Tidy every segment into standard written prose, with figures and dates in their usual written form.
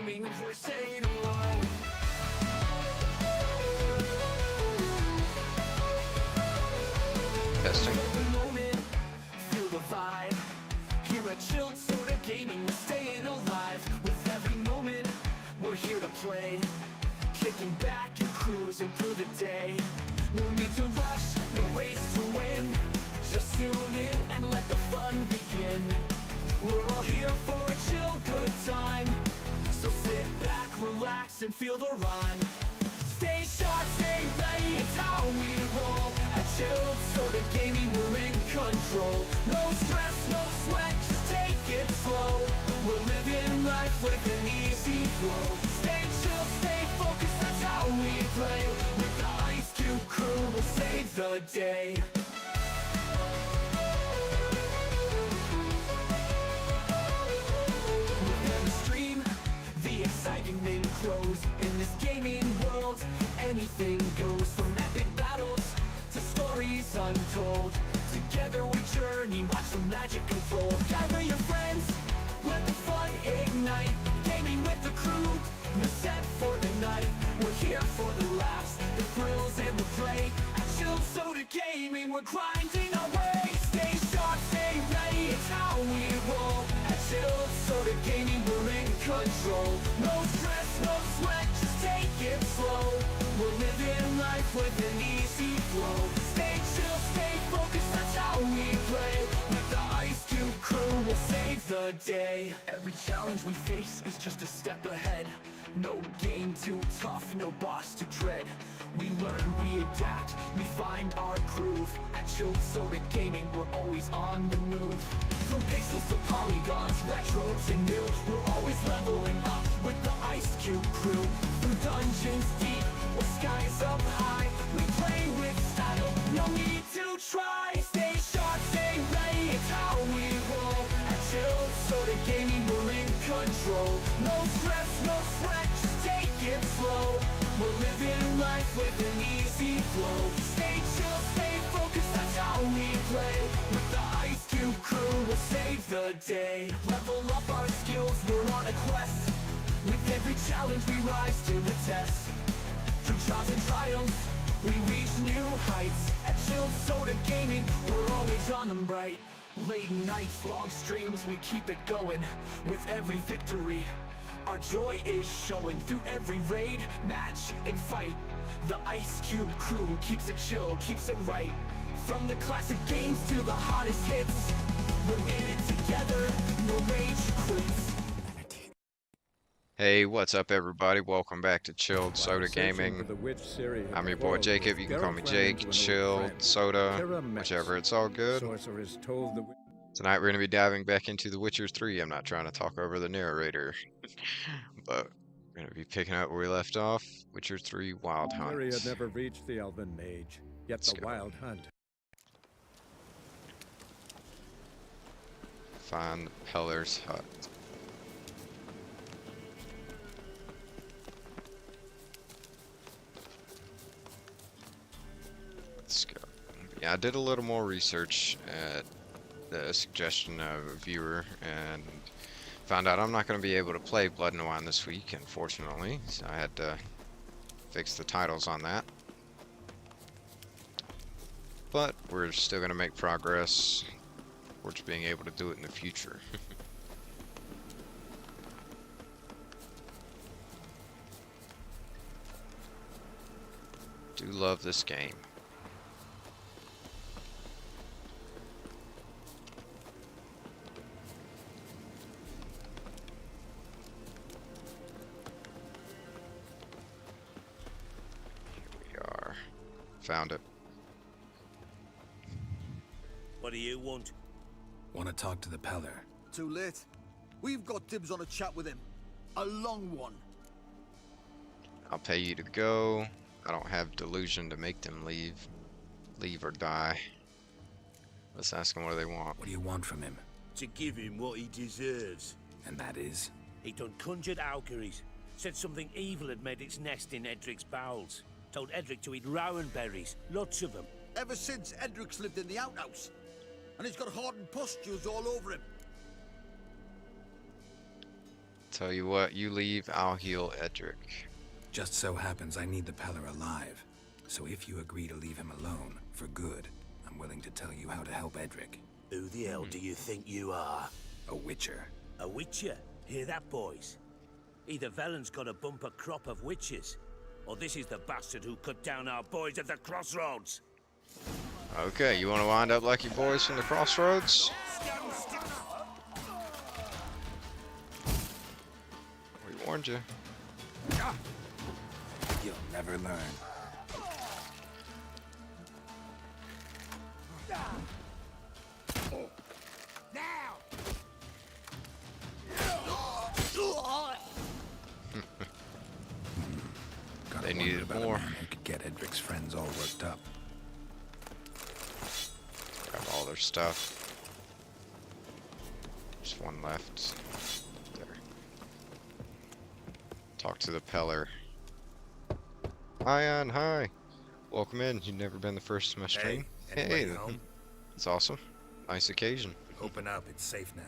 gaming, we're staying alive. Testing. The moment, feel the vibe. Here at Chilled Soda Gaming, we're staying alive. With every moment, we're here to play. Kicking back and cruising through the day. No need to rush, no race to win. Just tune in and let the fun begin. We're all here for a chill good time. So sit back, relax, and feel the rhyme. Stay sharp, stay ready, it's how we roll. At Chilled Soda Gaming, we're in control. No stress, no sweat, just take it slow. We're living life with an easy flow. Stay chill, stay focused, that's how we play. With the Ice Cube crew, we'll save the day. We'll never stream, the excitement grows. In this gaming world, anything goes. From epic battles to stories untold. Together we journey, watch the magic unfold. Gather your friends, let the fun ignite. Gaming with the crew, we're set for the night. We're here for the laughs, the thrills and the play. At Chilled Soda Gaming, we're grinding our way. Stay sharp, stay ready, it's how we roll. At Chilled Soda Gaming, we're in control. No stress, no sweat, just take it slow. We're living life with an easy flow. Stay chill, stay focused, that's how we play. With the Ice Cube crew, we'll save the day. Every challenge we face is just a step ahead. No game too tough, no boss to dread. We learn, we adapt, we find our groove. At Chilled Soda Gaming, we're always on the move. From pixels to polygons, retro to new, we're always leveling up with the Ice Cube crew. Through dungeons deep or skies up high, we play with style, no need to try. Stay sharp, stay ready, it's how we roll. At Chilled Soda Gaming, we're in control. No stress, no sweat, just take it slow. We're living life with an easy flow. Stay chill, stay focused, that's how we play. With the Ice Cube crew, we'll save the day. Level up our skills, we're on a quest. With every challenge we rise to the test. Through trials and triumphs, we reach new heights. At Chilled Soda Gaming, we're always on the bright. Late night vlog streams, we keep it going. With every victory, our joy is showing. Through every raid, match, and fight, the Ice Cube crew keeps it chill, keeps it right. From the classic games to the hottest hits, we're in it together, no rage quits. Hey, what's up everybody? Welcome back to Chilled Soda Gaming. I'm your boy Jacob, you can call me Jake, Chilled, Soda, whichever, it's all good. Tonight we're going to be diving back into The Witcher 3. I'm not trying to talk over the narrator, but we're going to be picking up where we left off. Witcher 3 Wild Hunt. Ciri had never reached the Elven Mage, yet Let's the go. Wild Hunt. Find Heller's hut. Let's go. Yeah, I did a little more research at the suggestion of a viewer and found out I'm not going to be able to play Blood and Wine this week, unfortunately. So I had to fix the titles on that. But we're still going to make progress towards being able to do it in the future. Do love this game. Found it. What do you want? Want to talk to the Peller? Too late. We've got dibs on a chat with him. A long one. I'll pay you to go. I don't have delusion to make them leave. Leave or die. Let's ask them what they want. What do you want from him? To give him what he deserves. And that is? He done conjured Alcaries. Said something evil had made its nest in Edric's bowels. Told Edric to eat rowan berries, lots of them. Ever since Edric's lived in the outhouse. And he's got hardened pustules all over him. Tell you what, you leave, I'll heal Edric. Just so happens I need the Peller alive. So if you agree to leave him alone, for good, I'm willing to tell you how to help Edric. Who the hell do you think you are? A witcher. A witcher? Hear that, boys? Either Velen's got a bumper crop of witches, or this is the bastard who cut down our boys at the crossroads. Okay, you want to wind up like your boys from the crossroads? We warned you. You'll never learn. They needed more. Who could get Edric's friends all worked up. Grab all their stuff. Just one left. There. Talk to the Peller. Ion, hi. Welcome in. You've never been the first to my stream. Anybody home? It's awesome. Nice occasion. Open up, it's safe now.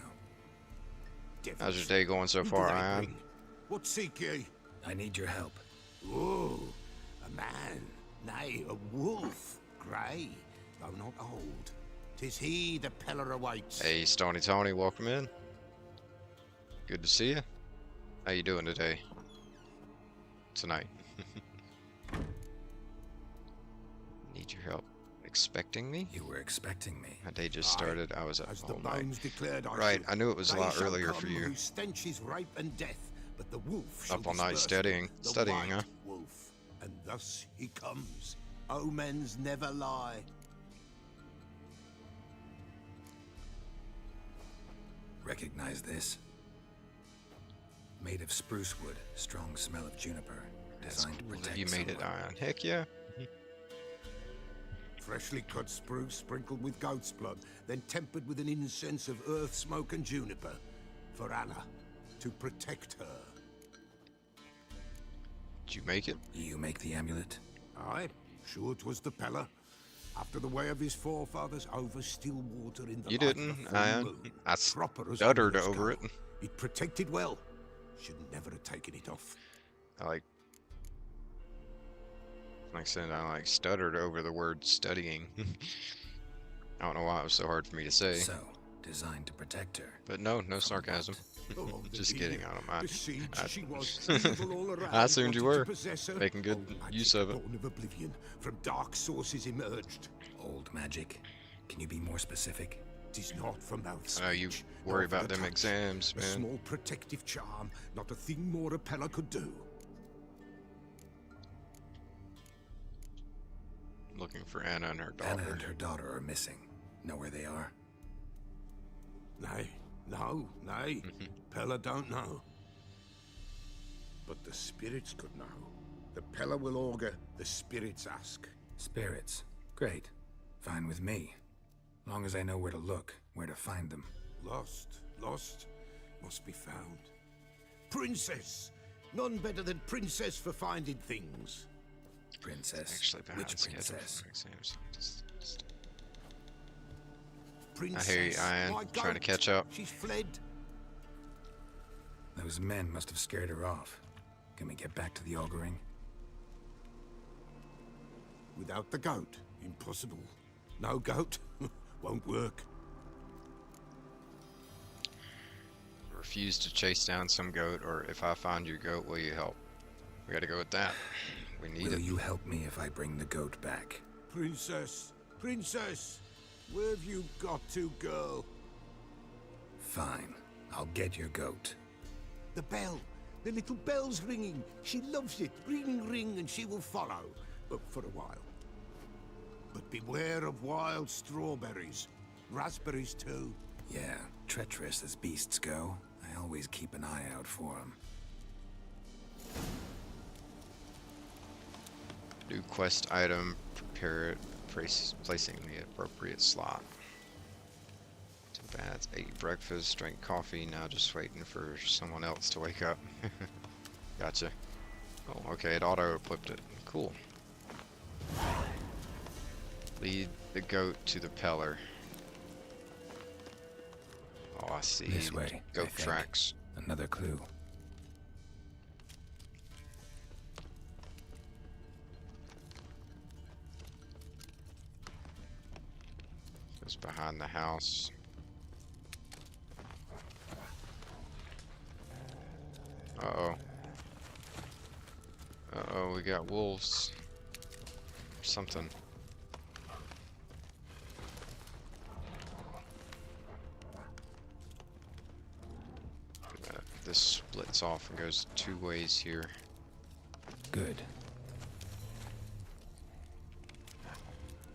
How's your day going so far, Ion? What seek ye? I need your help. Oh, a man, nay, a wolf, grey, though not old. 'Tis he the Peller awaits. Hey, Stony Tony, welcome in. Good to see you. How you doing today? Tonight. Need your help. Expecting me? You were expecting me. My day just started. I was up As the all night. bones declared I Right, should. I knew it was a They lot shall earlier for come you. whose stench is rape and death, but the wolf shall Up all night disperse studying. the Studying, white huh? wolf, and thus he comes. Omens never lie. Recognize this? Made of spruce wood, strong smell of juniper. Designed to Cool that protect you made it, someone. Ion. Heck yeah. Freshly cut spruce sprinkled with goat's blood, then tempered with an incense of earth, smoke, and juniper. For Anna, to protect her. Did you make it? You make the amulet? Aye, sure 'twas the Peller. After the way of his forefathers over still water in the You light of didn't, the full Ion. moon. I Proper as stuttered a over skull. it. It protected well. Should never have taken it off. Like I said, I stuttered over the word studying. I don't know why it was so hard for me to say. So, designed to protect her. But no sarcasm. Oh, the Just dear. kidding, I don't mind. Besieged I- she was, evil all around, I assumed you wanted to were, possess her. making good Old magic use of it. born of oblivion, from dark sources emerged. Old magic. Can you be more specific? 'Tis not from mouth speech. I know you nor worry for about the them touch. exams, A man. small protective charm, not a thing more a Peller could do. Looking for Anna and her Anna daughter. and her daughter are missing. Know where they are? Nay, nay. Peller don't know. But the spirits could know. The Peller will augur, the spirits ask. Spirits. Great. Fine with me. Long as I know where to look, where to find them. Lost, must be found. Princess! None better than Princess for finding things. Princess. Actually behind Which schedule princess? for exams. I Princess, hear you, Ian. my Trying to goat. catch up. She's fled. Those men must have scared her off. Can we get back to the auguring? Without the goat, impossible. No goat, won't work. Refuse to chase down some goat, or if I find your goat, will you help? We gotta go with that. We need Will it. you help me if I bring the goat back? Princess, where have you got to, girl? Fine. I'll get your goat. The bell, the little bell's ringing. She loves it. Ring, ring, and she will follow. But for a while. But beware of wild strawberries. Raspberries, too. Yeah, treacherous as beasts go. I always keep an eye out for them. New quest item. Prepare it. Placing the appropriate slot. Too bad. Ate breakfast, drank coffee. Now just waiting for someone else to wake up. Gotcha. Oh, okay. It auto-equipped it. Cool. Lead the goat to the Peller. Oh, I see. This way, I Goat think. tracks. Another clue. Goes behind the house. Uh-oh. Uh-oh, we got wolves. Or something. This splits off and goes two ways here. Good.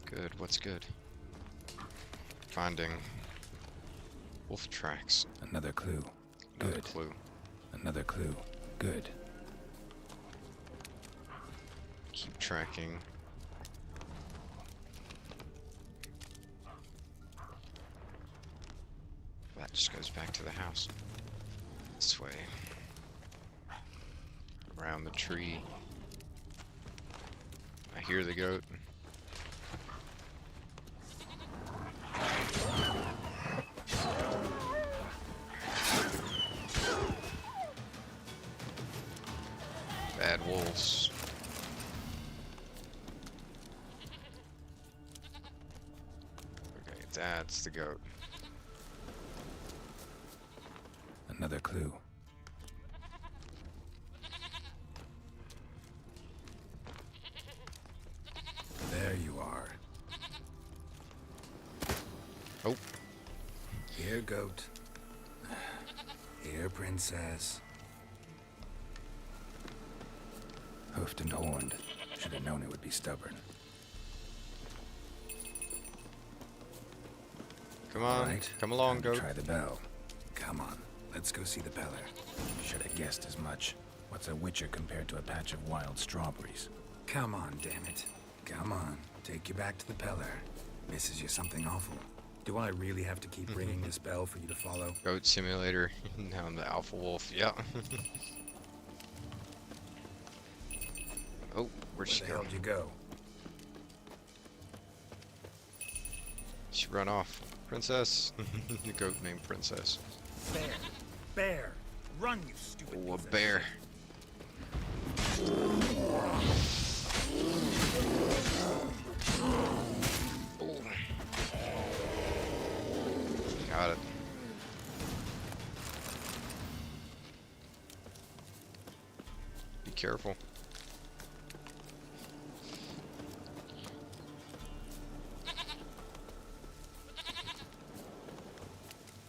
Good, what's good? Finding wolf tracks. Another clue. Another Good. clue. Another clue. Good. Keep tracking. That just goes back to the house. This way. Around the tree. I hear the goat. Bad wolves. Okay, that's the goat. Another clue. There you are. Oh, Here, goat. Here, princess. Hoofed and horned. Should have known it would be stubborn. come on. Right. Come along, Time to goat. try the bell. Come on. Let's go see the Peller. Should have guessed as much. What's a witcher compared to a patch of wild strawberries? Come on, damn it. Come on. Take you back to the Peller. Misses you something awful. Do I really have to keep ringing this bell for you to follow? Goat simulator. Now I'm the alpha wolf. Yeah. Oh, where'd Where she the go? hell did you go? She run off. Princess. The goat named Princess. Bear! Bear! Run, you stupid Oh, a piece of bear. Oh. Got it. Be careful.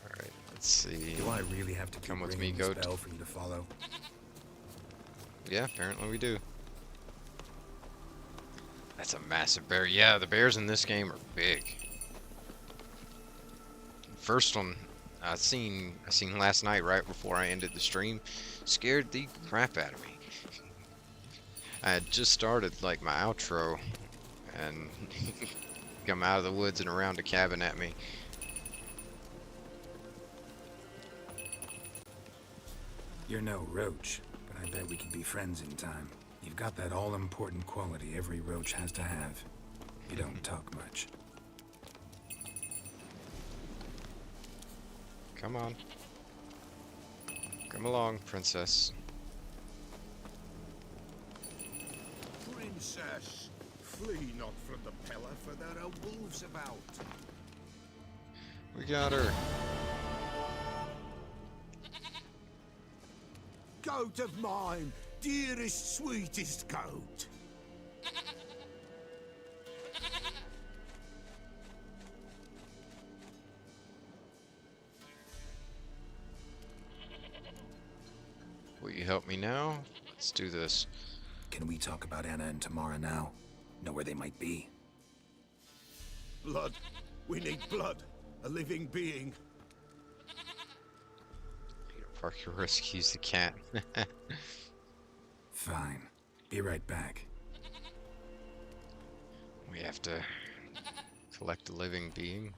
Alright, let's see. Do I really have to keep Come with ringing me, this goat. bell for you to follow? Yeah, apparently we do. That's a massive bear. Yeah, the bears in this game are big. First one I seen last night right before I ended the stream scared the crap out of me. I had just started like my outro and come out of the woods and around a cabin at me. You're no roach, but I bet we can be friends in time. You've got that all-important quality every roach has to have. You don't talk much. Come on. Come along, princess. Princess, flee not from the Peller, for there are wolves about. We got her. Goat of mine, dearest, sweetest goat. Will you help me now? Let's do this. Can we talk about Anna and Tamara now? Know where they might be? Blood. We need blood. A living being. Peter Parker rescues the cat. Fine. Be right back. We have to collect a living being.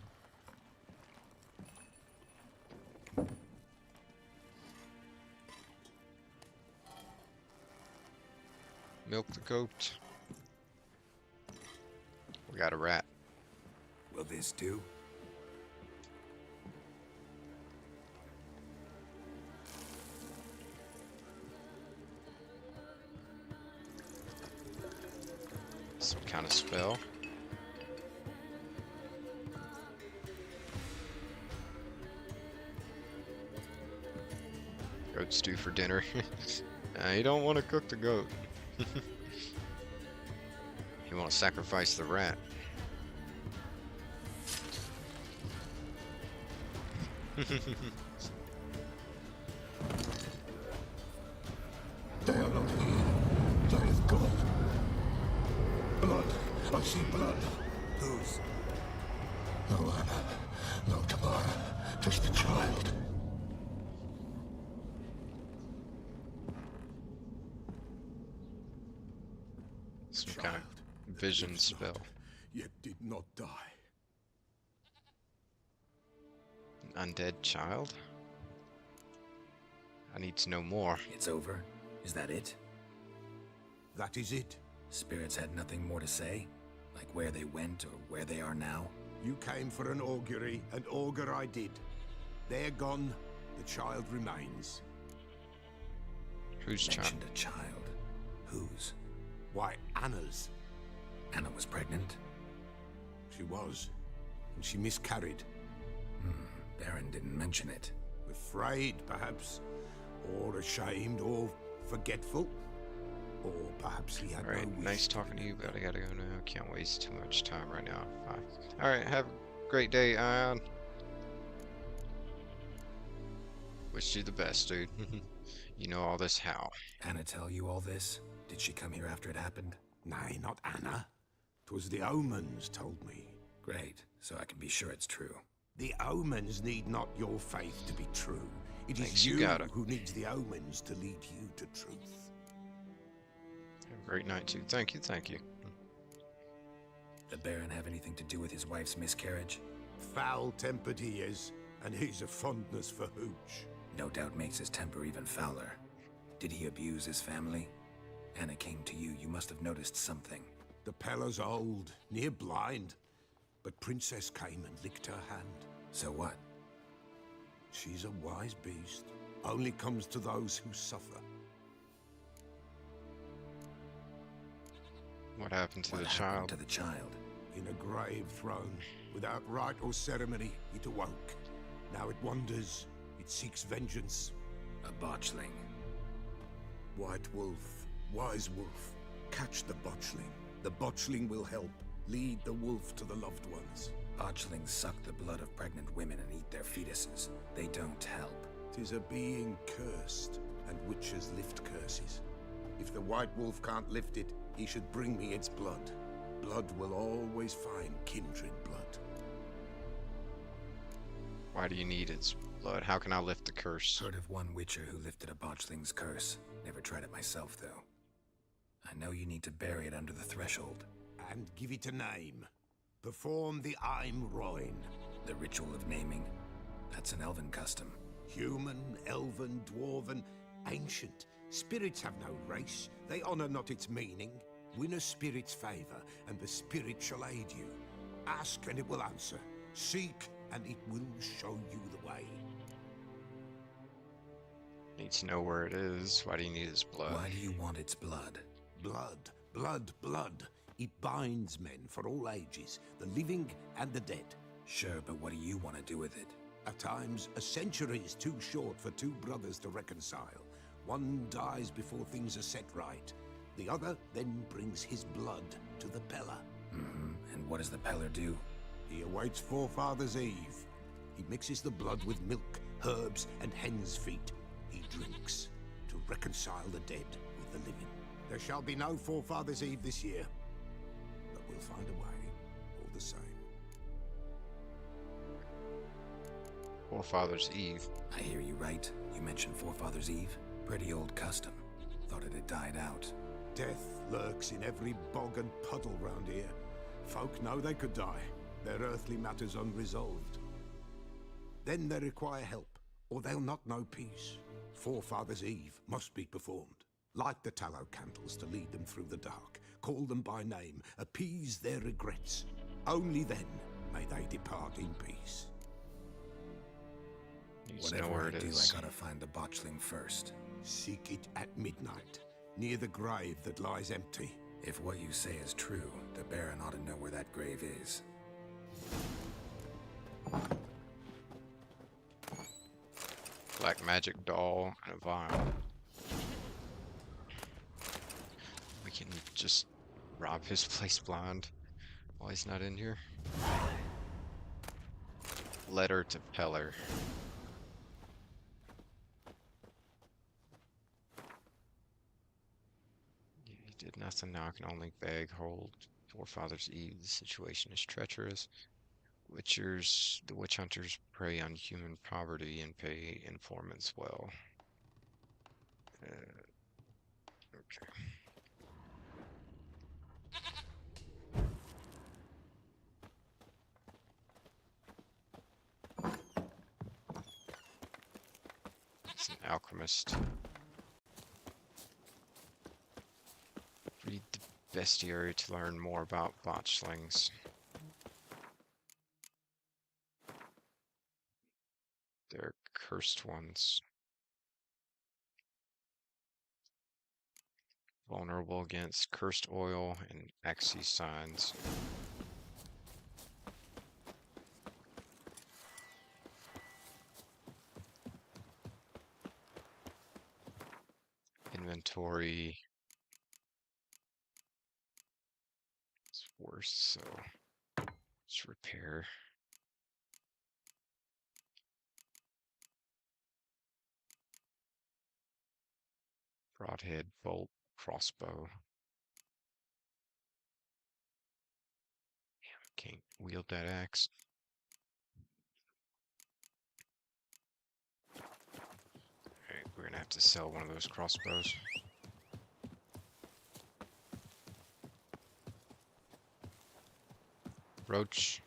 Milk the goat. We got a rat. Will this do? Some kind of spell. goat stew for dinner. You don't want to cook the goat. You want to sacrifice the rat. They are not here. There is God. Blood. I see blood. Whose? No Anna. No Tamara. Just a child. Some kind of vision spell. Yet did not die. An undead child? I need to know more. It's over? Is that it? That is it. Spirits had nothing more to say? Like where they went or where they are now? You came for an augury, and augur I did. They're gone. The child remains. Whose child? Mentioned a child. Whose? Why, Anna's. Anna was pregnant? She was. And she miscarried. Baron didn't mention it. Afraid, perhaps. Or ashamed, or forgetful. Or perhaps he had Alright, no wish nice to talking to you, remember. but I gotta go now. Can't waste too much time right now. Alright, have a great day, Ion. Wish you the best, dude. You know all this how. Anna tell you all this? Did she come here after it happened? Nay, not Anna. 'Twas the omens told me. Great, so I can be sure it's true. The omens need not your faith to be true. It is Thanks, you you got it. who needs the omens to lead you to truth. Have a great night, too. Thank you, thank you. The Baron have anything to do with his wife's miscarriage? Foul-tempered he is, and he's a fondness for hooch. No doubt makes his temper even fouler. Did he abuse his family? Anna came to you, you must have noticed something. The Pella's old, near blind, but Princess came and licked her hand. So what? She's a wise beast, only comes to those who suffer. What happened to What the happened child? to the child? In a grave thrown, without rite or ceremony, it awoke. Now it wanders, it seeks vengeance. A botchling. White Wolf, Wise Wolf, catch the botchling. The botchling will help, lead the wolf to the loved ones. Botchlings suck the blood of pregnant women and eat their fetuses. They don't help. 'Tis a being cursed, and witches lift curses. If the White Wolf can't lift it, he should bring me its blood. Blood will always find kindred blood. Why do you need its blood? How can I lift the curse? Heard of one witcher who lifted a botchling's curse. Never tried it myself, though. I know you need to bury it under the threshold. And give it a name. Perform the Aim Roin. The ritual of naming. That's an elven custom. Human, elven, dwarven, ancient. Spirits have no race. They honor not its meaning. Win a spirit's favor, and the spirit shall aid you. Ask, and it will answer. Seek, and it will show you the way. Need to know where it is. Why do you need its blood? Why do you want its blood? Blood, blood, blood. It binds men for all ages, the living and the dead. Sure, but what do you want to do with it? At times, a century is too short for two brothers to reconcile. One dies before things are set right. The other then brings his blood to the Pella. And what does the Peller do? He awaits Forefather's Eve. He mixes the blood with milk, herbs, and hen's feet. He drinks to reconcile the dead with the living. There shall be no Forefather's Eve this year, but we'll find a way, all the same. Forefather's Eve. I hear you right. You mentioned Forefather's Eve. Pretty old custom. Thought it had died out. Death lurks in every bog and puddle round here. Folk know they could die, their earthly matters unresolved. Then they require help, or they'll not know peace. Forefather's Eve must be performed. Light the tallow candles to lead them through the dark. Call them by name, appease their regrets. Only then may they depart in peace. Need to know Whatever where I it do, is. I gotta find the botchling first. Seek it at midnight, near the grave that lies empty. If what you say is true, the Baron ought to know where that grave is. Black magic doll and a vial. We can just rob his place blind while he's not in here. Letter to Peller. He did nothing, now I can only beg, hold. Forefathers Eve, the situation is treacherous. The witch hunters prey on human poverty and pay informants well. Okay. It's an alchemist. Read the bestiary to learn more about botchlings. They're cursed ones. Vulnerable against cursed oil and Axis signs. Inventory. It's worse, so let's repair. Broadhead, bolt, crossbow. Damn, I can't wield that axe. Alright, we're gonna have to sell one of those crossbows. Roach.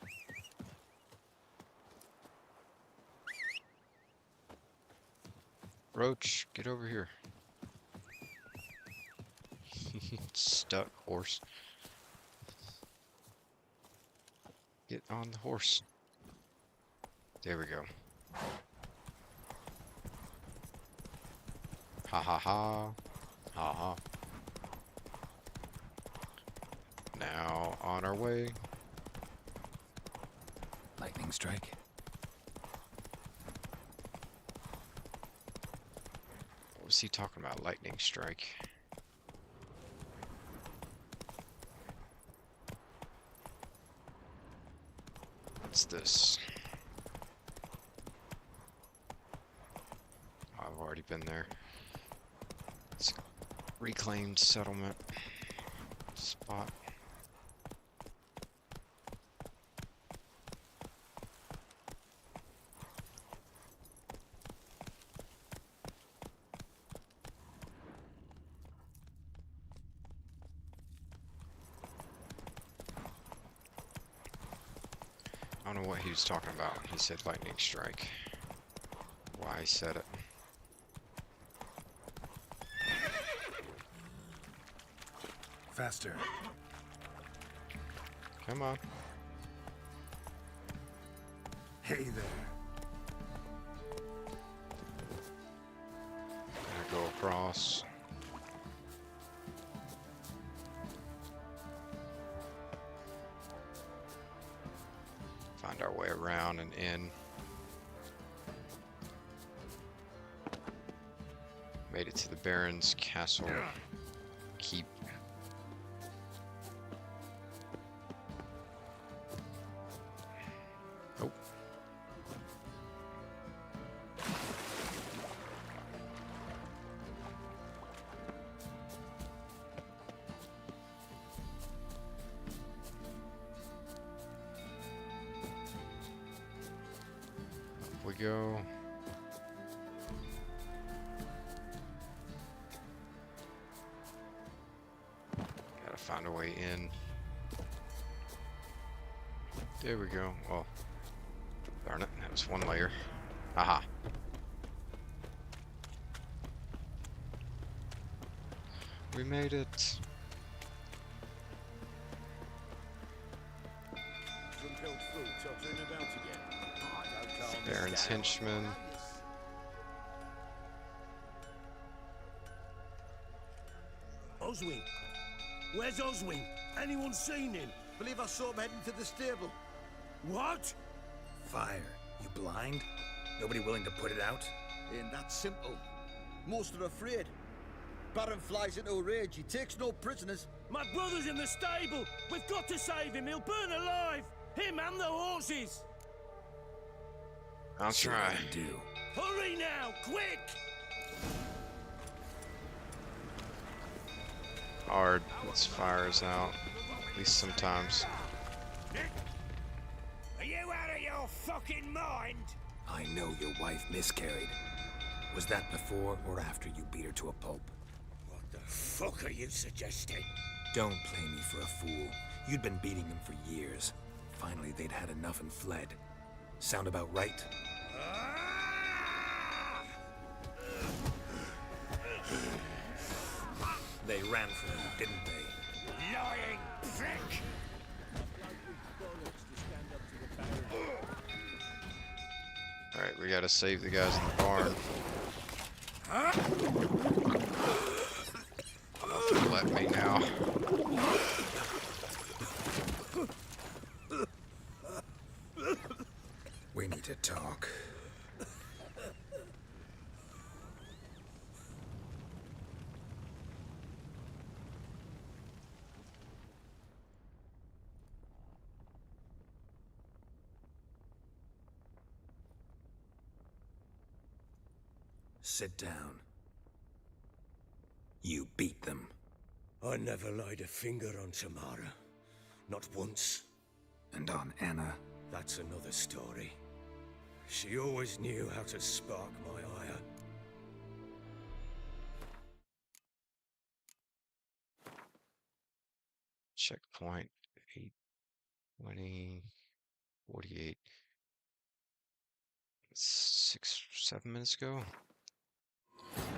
Roach, get over here. Stuck horse. Get on the horse. There we go. Ha ha ha. Ha ha. Now on our way. Lightning strike. What was he talking about? Lightning strike. What's this? Oh, I've already been there. It's reclaimed settlement spot. I don't know what he was talking about. He said lightning strike. Why he said it. Faster. Come on. Hey there. Gonna go across. Find our way around and in. Made it to the Baron's castle. Keep. Oh. Up we go. Gotta find a way in. There we go. Well, darn it, that was one layer. Aha. We made it. Baron's henchman. Oswin? Where's Oswin? Anyone seen him? Believe I saw him heading to the stable. What? Fire. You blind? Nobody willing to put it out? Ain't that simple. Most are afraid. Baron flies into a rage. He takes no prisoners. My brother's in the stable. We've got to save him. He'll burn alive. Him and the horses. I'll See what try. I can do. Hurry now, quick! Hard. Let's fire us out. At least sometimes. Are you out of your fucking mind? I know your wife miscarried. Was that before or after you beat her to a pulp? What the fuck are you suggesting? Don't play me for a fool. You'd been beating them for years. Finally, they'd had enough and fled. Sound about right? They ran from you, didn't they? Lying prick! Alright, we gotta save the guys in the barn. Let me now. We need to talk. Sit down. You beat them. I never laid a finger on Tamara. Not once. And on Anna. That's another story. She always knew how to spark my ire. Checkpoint 8:20, 48. 7 minutes ago?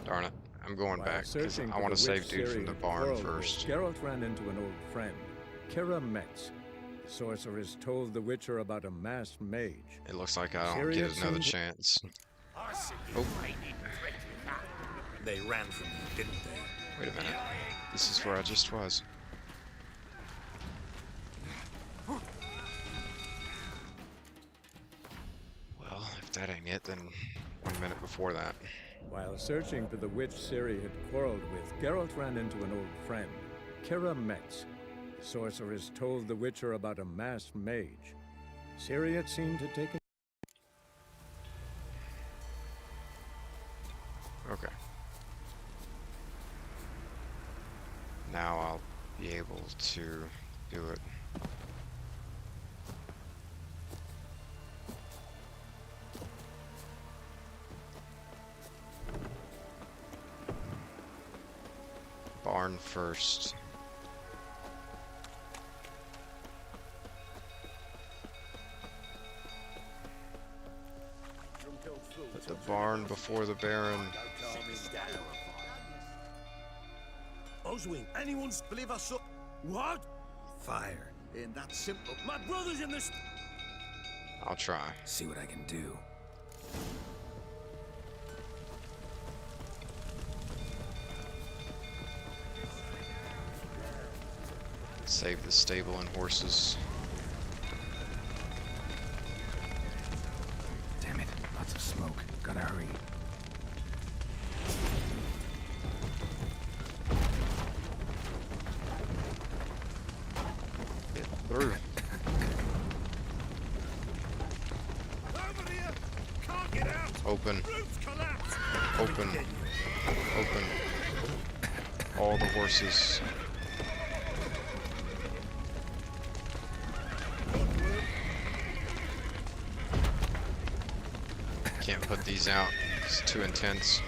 Darn it. I'm going While back because searching I for want to the save witch dude from Ciri the had barn quarreled with, first. Geralt ran into an old friend, Kira Metz. The sorceress told the Witcher about a masked mage. It looks like I don't Ciri get had another seen- chance. Oh. They ran from you, didn't they? Wait a minute. This is where I just was. Well, if that ain't it, then 1 minute before that. While searching for the witch Ciri had quarreled with, Geralt ran into an old friend, Kira Metz. The sorceress told the Witcher about a masked mage. Ciri had seemed to take a Okay. Now I'll be able to do it. Barn first. Put the barn before the Baron. Oswin, anyone's... Believe us, so. What? Fire. Ain't that simple. My brother's in the... I'll try. See what I can do. Save the stable and horses. Damn it, lots of smoke. Gotta hurry. Get through. Over here! Can't get out! Open. Roof's collapsed! Open. Open. All the horses. Can't put these out. It's too intense.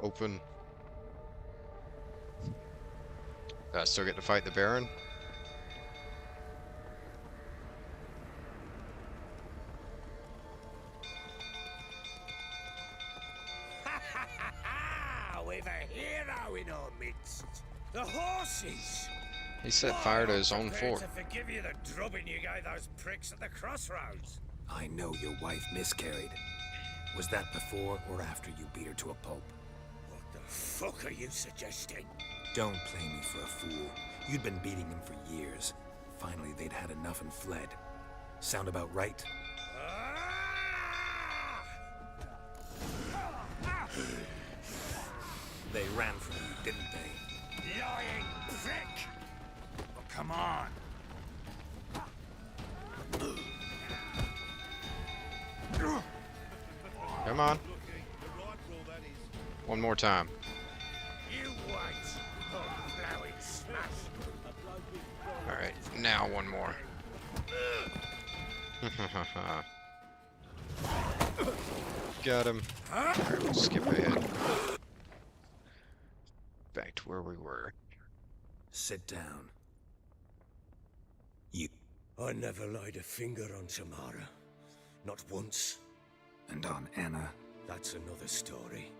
Open. Do I still get to fight the Baron? We've a hero in our midst. The horses! He set fire to his own Prepared fort. to forgive you the drubbing you gave those pricks at the crossroads. I know your wife miscarried. Was that before or after you beat her to a pulp? What the fuck are you suggesting? Don't play me for a fool. You'd been beating them for years. Finally, they'd had enough and fled. Sound about right? They ran from you, didn't they? Lying prick! Oh, come on! Come on. One more time. You wait! Oh, blowing smash! Alright, now one more. Got him. Alright, we'll skip ahead. Back to where we were. Sit down. You. I never laid a finger on Tamara. Not once. And on Anna. That's another story.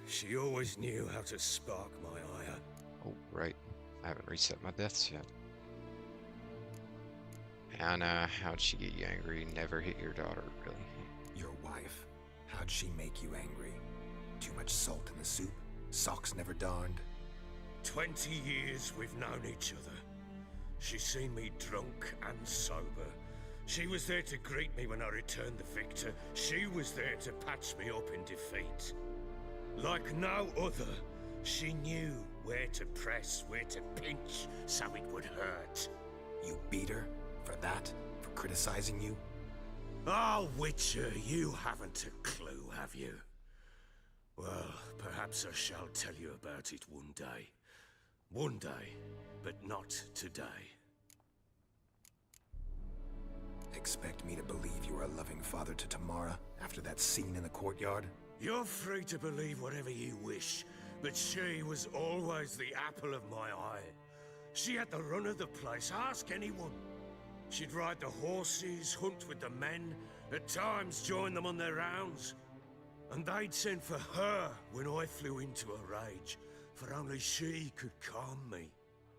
She always knew how to spark my ire. Oh, right. I haven't reset my deaths yet. Anna, how'd she get you angry? Never hit your daughter, really? Your wife. How'd she make you angry? Too much salt in the soup? Socks never darned? 20 years we've known each other. She's seen me drunk and sober. She was there to greet me when I returned the victor. She was there to patch me up in defeat. Like no other, she knew where to press, where to pinch, so it would hurt. You beat her? For that? For criticizing you? Oh, Witcher, you haven't a clue, have you? Well, perhaps I shall tell you about it one day. One day, but not today. Expect me to believe you were a loving father to Tamara after that scene in the courtyard? You're free to believe whatever you wish, but she was always the apple of my eye. She had the run of the place, ask anyone. She'd ride the horses, hunt with the men, at times join them on their rounds. And they'd send for her when I flew into a rage, for only she could calm me.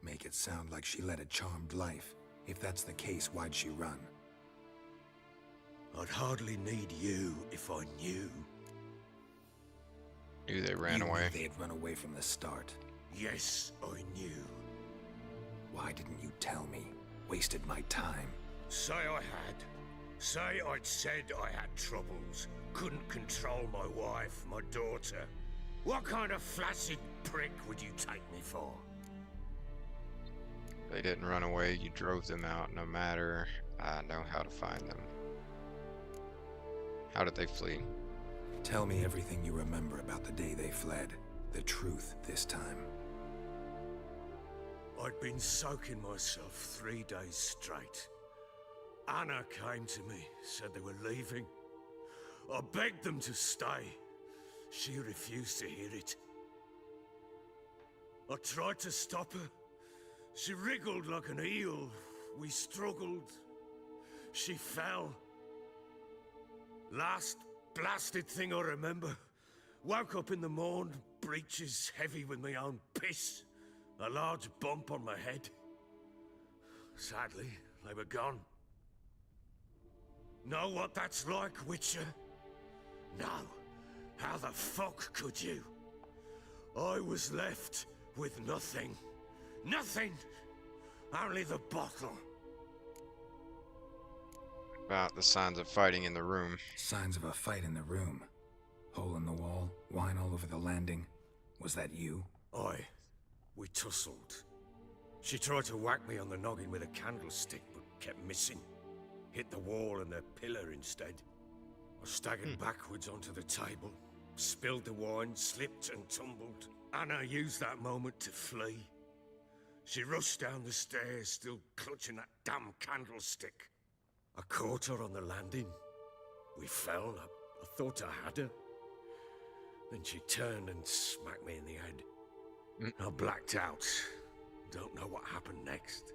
Make it sound like she led a charmed life. If that's the case, why'd she run? I'd hardly need you if I knew. Knew they ran You away. knew they'd run away from the start. Yes, I knew. Why didn't you tell me? Wasted my time. Say I had. Say I'd said I had troubles. Couldn't control my wife, my daughter. What kind of flaccid prick would you take me for? They didn't run away, you drove them out. No matter, I know how to find them. How did they flee? Tell me everything you remember about the day they fled. The truth this time. I'd been soaking myself 3 days straight. Anna came to me, said they were leaving. I begged them to stay. She refused to hear it. I tried to stop her. She wriggled like an eel. We struggled. She fell. Last blasted thing I remember. Woke up in the morn, breeches heavy with my own piss. A large bump on my head. Sadly, they were gone. Know what that's like, Witcher? No. How the fuck could you? I was left with nothing. Nothing! Only the bottle. About the signs of fighting in the room. Signs of a fight in the room. Hole in the wall, wine all over the landing. Was that you? We tussled. She tried to whack me on the noggin with a candlestick, but kept missing. Hit the wall and the pillar instead. I staggered backwards onto the table, spilled the wine, slipped and tumbled. Anna used that moment to flee. She rushed down the stairs, still clutching that damn candlestick. I caught her on the landing. We fell. I thought I had her. Then she turned and smacked me in the head. I blacked out. Don't know what happened next.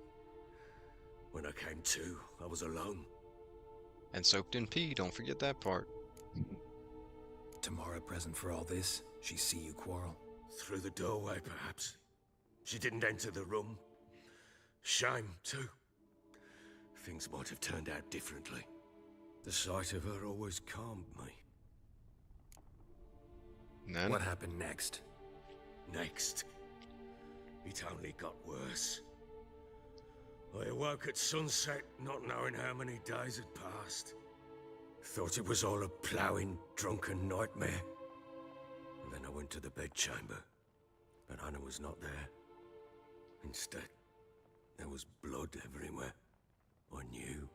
When I came to, I was alone. And soaked in pee, don't forget that part. Tamara present for all this? She see you quarrel? Through the doorway, perhaps. She didn't enter the room. Shame, too. Things might have turned out differently. The sight of her always calmed me. And then? What happened next? Next, it only got worse. I awoke at sunset, not knowing how many days had passed. Thought it was all a ploughing, drunken nightmare. And then I went to the bedchamber, but Anna was not there. Instead, there was blood everywhere. I knew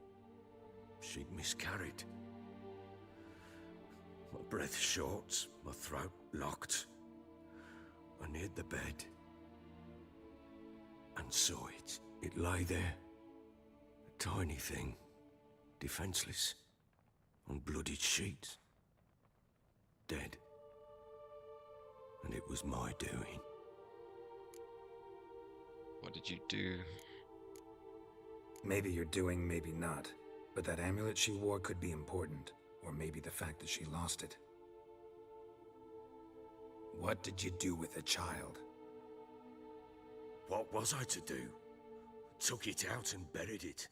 she'd miscarried. My breath short, my throat locked. I neared the bed and saw it. It lay there, a tiny thing, defenseless, on bloodied sheets, dead. And it was my doing. What did you do? Maybe you're doing, maybe not. But that amulet she wore could be important. Or maybe the fact that she lost it. What did you do with the child? What was I to do? Took it out and buried it.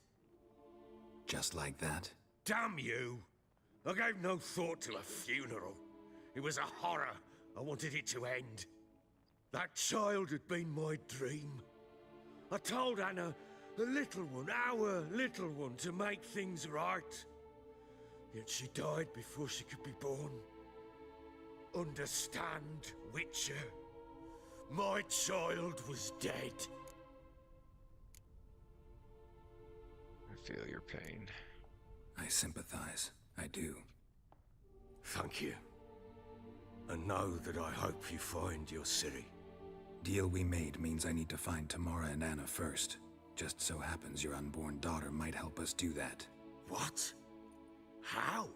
Just like that? Damn you! I gave no thought to a funeral. It was a horror. I wanted it to end. That child had been my dream. I told Anna, the little one, our little one, to make things right. Yet she died before she could be born. Understand, Witcher? My child was dead. I feel your pain. I sympathize. I do. Thank you. And know that I hope you find your Ciri. Deal we made means I need to find Tamara and Anna first. Just so happens your unborn daughter might help us do that. What? How?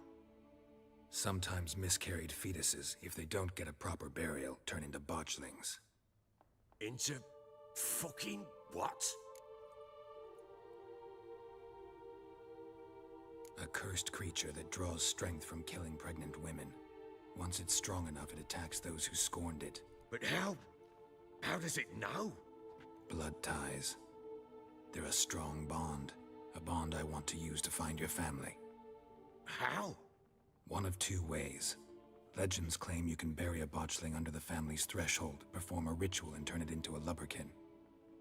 Sometimes miscarried fetuses, if they don't get a proper burial, turn into botchlings. Into fucking what? A cursed creature that draws strength from killing pregnant women. Once it's strong enough, it attacks those who scorned it. But how? How does it know? Blood ties. They're a strong bond. A bond I want to use to find your family. How? One of two ways. Legends claim you can bury a botchling under the family's threshold, perform a ritual, and turn it into a lubberkin.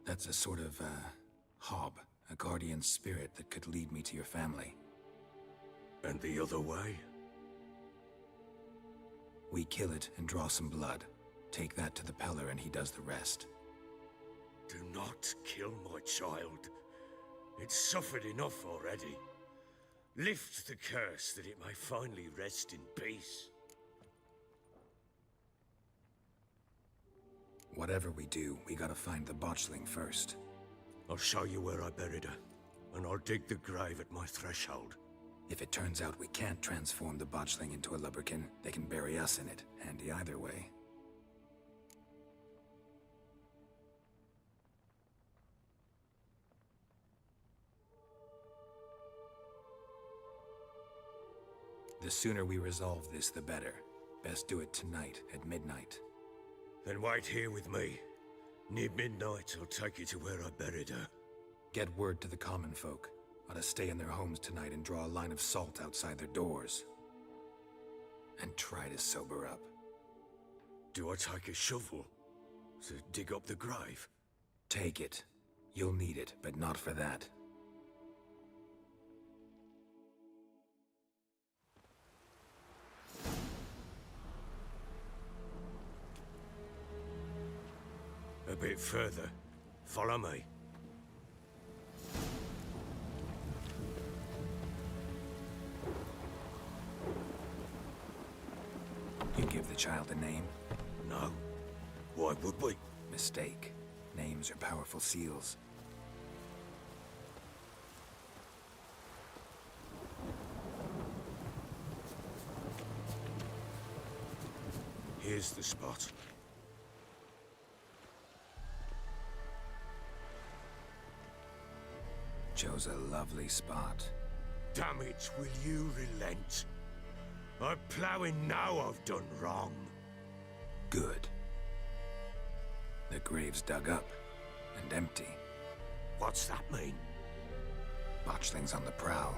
That's a sort of, hob, a guardian spirit that could lead me to your family. And the other way? We kill it and draw some blood. Take that to the Peller and he does the rest. Do not kill my child. It's suffered enough already. Lift the curse that it may finally rest in peace. Whatever we do, we gotta find the botchling first. I'll show you where I buried her, and I'll dig the grave at my threshold. If it turns out we can't transform the botchling into a lubberkin, they can bury us in it. Handy either way. The sooner we resolve this, the better. Best do it tonight, at midnight. Then wait here with me. Near midnight, I'll take you to where I buried her. Get word to the common folk. Ought to stay in their homes tonight and draw a line of salt outside their doors. And try to sober up. Do I take a shovel to dig up the grave? Take it. You'll need it, but not for that. A bit further. Follow me. You give the child a name? No. Why would we? Mistake. Names are powerful seals. Here's the spot. Chose a lovely spot. Damn it, will you relent? I'm ploughing now I've done wrong. Good. The grave's dug up and empty. What's that mean? Botchling's on the prowl.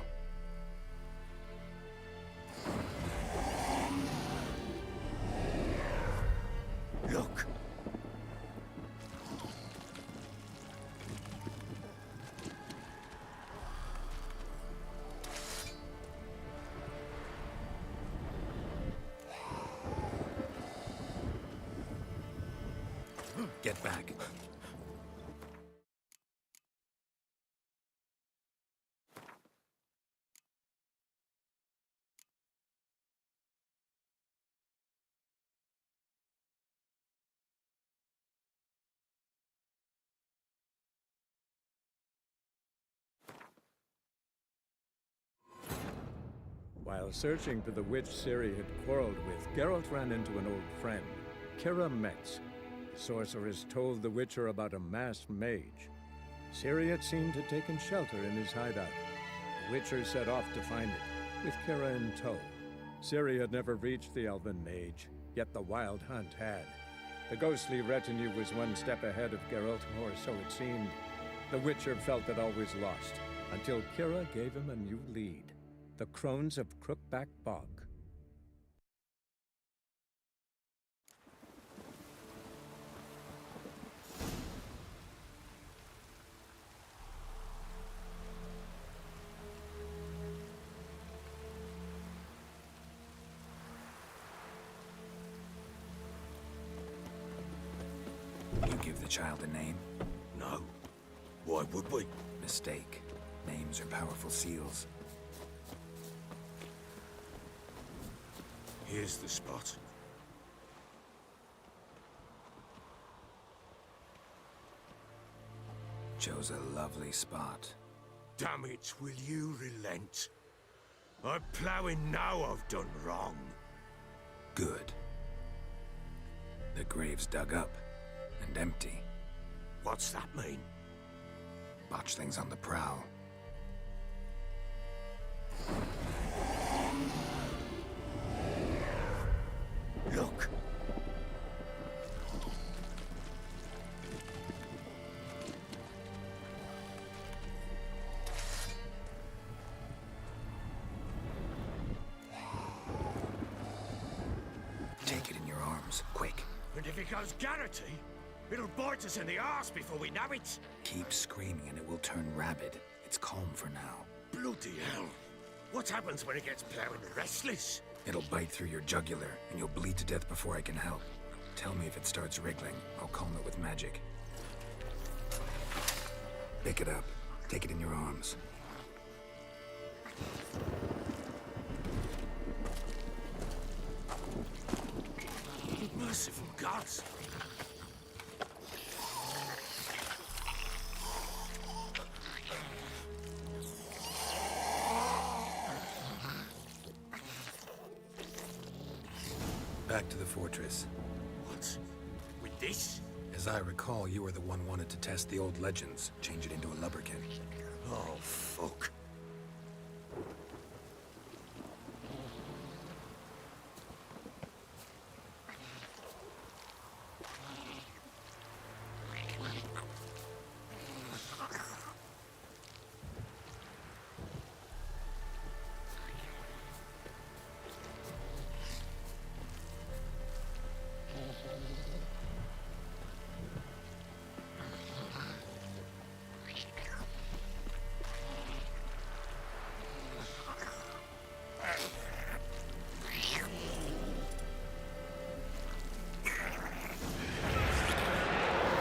Get back. While searching for the witch Ciri had quarreled with, Geralt ran into an old friend, Kira Metz. The sorceress told the Witcher about a masked mage. Ciri had seemed to have taken shelter in his hideout. The Witcher set off to find it, with Kira in tow. Ciri had never reached the elven mage, yet the wild hunt had. The ghostly retinue was one step ahead of Geralt, or so it seemed. The Witcher felt that all was lost, until Kira gave him a new lead. The Crones of Crookback Bog. You give the child a name? No. Why would we? Mistake. Names are powerful seals. Here's the spot. Chose a lovely spot. Damn it, will you relent? I'm ploughing now I've done wrong. Good. The grave's dug up and empty. What's that mean? Botchlings on the prowl. Look! Take it in your arms, quick. And if it goes Garrity, it'll bite us in the arse before we know it. Keep screaming and it will turn rabid. It's calm for now. Bloody hell. What happens when it gets ploughing restless? It'll bite through your jugular, and you'll bleed to death before I can help. Tell me if it starts wriggling. I'll calm it with magic. Pick it up. Take it in your arms. Merciful gods! Back to the fortress. What? With this? As I recall, you were the one wanted to test the old legends, change it into a lubberkin. Oh, fuck.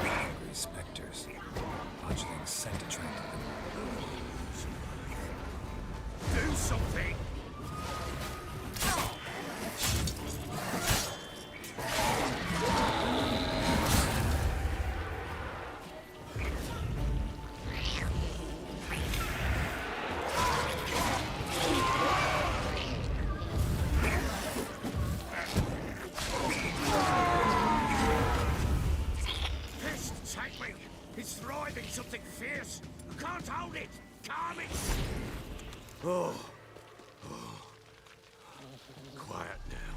Angry specters. Botchlings sent to train them. Do something! Pest, take me! It's thriving something fierce! I can't hold it! Calm it! Oh. Quiet now.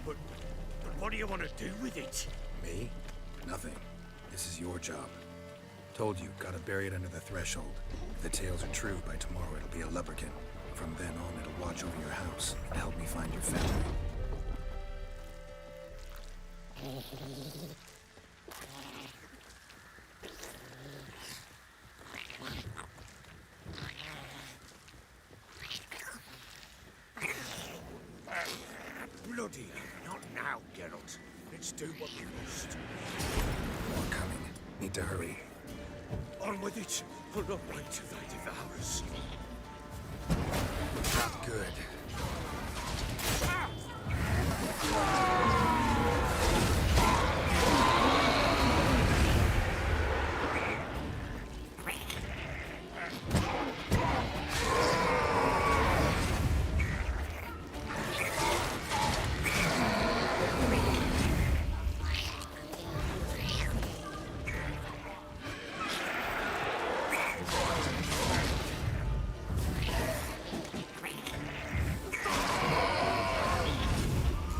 But what do you want to do with it? Me? Nothing. This is your job. Told you, gotta bury it under the threshold. If the tales are true, by tomorrow it'll be a lubberkin. From then on, it'll watch over your house and help me find your family. Bloody dear. Not now, Geralt. Let's do what we must. More coming. Need to hurry. On with it. We'll not wait till they devour us. Not good.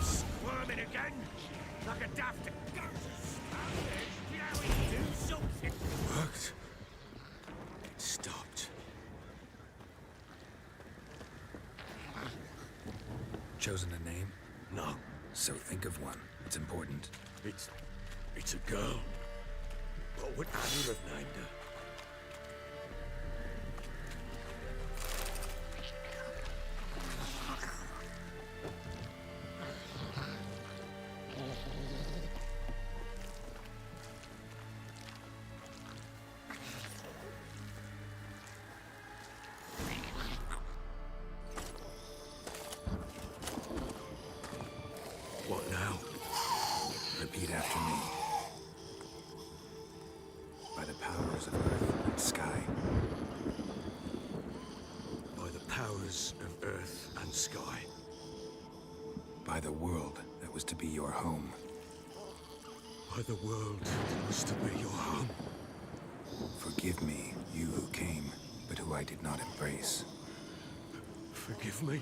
Squirming again? Like a daft... Do something. Worked. It stopped. Chosen a name? No. So think of one. It's important. It's a girl. What would Annie have named her? What now? Repeat after me. By the powers of earth and sky. By the powers of earth and sky. By the world that was to be your home. By the world that was to be your home. Forgive me, you who came, but who I did not embrace. Forgive me.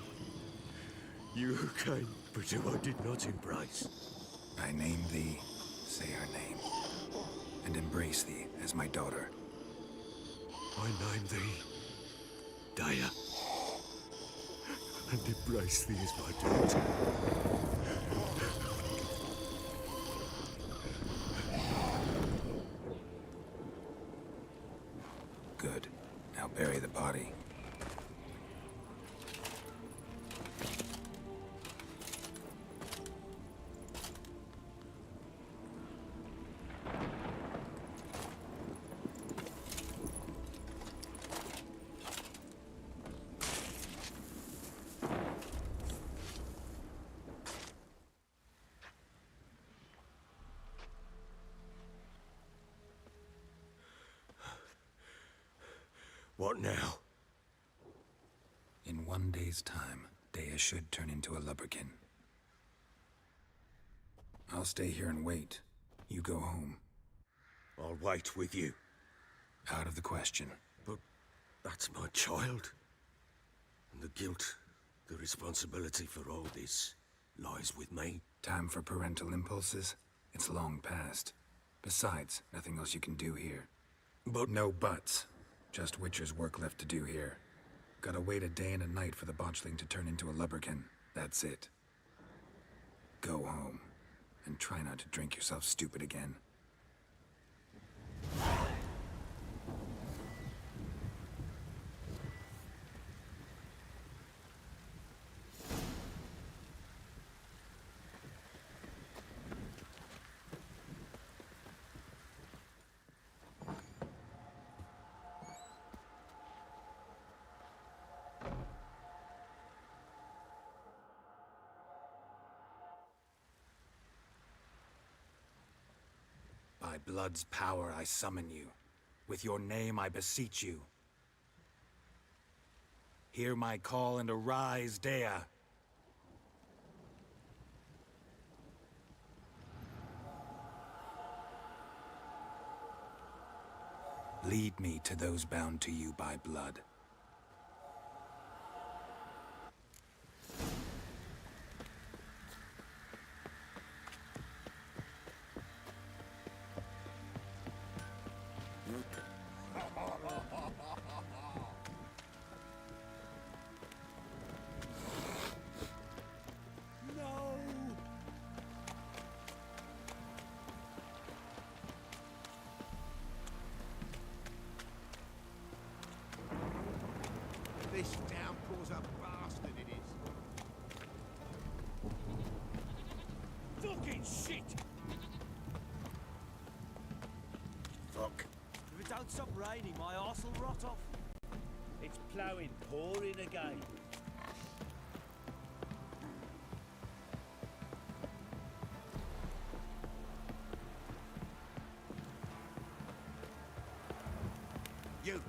You who came, but who I did not embrace. I name thee, say her name, and embrace thee as my daughter. I name thee Daya, and embrace thee as my daughter. Good. Now bury the body. What now? In 1 day's time, Dea should turn into a lubberkin. I'll stay here and wait. You go home. I'll wait with you. Out of the question. But that's my child. And the guilt, the responsibility for all this lies with me. Time for parental impulses? It's long past. Besides, nothing else you can do here. But No buts. Just Witcher's work left to do here. Gotta wait a day and a night for the botchling to turn into a lubberkin. That's it. Go home. And try not to drink yourself stupid again. By blood's power I summon you. With your name I beseech you. Hear my call and arise, Dea. Lead me to those bound to you by blood. Stop raining, my arse'll rot off. It's ploughing, pouring again. You.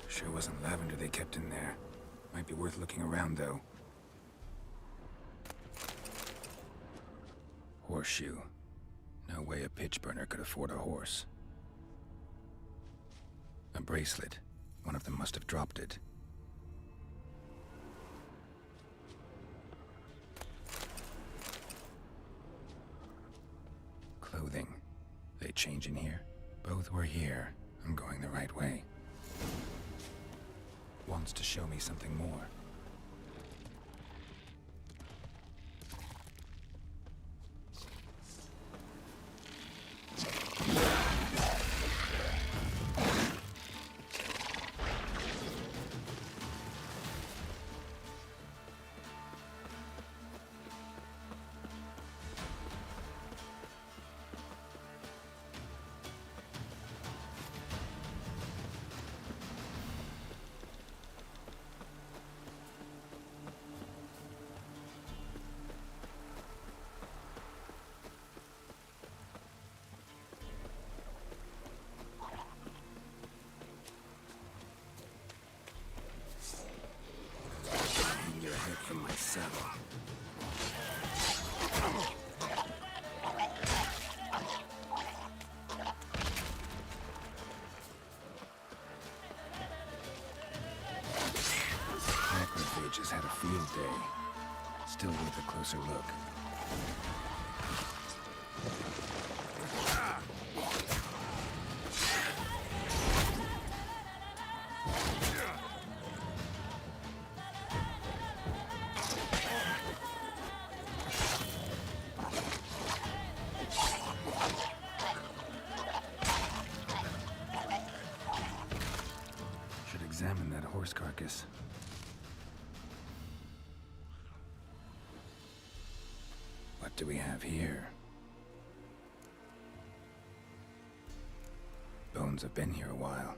Sure wasn't lavender they kept in there. Might be worth looking around, though. Horseshoe. No way a pitch burner could afford a horse. A bracelet. One of them must have dropped it. Clothing. They change in here? Both were here. I'm going the right way. Wants to show me something more. Your head from my saddle. Necrophages had a field day. Still worth a closer look. Examine that horse carcass. What do we have here? Bones have been here a while.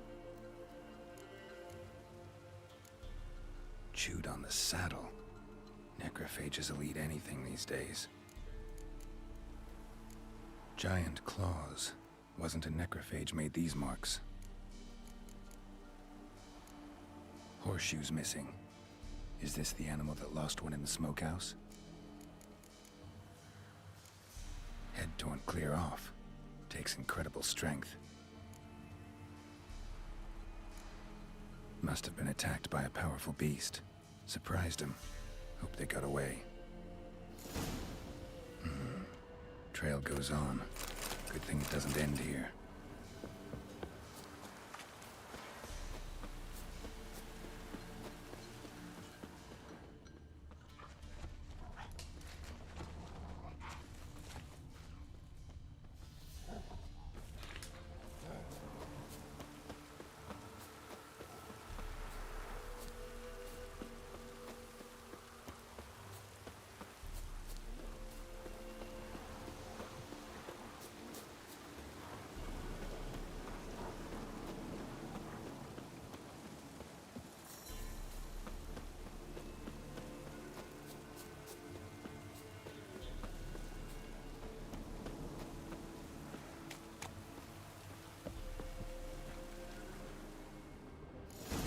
Chewed on the saddle. Necrophages will eat anything these days. Giant claws. Wasn't a necrophage made these marks. Horseshoes missing. Is this the animal that lost one in the smokehouse? Head torn clear off. Takes incredible strength. Must have been attacked by a powerful beast. Surprised him. Hope they got away. Trail goes on. Good thing it doesn't end here.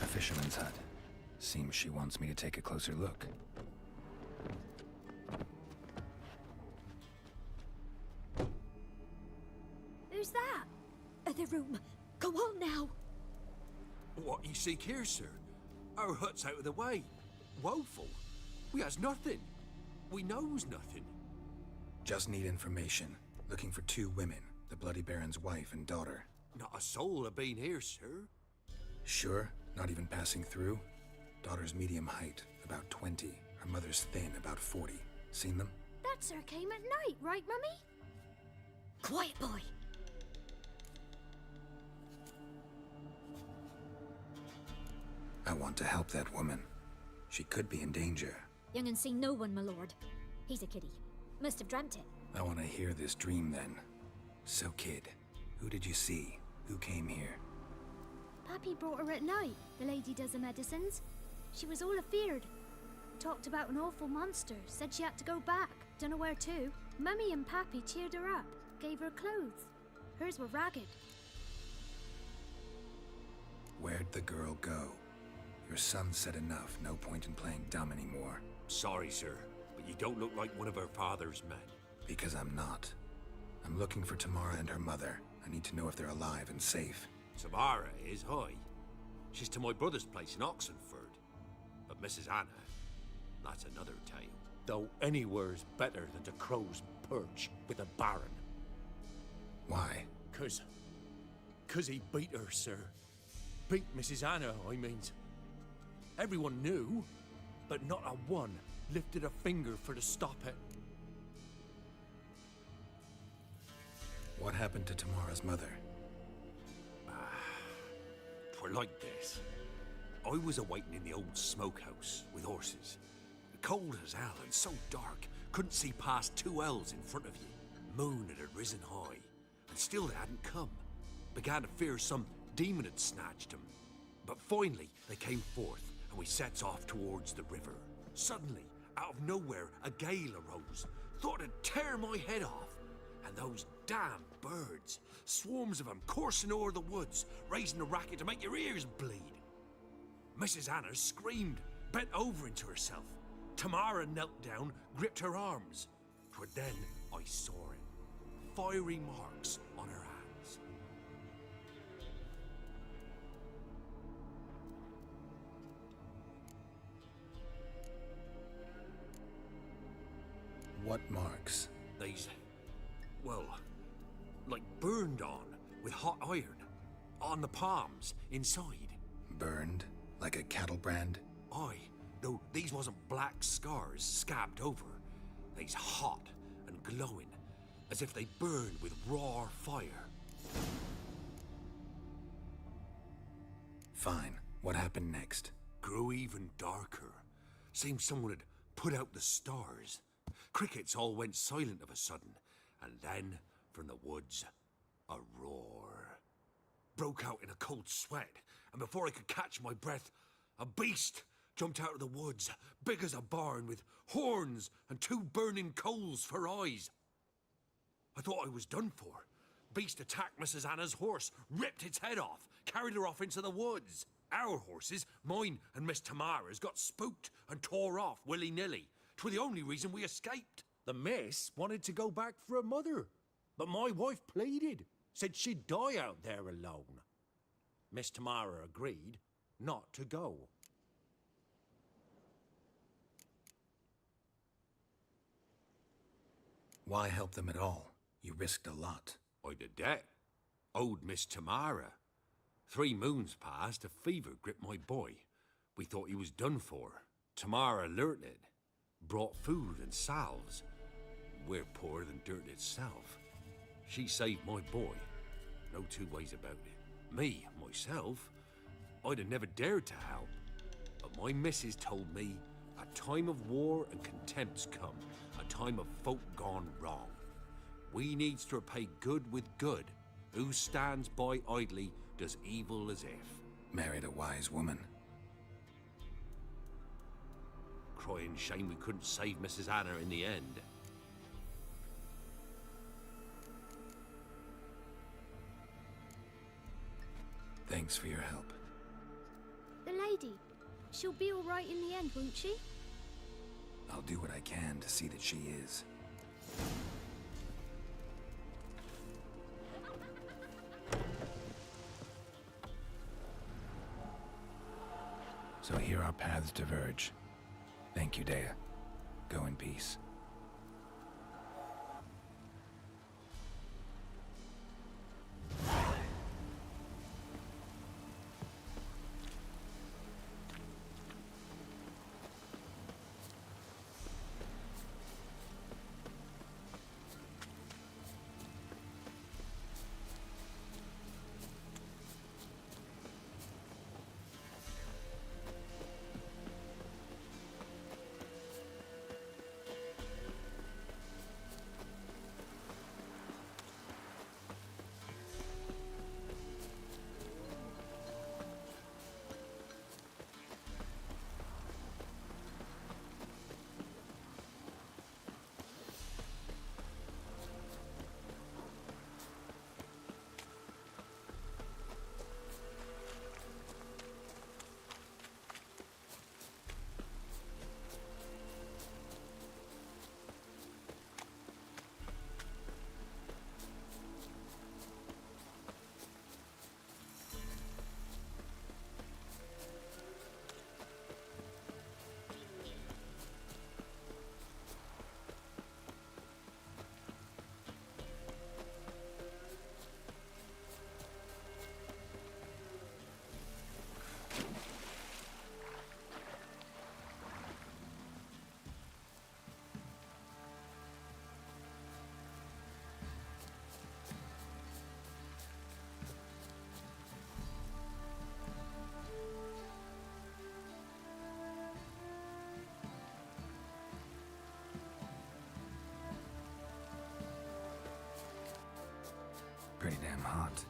Fisherman's hut. Seems she wants me to take a closer look. Who's that? The room. Go on now. What you seek here, sir? Our hut's out of the way. Woeful. We has nothing. We knows nothing. Just need information. Looking for 2 women. The Bloody Baron's wife and daughter. Not a soul have been here, sir. Sure? Not even passing through? Daughter's medium height, about 20. Her mother's thin, about 40. Seen them? That sir came at night, right, Mummy? Quiet, boy. I want to help that woman. She could be in danger. Young and seen no one, my lord. He's a kiddie. Must have dreamt it. I want to hear this dream then. So, kid, who did you see? Who came here? Pappy brought her at night. The lady does the medicines. She was all afeared. Talked about an awful monster. Said she had to go back. Dunno where to. Mummy and Pappy cheered her up. Gave her clothes. Hers were ragged. Where'd the girl go? Your son said enough. No point in playing dumb anymore. Sorry, sir, but you don't look like one of her father's men. Because I'm not. I'm looking for Tamara and her mother. I need to know if they're alive and safe. Tamara is, hi. She's to my brother's place in Oxenford. But Mrs. Anna, that's another tale. Though anywhere's better than to Crow's Perch with a baron. Why? 'Cause he beat her, sir. Beat Mrs. Anna, I means. Everyone knew, but not a one lifted a finger for to stop it. What happened to Tamara's mother? Twere like this. I was awaiting in the old smokehouse with horses. Cold as hell and so dark, couldn't see past 2 ells in front of you. Moon had risen high, and still they hadn't come. Began to fear some demon had snatched them. But finally, they came forth, and we sets off towards the river. Suddenly, out of nowhere, a gale arose. Thought it'd tear my head off. And those damn birds, swarms of them coursing o'er the woods, raising a racket to make your ears bleed. Mrs. Anna screamed, bent over into herself. Tamara knelt down, gripped her arms. 'Twere then I saw it. Fiery marks on her hands. What marks? These, well, like burned on with hot iron. On the palms, inside. Burned? Like a cattle brand? Aye, though these wasn't black scars scabbed over. They's hot and glowing, as if they burned with raw fire. Fine. What happened next? Grew even darker. Seemed someone had put out the stars. Crickets all went silent of a sudden, and then, from the woods, a roar. Broke out in a cold sweat, and before I could catch my breath, a beast jumped out of the woods, big as a barn, with horns and 2 burning coals for eyes. I thought I was done for. Beast attacked Mrs. Anna's horse, ripped its head off, carried her off into the woods. Our horses, mine and Miss Tamara's, got spooked and tore off willy-nilly. 'Twere the only reason we escaped. The miss wanted to go back for her mother, but my wife pleaded, said she'd die out there alone. Miss Tamara agreed not to go. Why help them at all? You risked a lot. I'd a debt. Owed Miss Tamara. 3 moons passed, a fever gripped my boy. We thought he was done for. Tamara alerted. Brought food and salves. We're poorer than dirt itself. She saved my boy. No 2 ways about it. Me, myself, I'd have never dared to help. But my missus told me a time of war and contempt's come. A time of folk gone wrong. We needs to repay good with good. Who stands by idly does evil as if. Married a wise woman. Crying shame we couldn't save Mrs. Anna in the end. Thanks for your help. The lady, she'll be all right in the end, won't she? I'll do what I can to see that she is. So here our paths diverge. Thank you, Dea. Go in peace. pretty damn hot.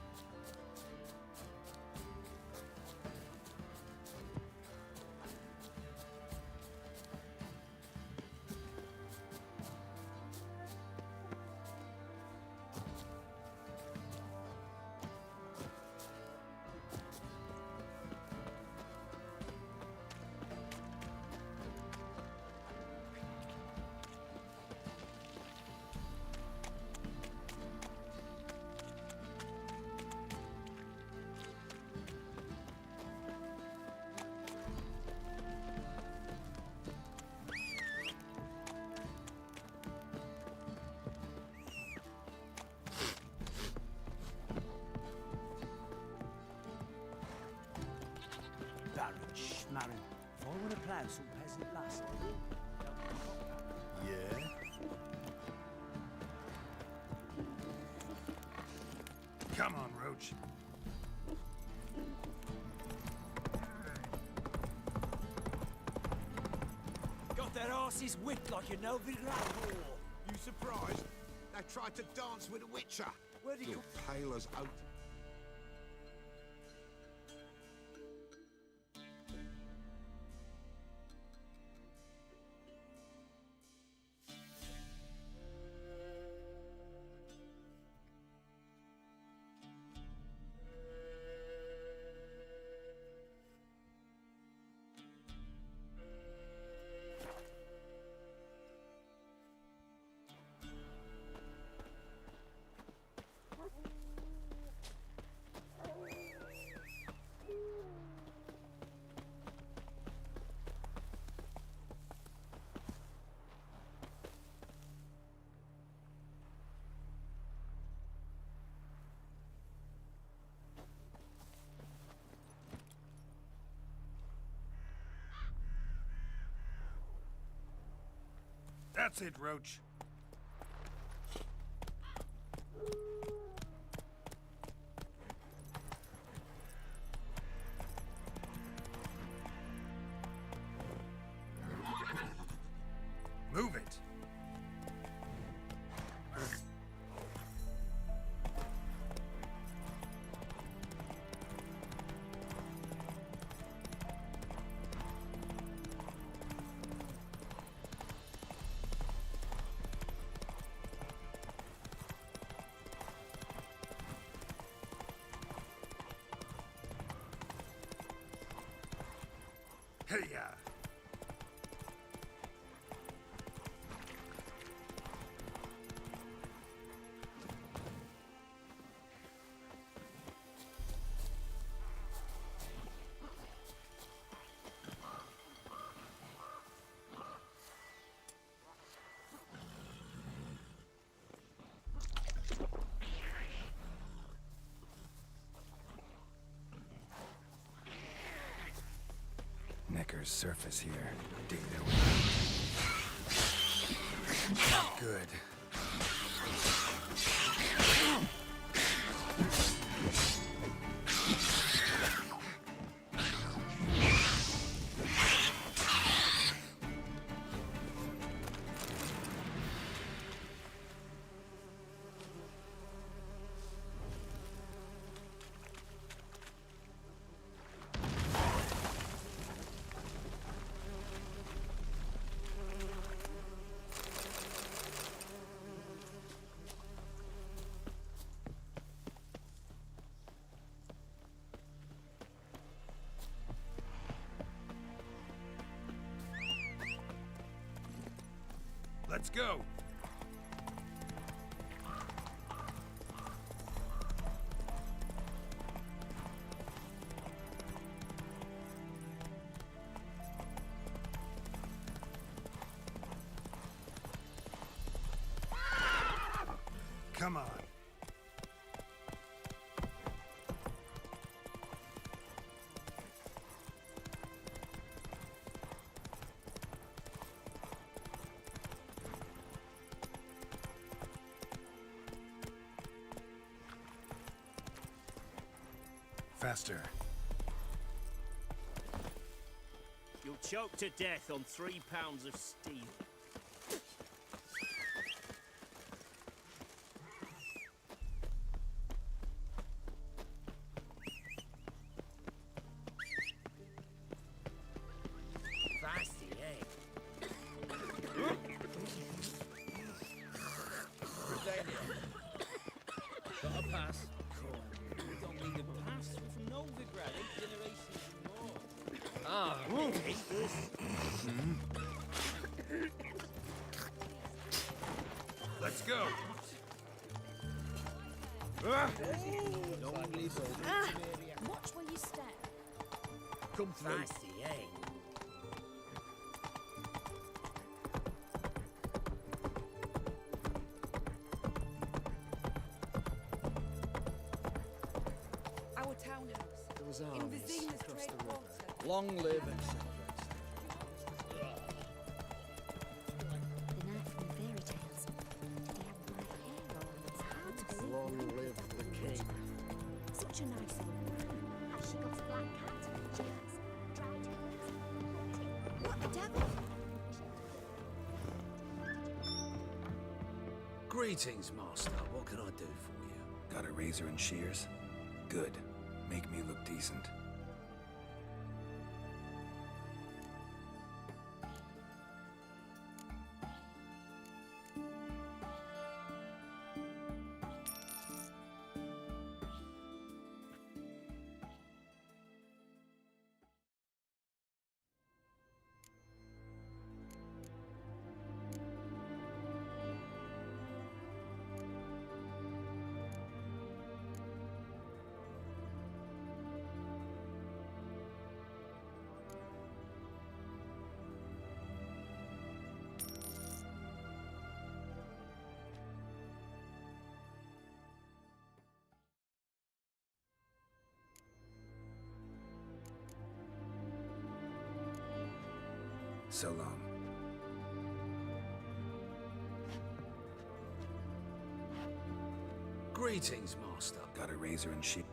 Schmarrin. If I want to plough some peasant lass, Yeah? Come on, Roach. got their asses whipped like you know the law. You surprised? They tried to dance with a witcher. Where did You pale as oak. That's it, Roach. Move it. Hey-ya! Necker's surface here. Dig their way. Good. Let's go. Come on. Faster. You'll choke to death on 3 pounds of steel. Let's go. Watch where you step. Come through. Feisty, eh? Our townhouse. In Vizina's trade quarter. Long live and The knight from fairy tales. He had black hair on his heart. long live the king. Such a nice woman. Has she got a black cat? She has. Dried herbs. What the devil? Greetings, master. What can I do for you? Got a razor and shears? Good. Make me look decent. So long. Greetings, master. Got a razor and shears?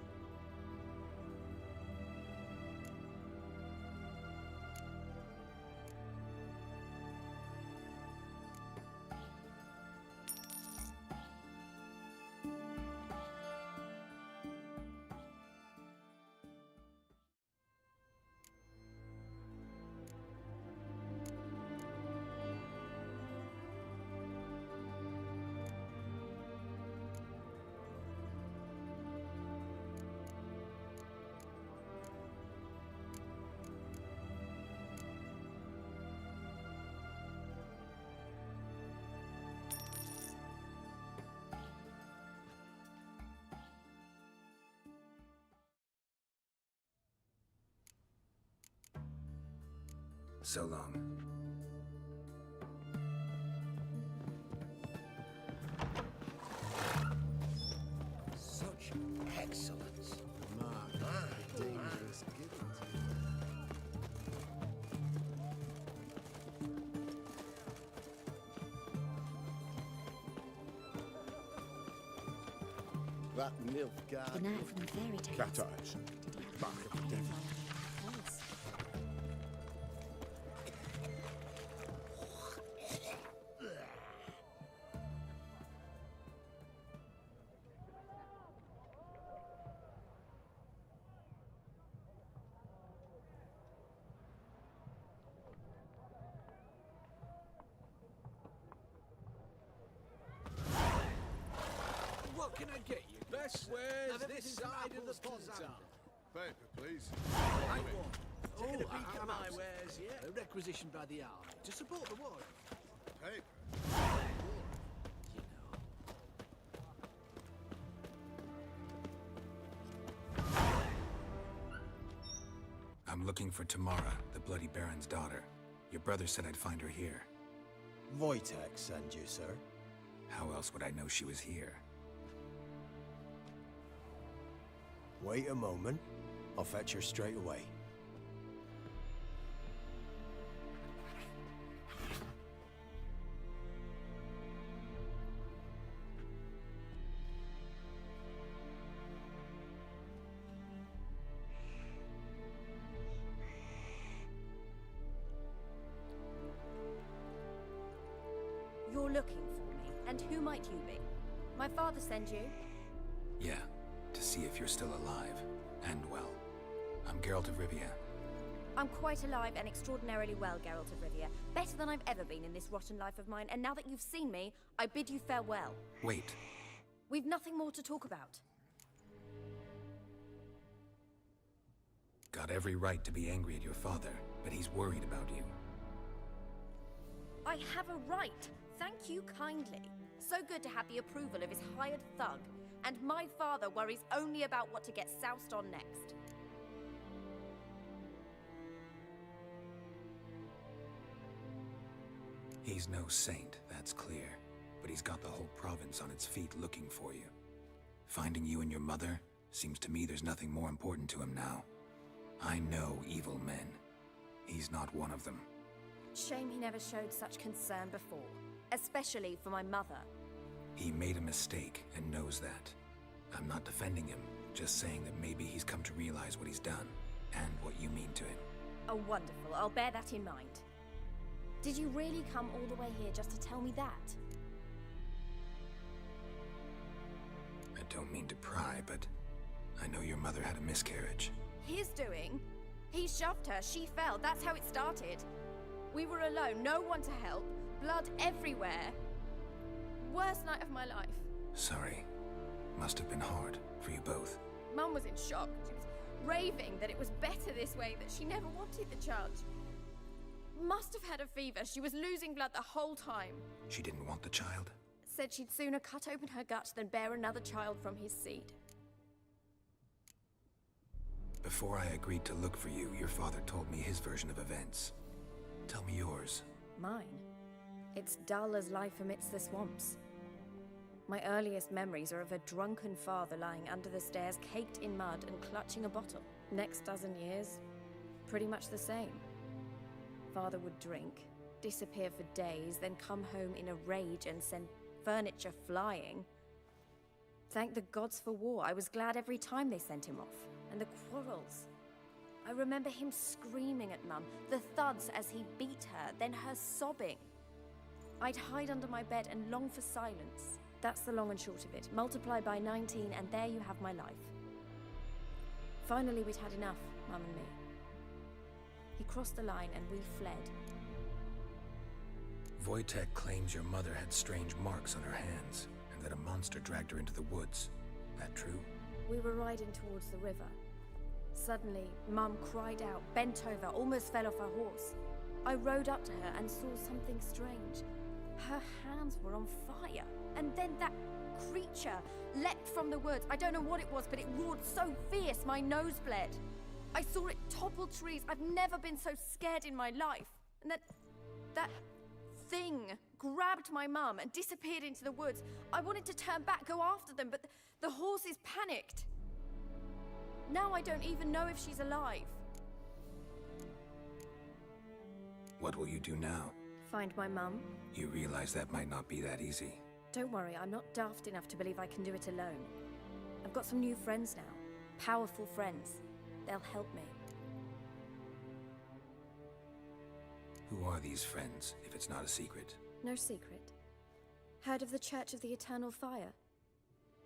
So long. Such excellence. Dangerous gibbons. That Nilfgaard. The knight from fairy tales. Cat eyes. Back of the devil. Yes. What can I get you? Best wares this side of the pond. Paper, please. I want. Taking a Oh, peek I at my wares, yeah. Requisitioned by the army to support the war. Paper. You know. I'm looking for Tamara, the Bloody Baron's daughter. Your brother said I'd find her here. Wojtek send you, sir. How else would I know she was here? Wait a moment. I'll fetch her straight away. You're looking for me, and who might you be? My father sent you? Yeah, to see if you're still alive. And well. I'm Geralt of Rivia. I'm quite alive and extraordinarily well, Geralt of Rivia. Better than I've ever been in this rotten life of mine, and now that you've seen me, I bid you farewell. Wait. We've nothing more to talk about. Got every right to be angry at your father, but he's worried about you. I have a right. Thank you kindly. So good to have the approval of his hired thug. And my father worries only about what to get soused on next. He's no saint, that's clear. But he's got the whole province on its feet looking for you. Finding you and your mother, seems to me there's nothing more important to him now. I know evil men. He's not one of them. Shame he never showed such concern before. Especially for my mother. He made a mistake and knows that. I'm not defending him, just saying that maybe he's come to realize what he's done, and what you mean to him. Oh, wonderful. I'll bear that in mind. Did you really come all the way here just to tell me that? I don't mean to pry, but I know your mother had a miscarriage. His doing? He shoved her, she fell, that's how it started. We were alone, no one to help, blood everywhere. Worst night of my life. Sorry. Must have been hard for you both. Mum was in shock. She was raving that it was better this way, that she never wanted the child. Must have had a fever. She was losing blood the whole time. She didn't want the child? Said she'd sooner cut open her gut than bear another child from his seed. Before I agreed to look for you, your father told me his version of events. Tell me yours. Mine? It's dull as life amidst the swamps. My earliest memories are of a drunken father lying under the stairs, caked in mud and clutching a bottle. Next dozen years, pretty much the same. Father would drink, disappear for days, then come home in a rage and send furniture flying. Thank the gods for war. I was glad every time they sent him off. And the quarrels. I remember him screaming at Mum, the thuds as he beat her, then her sobbing. I'd hide under my bed and long for silence. That's the long and short of it. Multiply by 19 and there you have my life. Finally, we'd had enough, Mum and me. He crossed the line and we fled. Wojtek claims your mother had strange marks on her hands, and that a monster dragged her into the woods. That true? We were riding towards the river. Suddenly, Mum cried out, bent over, almost fell off her horse. I rode up to her and saw something strange. Her hands were on fire. And then that creature leapt from the woods. I don't know what it was, but it roared so fierce my nose bled. I saw it topple trees. I've never been so scared in my life. And that thing grabbed my mum and disappeared into the woods. I wanted to turn back, go after them, but the horses panicked. Now I don't even know if she's alive. What will you do now? Find my mum. You realize that might not be that easy. Don't worry, I'm not daft enough to believe I can do it alone. I've got some new friends now. Powerful friends. They'll help me. Who are these friends, if it's not a secret? No secret. Heard of the Church of the Eternal Fire?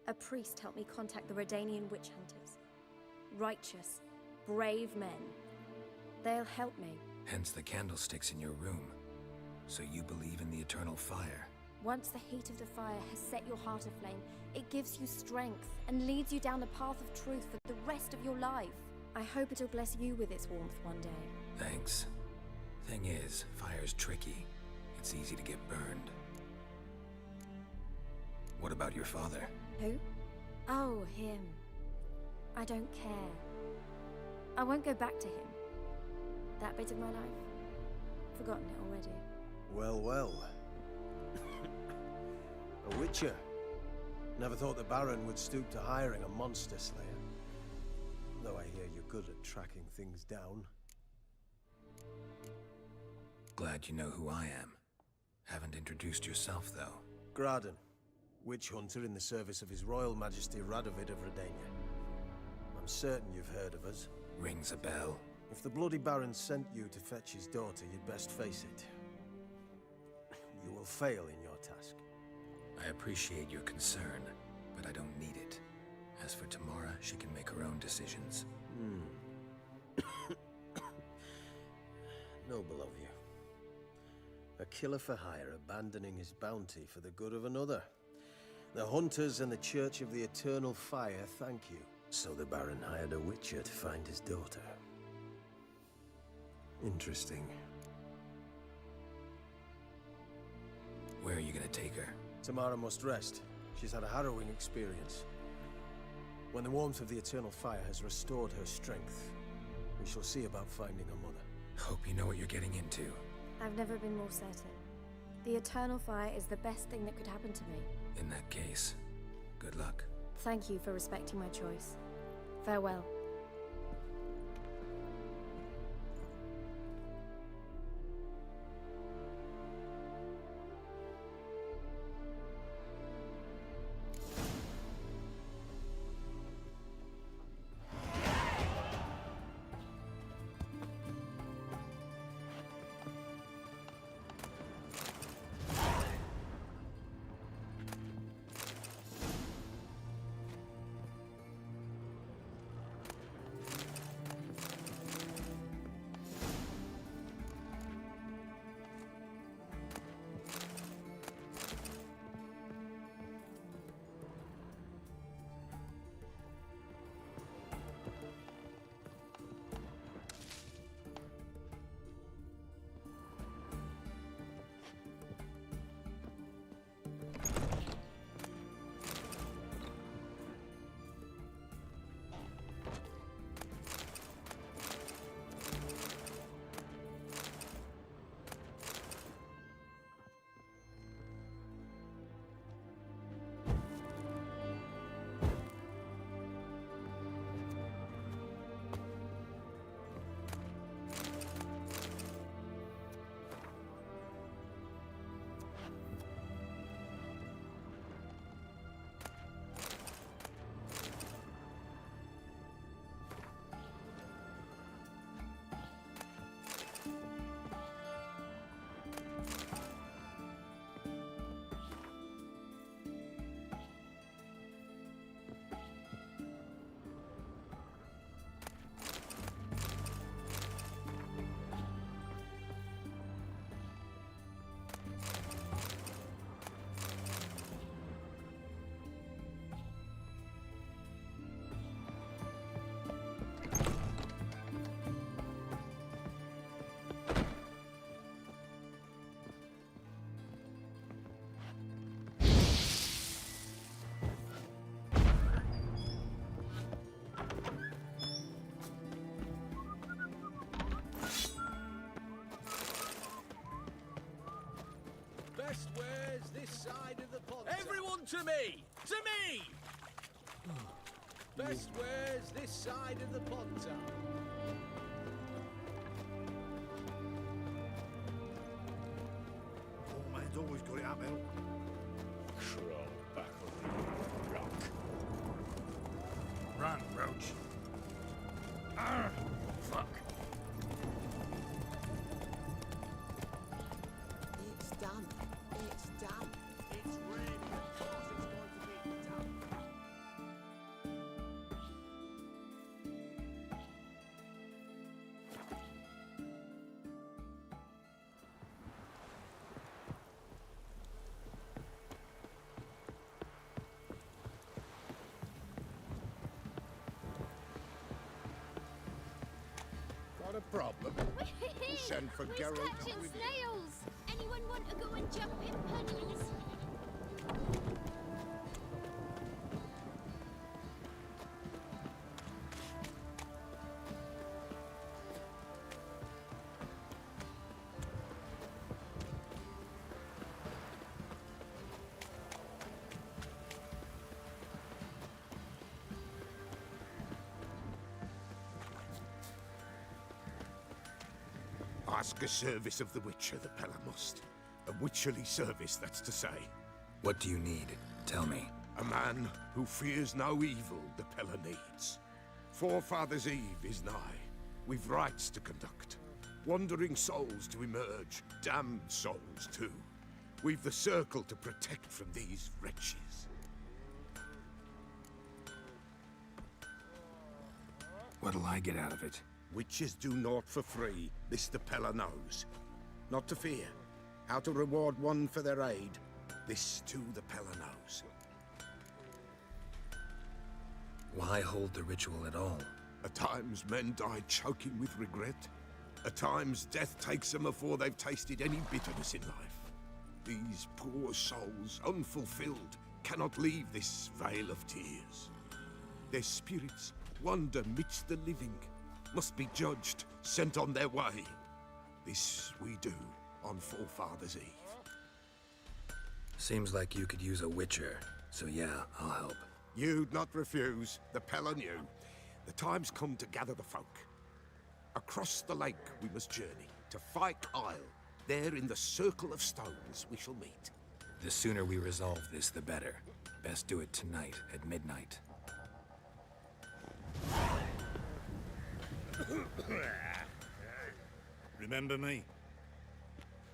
A priest helped me contact the Redanian witch hunters. Righteous, brave men. They'll help me. Hence the candlesticks in your room. So you believe in the eternal fire? Once the heat of the fire has set your heart aflame, it gives you strength and leads you down the path of truth for the rest of your life. I hope it'll bless you with its warmth one day. Thanks. Thing is, fire's tricky. It's easy to get burned. What about your father? Who? Oh, him. I don't care. I won't go back to him. That bit of my life? Forgotten it already. Well, well. A witcher. Never thought the Baron would stoop to hiring a monster slayer. Though I hear you're good at tracking things down. Glad you know who I am. Haven't introduced yourself, though. Graden. Witch hunter in the service of His Royal Majesty Radovid of Redania. I'm certain you've heard of us. Rings a bell. If the Bloody Baron sent you to fetch his daughter, you'd best face it. You will fail in your task. I appreciate your concern, but I don't need it. As for Tamara, she can make her own decisions. Noble of you. A killer for hire abandoning his bounty for the good of another. The Hunters and the Church of the Eternal Fire thank you. So the Baron hired a witcher to find his daughter. Interesting. Where are you gonna take her? Tamara must rest. She's had a harrowing experience. When the warmth of the Eternal Fire has restored her strength, we shall see about finding her mother. Hope you know what you're getting into. I've never been more certain. The Eternal Fire is the best thing that could happen to me. In that case, good luck. Thank you for respecting my choice. Farewell. Best wares this side of the pond. Everyone to me! To me! Best wares this side of the pond. Poor man's always got it uphill. Crawl back over the rock. Run, Roach. Arr! Fuck. It's done. It's done. It's ready. Of course it's going to be done. Got a problem? Send for Who's Geralt catching with you. snails? Anyone want to go and jump in punnies? Ask a service of the Witcher, the Pella must. A witcherly service, that's to say. What do you need? Tell me. A man who fears no evil the Pella needs. Forefathers' Eve is nigh. We've rites to conduct. Wandering souls to emerge. Damned souls, too. We've the circle to protect from these wretches. What'll I get out of it? Witches do naught for free, this the Pella knows. Not to fear. How to reward one for their aid, this too the Pella knows. Why hold the ritual at all? At times men die choking with regret. At times, death takes them before they've tasted any bitterness in life. These poor souls, unfulfilled, cannot leave this vale of tears. Their spirits wander midst the living, must be judged, sent on their way. This we do on Forefathers' Eve. Seems like you could use a witcher, so yeah, I'll help. You'd not refuse, the Pella knew. The time's come to gather the folk. Across the lake we must journey, to Fyke Isle. There in the Circle of Stones we shall meet. The sooner we resolve this, the better. Best do it tonight, at midnight. Remember me?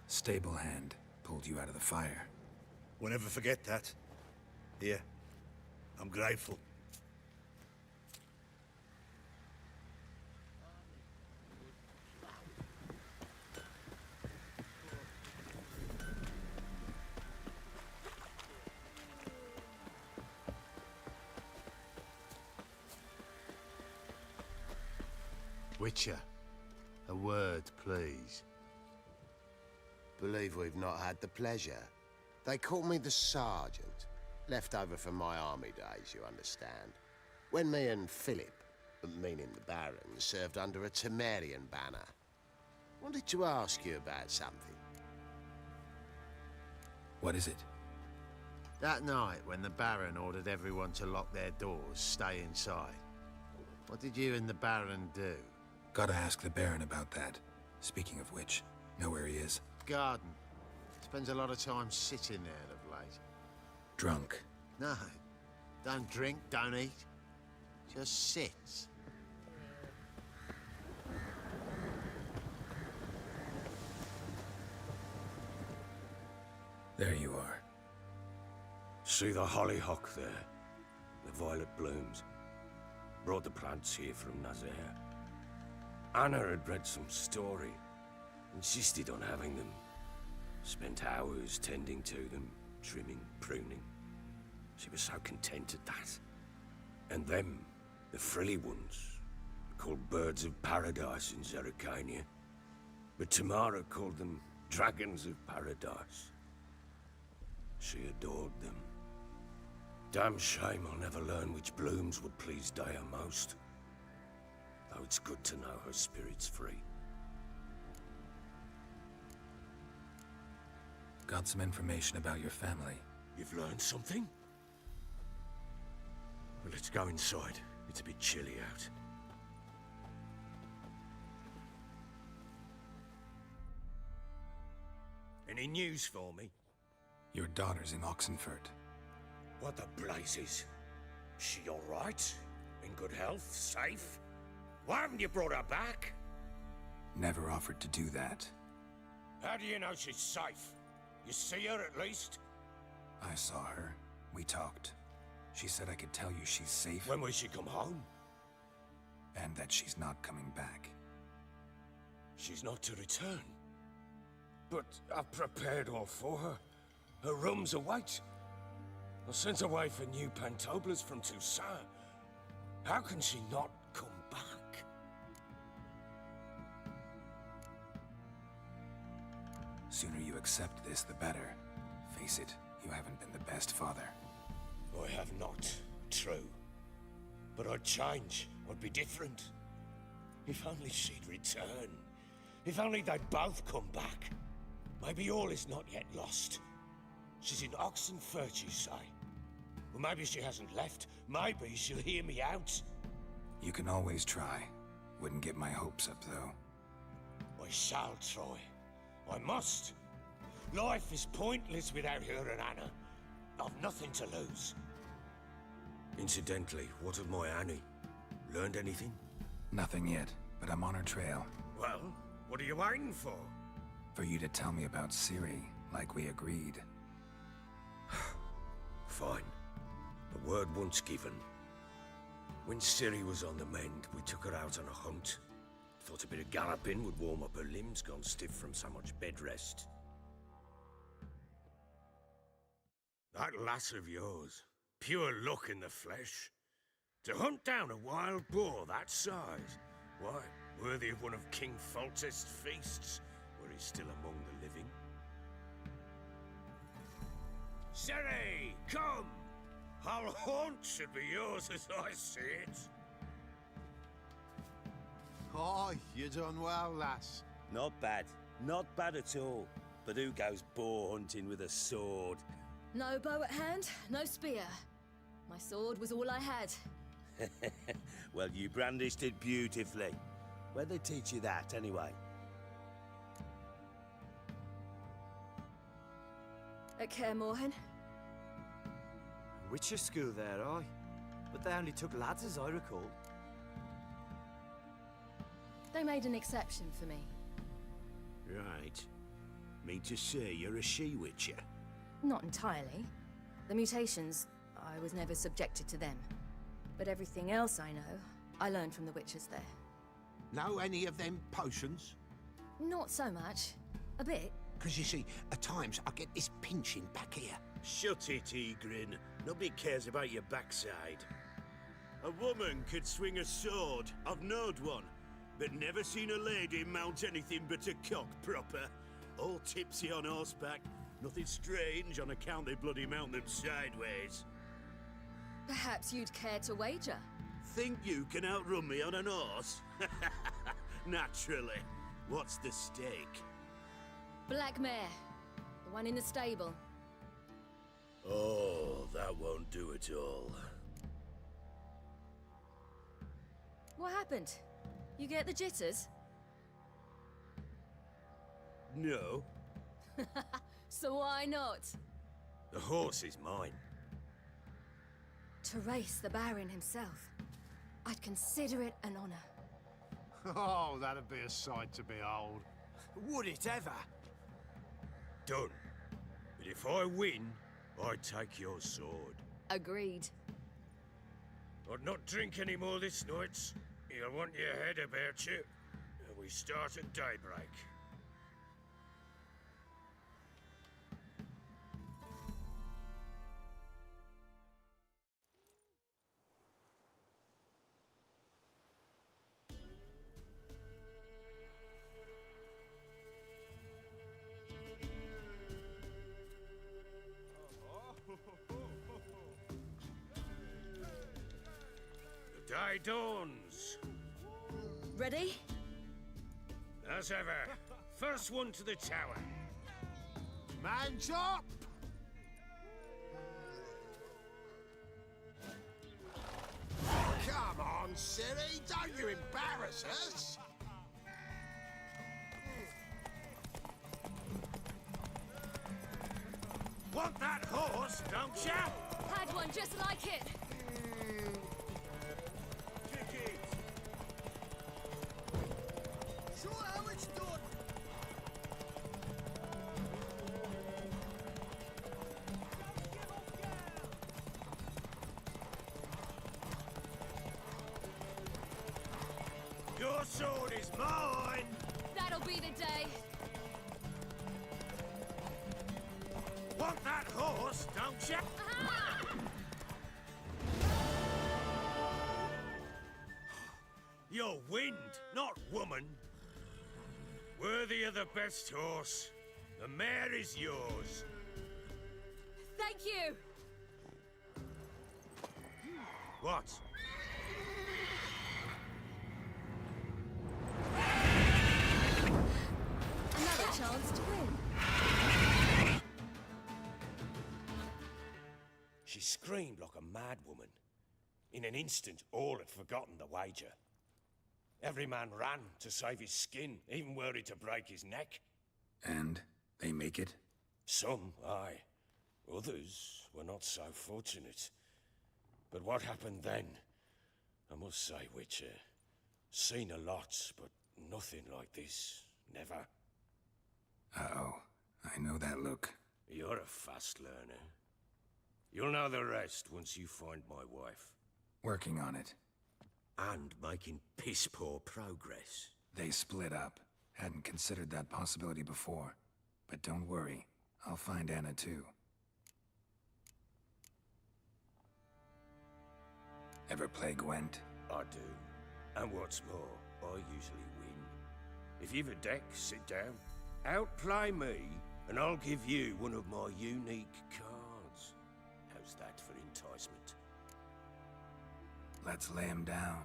Stable hand pulled you out of the fire. We'll never forget that. Here, I'm grateful. Witcher, a word, please. Believe we've not had the pleasure. They call me the Sergeant. Left over from my army days, you understand. When me and Philip, meaning the Baron, served under a Temerian banner. Wanted to ask you about something. What is it? That night, when the Baron ordered everyone to lock their doors, stay inside. What did you and the Baron do? Gotta ask the Baron about that. Speaking of which, know where he is? Garden. Spends a lot of time sitting there of late. Drunk. No. Don't drink, don't eat. Just sits. There you are. See the hollyhock there? The violet blooms. Brought the plants here from Nazaire. Anna had read some story. Insisted on having them. Spent hours tending to them, trimming, pruning. She was so content at that. And them, the frilly ones, called birds of paradise in Zerrikania. But Tamara called them dragons of paradise. She adored them. Damn shame I'll never learn which blooms would please Daya most. Though it's good to know her spirit's free. Got some information about your family. You've learned something? Well, let's go inside. It's a bit chilly out. Any news for me? Your daughter's in Oxenfurt. What the blazes? She all right? In good health? Safe? Why haven't you brought her back? Never offered to do that. How do you know she's safe? You see her at least? I saw her. We talked. She said I could tell you she's safe. When will she come home? And that she's not coming back. She's not to return. But I've prepared all for her. Her room's await. I sent away for new Pantoblas from Toussaint. How can she not come back? Sooner you accept this, the better. Face it, you haven't been the best father. I have not, true. But I'd change, I'd be different. If only she'd return. If only they'd both come back. Maybe all is not yet lost. She's in Oxenfurt, you say? Well, maybe she hasn't left. Maybe she'll hear me out. You can always try. Wouldn't get my hopes up, though. I shall try. I must. Life is pointless without her and Anna. I've nothing to lose. Incidentally, what of my Annie? Learned anything? Nothing yet, but I'm on her trail. Well, what are you waiting for? For you to tell me about Ciri, like we agreed. Fine. The word once given. When Ciri was on the mend, we took her out on a hunt. Thought a bit of galloping would warm up her limbs, gone stiff from so much bed rest. That lass of yours, pure luck in the flesh. To hunt down a wild boar that size, why, Worthy of one of King Foltest's feasts, where he's still among the living. Siri, come! Our haunt should be yours as I see it. Aye, you done well, lass. Not bad. Not bad at all. But who goes boar hunting with a sword? No bow at hand, no spear. My sword was all I had. Well, you brandished it beautifully. Where'd they teach you that, anyway? At Kaer Morhen. Witcher school there, aye. But they only took lads, as I recall. They made an exception for me. Right. Mean to say you're a she-witcher? Not entirely. The mutations, I was never subjected to them. But everything else I know, I learned from the witches there. Know any of them potions? Not so much. A bit. Because you see, at times I get this pinching back here. Shut it, Egrin. Nobody cares about your backside. A woman could swing a sword. I've knowed one. But never seen a lady mount anything but a cock proper. All tipsy on horseback. Nothing strange on account they bloody mount them sideways. Perhaps you'd care to wager? Think you can outrun me on an horse? Naturally. What's the stake? Black mare. The one in the stable. Oh, that won't do it all. What happened? You get the jitters? No. So why not? The horse is mine. To race the Baron himself. I'd consider it an honor. Oh, that'd be a sight to behold. Would it ever? Done. But if I win, I take your sword. Agreed. I'd not drink any more this night. You'll want your head about you. And we start at daybreak. The day dawns. Ready? As ever. First one to the tower. Man's up! Come on, Ciri, don't you embarrass us! Want that horse, don't ya? Had one just like it. Kick it. Show how it's done. Your sword is mine. That'll be the day. Want that horse, don't ya? You're wind, not woman. Worthy of the best horse. The mare is yours. Thank you. What? Another chance to win. She screamed like a mad woman. In an instant, all had forgotten the wager. Every man ran to save his skin, even worried to break his neck. And they make it? Some, aye. Others were not so fortunate. But what happened then? I must say, Witcher, seen a lot, but nothing like this. Never. Uh-oh. I know that look. You're a fast learner. You'll know the rest once you find my wife. Working on it. And making piss-poor progress. They split up. Hadn't considered that possibility before. But don't worry. I'll find Anna too. Ever play Gwent? I do. And what's more, I usually win. If you've a deck, sit down. Outplay me, and I'll give you one of my unique cards. How's that for enticement? Let's lay him down.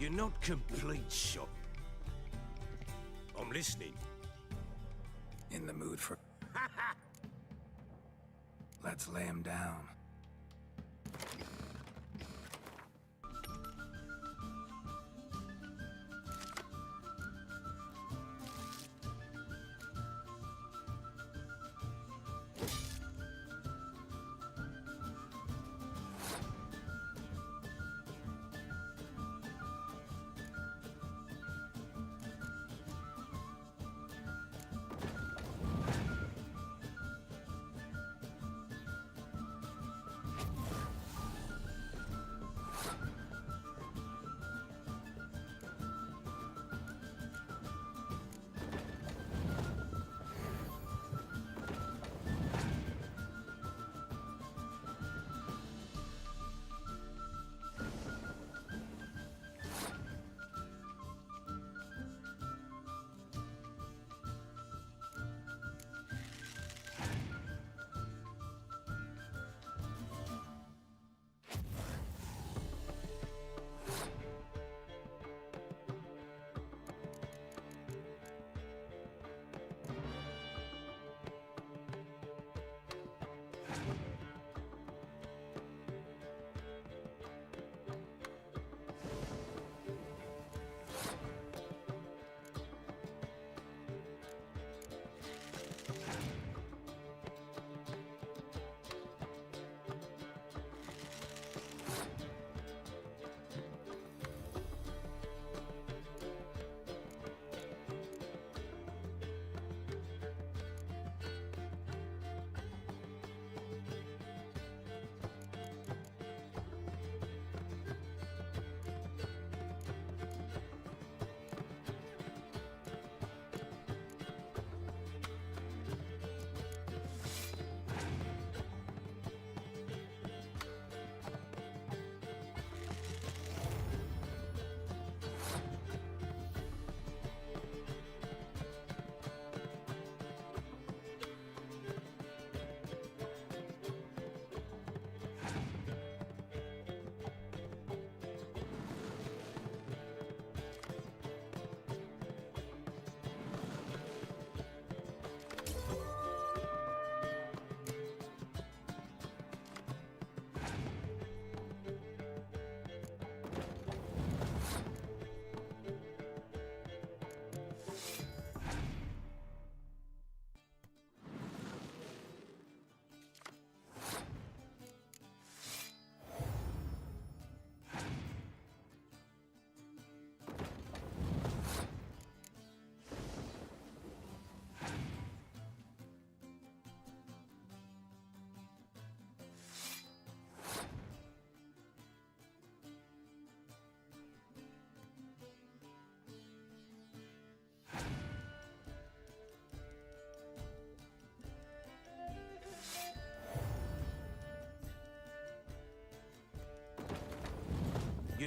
You're not complete shot. I'm listening. In the mood for... Let's lay him down.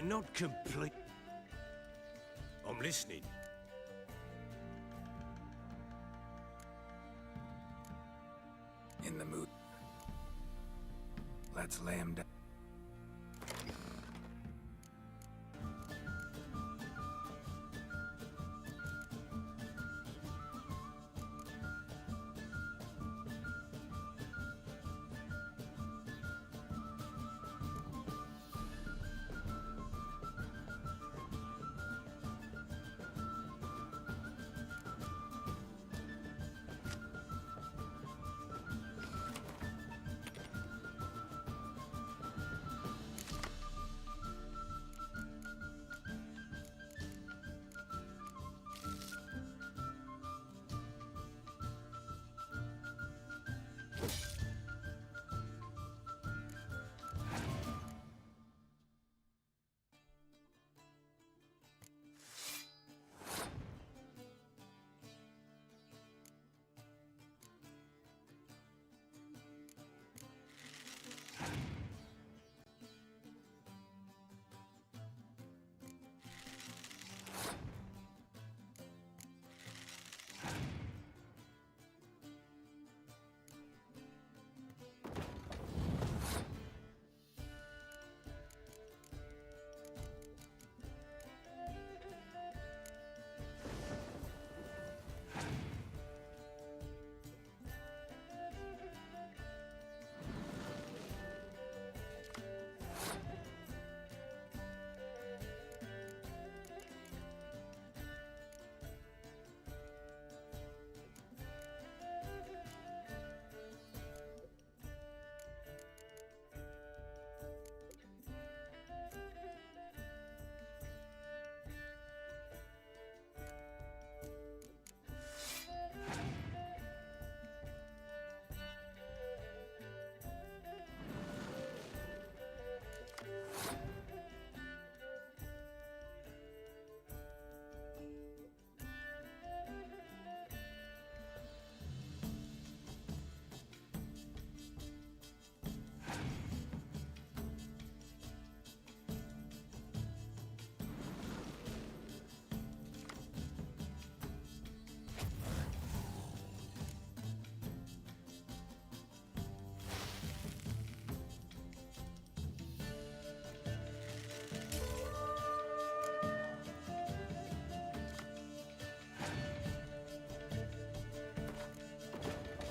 You're not complete. I'm listening. In the mood. Let's lay him down.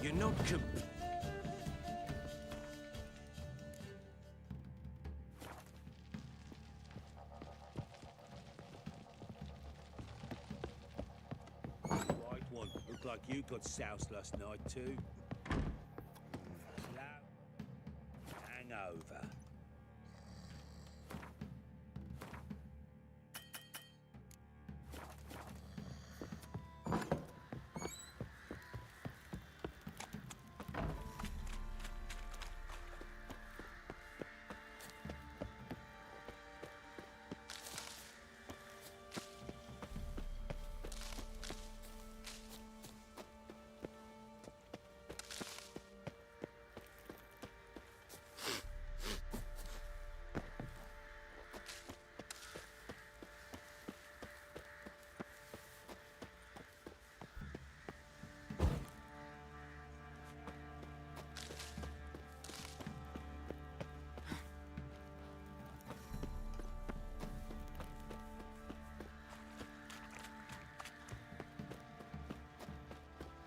You're not Right one. Looked like you got soused last night too. Hangover.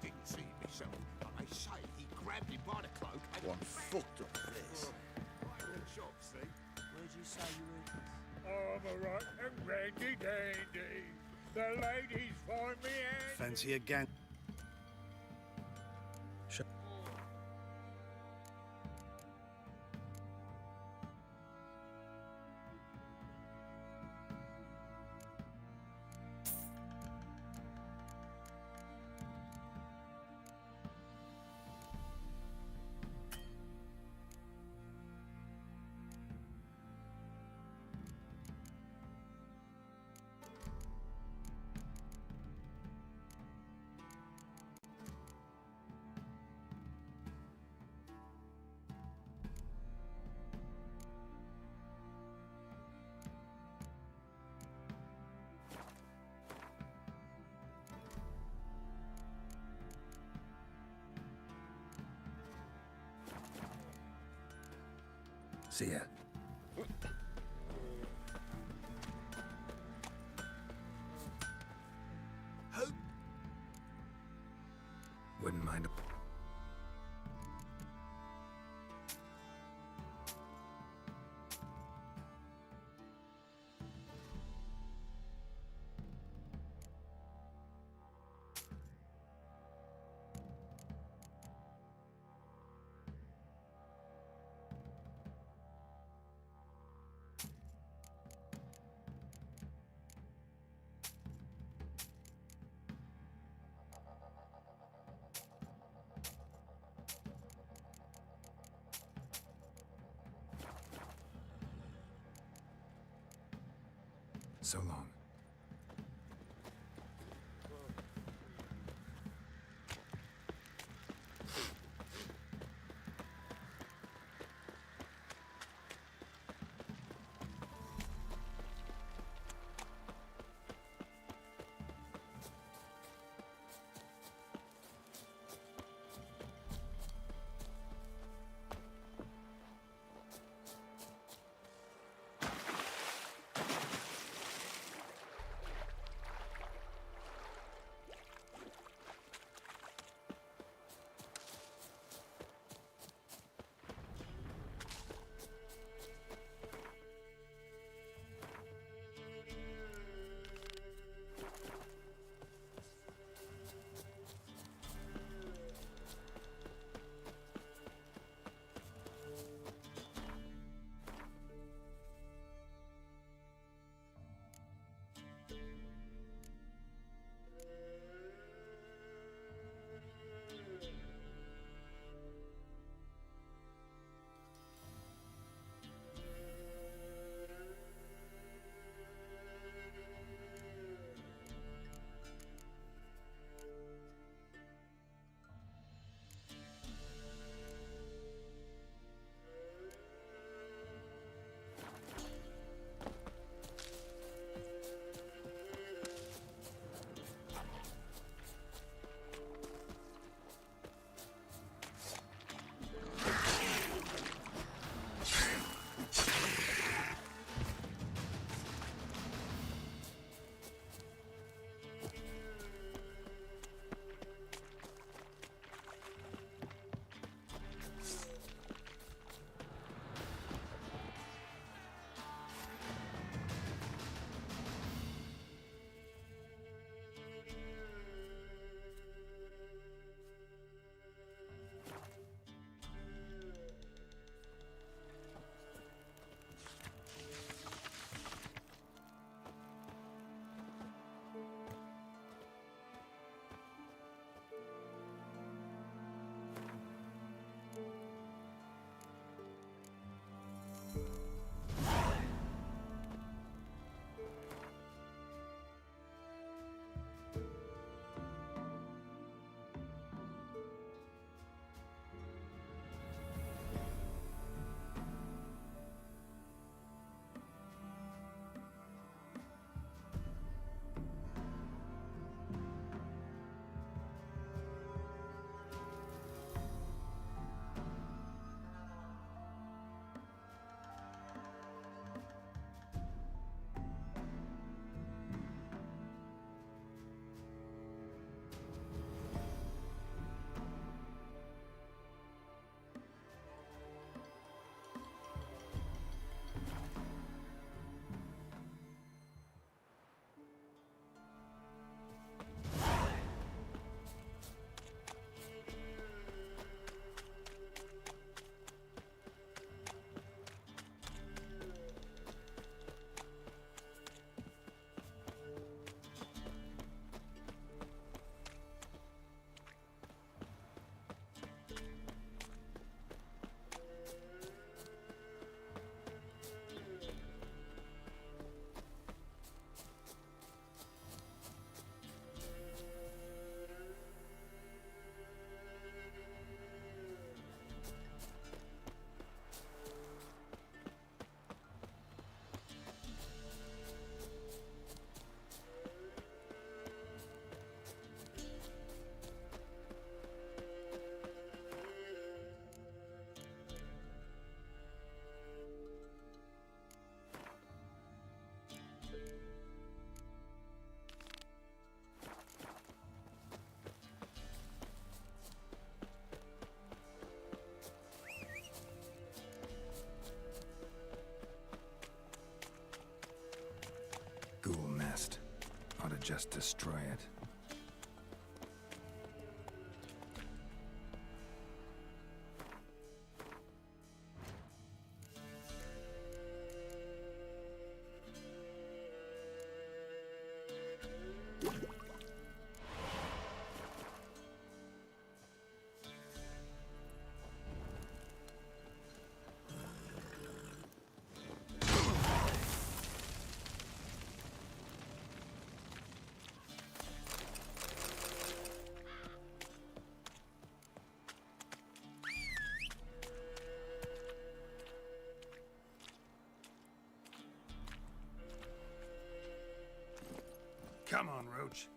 Didn't see it myself, but they say he grabbed him by the cloak and one fucked up this. Right in the shop, see? Where'd you say you were? I'm a right and randy dandy. The ladies find me handy. Fancy a gang? See ya. Wouldn't mind a... So long. just destroy it. Come on, Roach.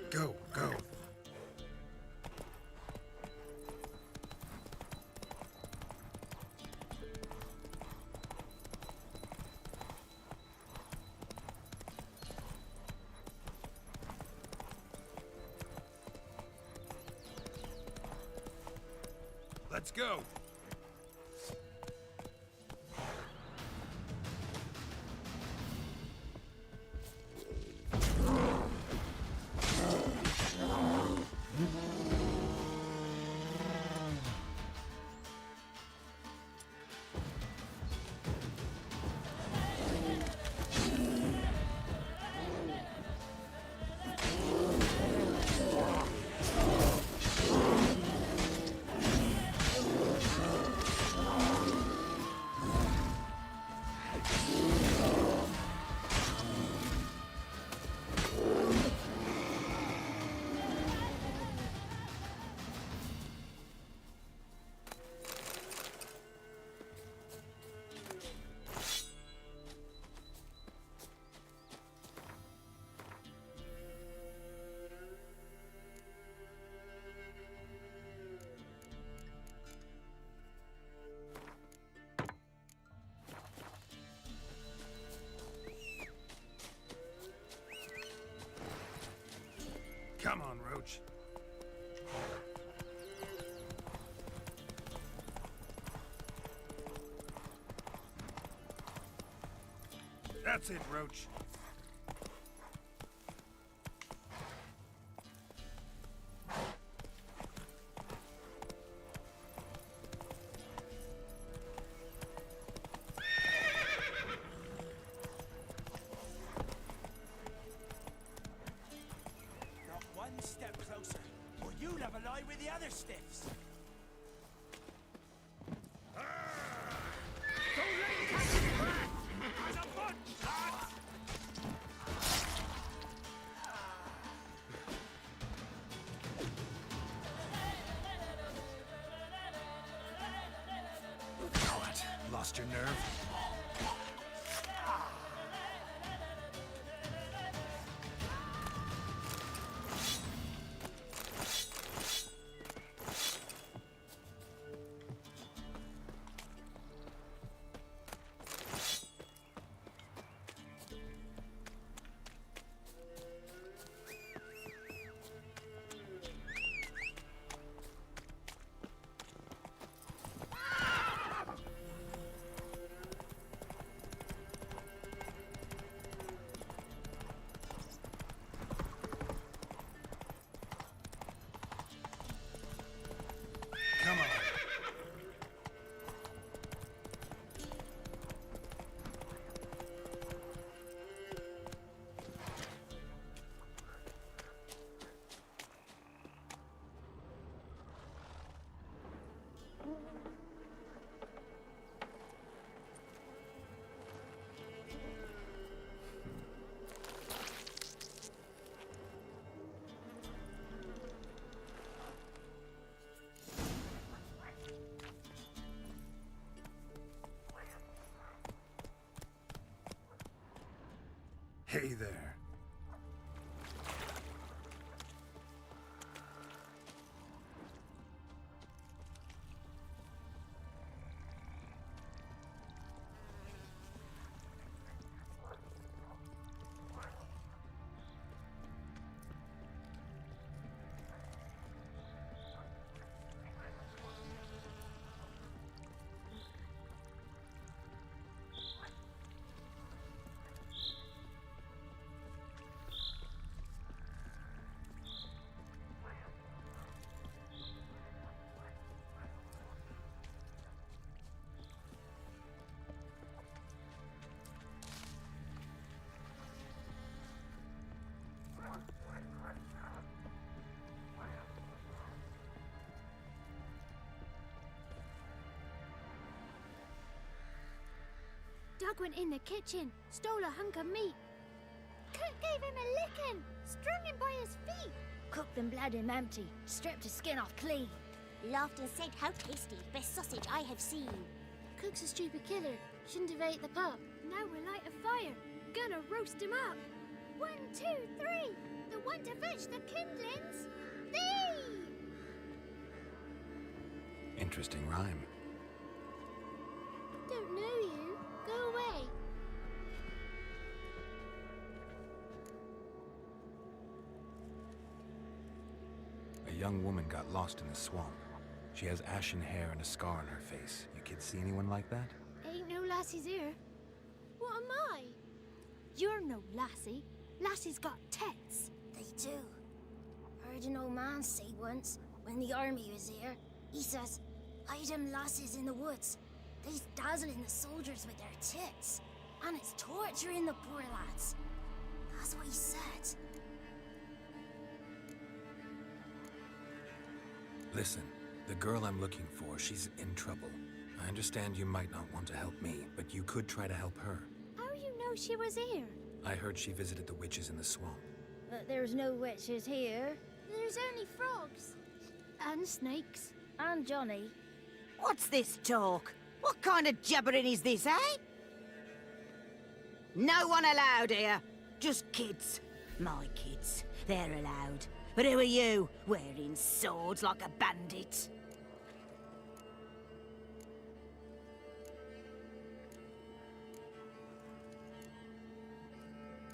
Go, go. Let's go. Come on, Roach. That's it, Roach. Not one step closer, or you'll have a lie with the other stiffs. Don't let it catch you back! As a bunch, lads! What? Lost your nerve? Hey there. Doug went in the kitchen, stole a hunk of meat. Cook gave him a licking, strung him by his feet. Cooked and bled him empty, stripped his skin off clean. Laughed and said, "How tasty, best sausage I have seen." Cook's a stupid killer, shouldn't have ate the pup. Now we'll light a fire, gonna roast him up. 1, 2, 3, the one to fetch the kindlings. Thee! Interesting rhyme. Don't know you. Go away. A young woman got lost in the swamp. She has ashen hair and a scar on her face. You kids see anyone like that? Ain't no lassies here. What am I? You're no lassie. Lassie's got tits. They do. Heard an old man say once, when the army was here, he says, "Hide them lasses in the woods. They's dazzling the soldiers with their tits. And it's torturing the poor lads." That's what he said. Listen, the girl I'm looking for, she's in trouble. I understand you might not want to help me, but you could try to help her. How you know she was here? I heard she visited the witches in the swamp. But there's no witches here. There's only frogs. And snakes. And Johnny. What's this talk? What kind of jabbering is this, eh? No one allowed here. Just kids. My kids. They're allowed. But who are you, wearing swords like a bandit?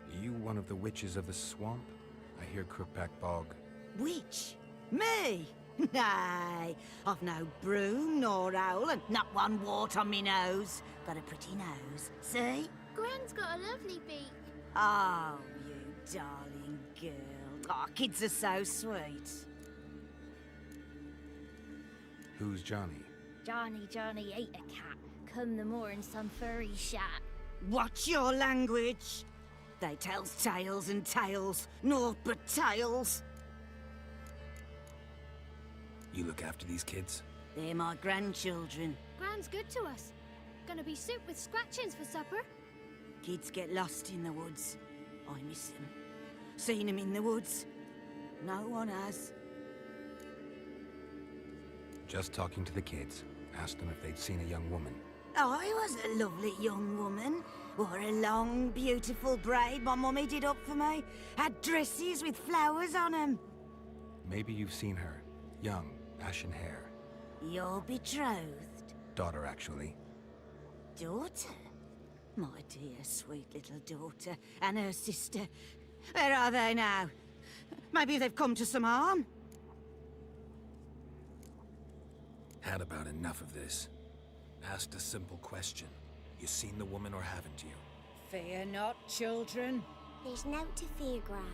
Are you one of the witches of the swamp? I hear Crookback Bog. Witch? Me? Nay, I've no broom nor owl and not one wart on me nose. Got a pretty nose, see? Gwen's got a lovely beak. Oh, you darling girl. Oh, kids are so sweet. Who's Johnny? Johnny ate a cat. Come the more in some furry shat. Watch your language. They tells tales and tales, naught but tales. You look after these kids? They're my grandchildren. Gran's good to us. Gonna be soup with scratchings for supper. Kids get lost in the woods. I miss them. Seen them in the woods. No one has. Just talking to the kids. Asked them if they'd seen a young woman. I was a lovely young woman. Wore a long, beautiful braid my mummy did up for me. Had dresses with flowers on them. Maybe you've seen her. Young, ashen hair. You're betrothed? Daughter, actually. Daughter? My dear, sweet little daughter. And her sister. Where are they now? Maybe they've come to some harm? Had about enough of this. Asked a simple question. You seen the woman or haven't you? Fear not, children. There's nought to fear, Gran.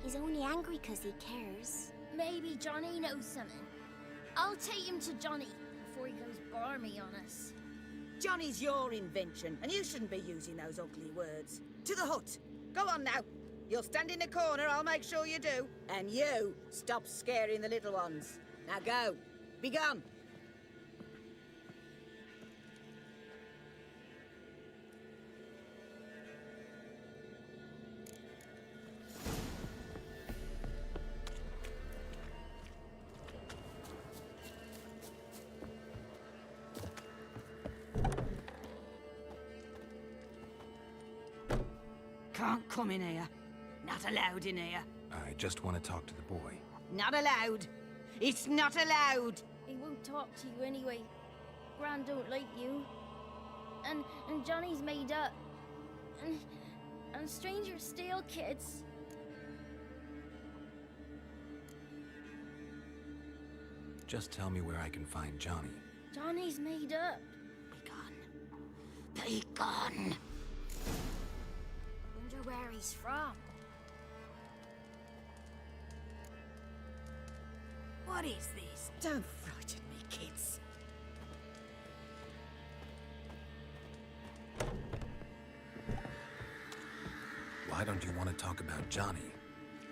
He's only angry 'cause he cares. Maybe Johnny knows something. I'll take him to Johnny before he goes barmy on us. Johnny's your invention, and you shouldn't be using those ugly words. To the hut. Go on now. You'll stand in the corner, I'll make sure you do. And you, stop scaring the little ones. Now go. Be gone. Can't come in here. Not allowed in here. I just want to talk to the boy. Not allowed. It's not allowed. He won't talk to you anyway. Gran don't like you. And Johnny's made up. And strangers steal kids. Just tell me where I can find Johnny. Johnny's made up. Be gone. Wonder where he's from. What is this? Don't frighten me, kids. Why don't you want to talk about Johnny?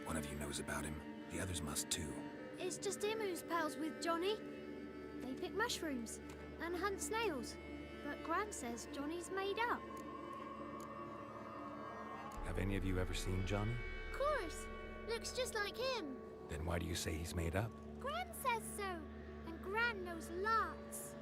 One of you knows about him. The others must too. It's just him who's pals with Johnny. They pick mushrooms and hunt snails. But Gran says Johnny's made up. Have any of you ever seen Johnny? Of course. Looks just like him. Then why do you say he's made up? Gran says so. And Gran knows lots.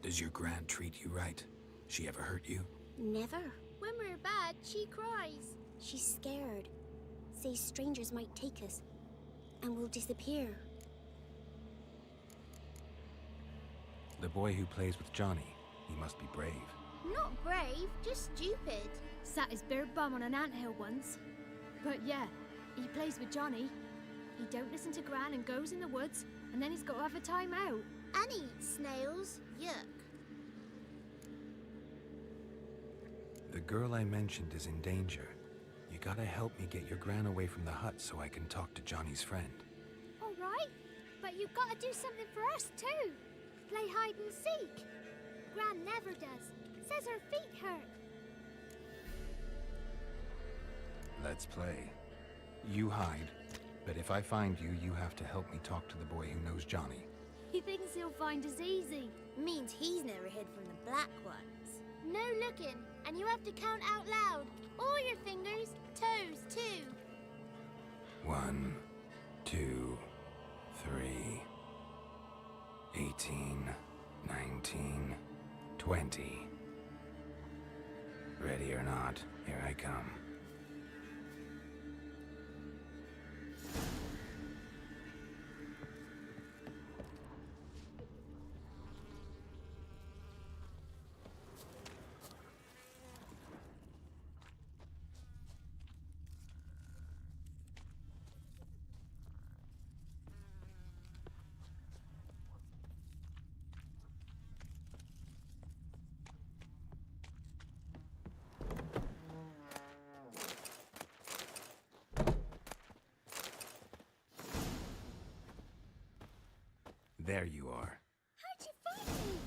Does your Gran treat you right? She ever hurt you? Never. When we're bad, she cries. She's scared. Says strangers might take us. And we'll disappear. The boy who plays with Johnny, he must be brave. Not brave, just stupid. Sat his bare bum on an anthill once. But yeah, he plays with Johnny. He don't listen to Gran and goes in the woods, and then he's got to have a time out. And eats snails. Yuck. The girl I mentioned is in danger. You gotta help me get your Gran away from the hut so I can talk to Johnny's friend. All right, but you've got to do something for us too. Play hide and seek. Gran never does. Says her feet hurt. Let's play. You hide, but if I find you, you have to help me talk to the boy who knows Johnny. He thinks he'll find us easy. Means he's never hid from the black ones. No looking, and you have to count out loud. All your fingers, toes too. 1, 2, 3, 18, 19, 20. Ready or not, here I come. There you are. How'd you find me?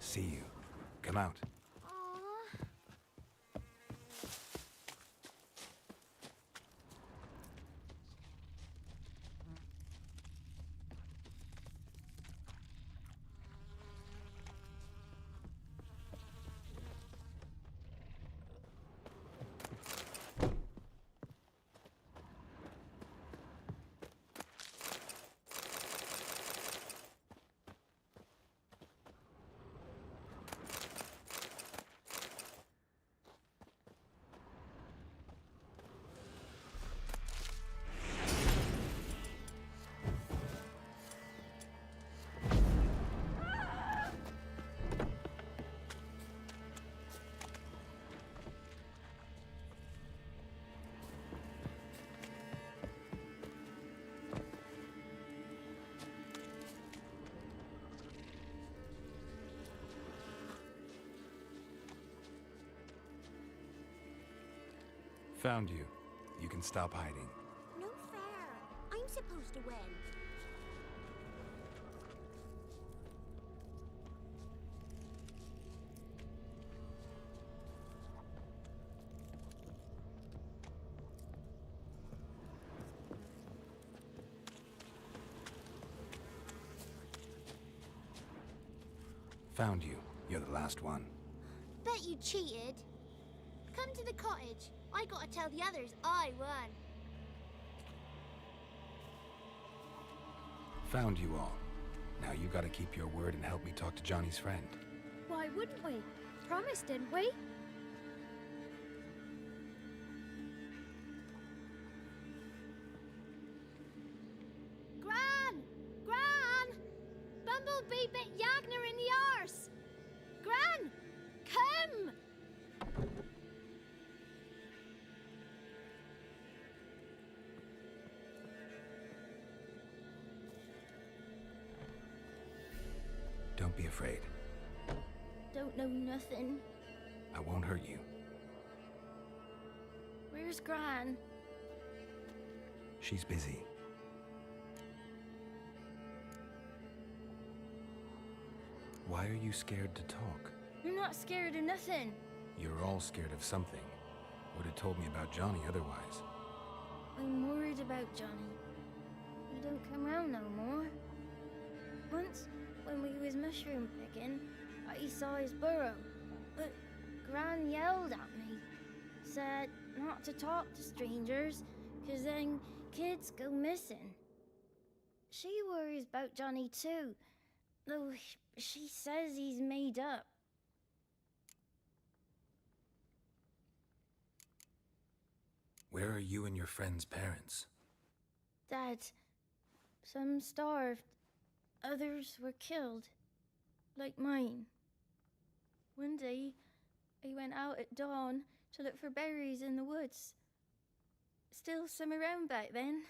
See you. Come out. Found you. You can stop hiding. No fair. I'm supposed to win. Found you. You're the last one. Bet you cheated. Come to the cottage. I gotta tell the others I won. Found you all. Now you gotta keep your word and help me talk to Johnny's friend. Why wouldn't we? Promised, didn't we? Gran! Gran! Bumblebee bit Yagner in the arse! Gran! Come! Don't be afraid. Don't know nothing. I won't hurt you. Where's Gran? She's busy. Why are you scared to talk? I'm not scared of nothing. You're all scared of something. Would have told me about Johnny otherwise. I'm worried about Johnny. He don't come round no more. Once, when we was mushroom picking, I saw his burrow. But Gran yelled at me. Said not to talk to strangers, 'cause then kids go missing. She worries about Johnny too, though she says he's made up. Where are you and your friend's parents? Dad, some starved, others were killed, like mine. One day, I went out at dawn to look for berries in the woods. Still some around back then.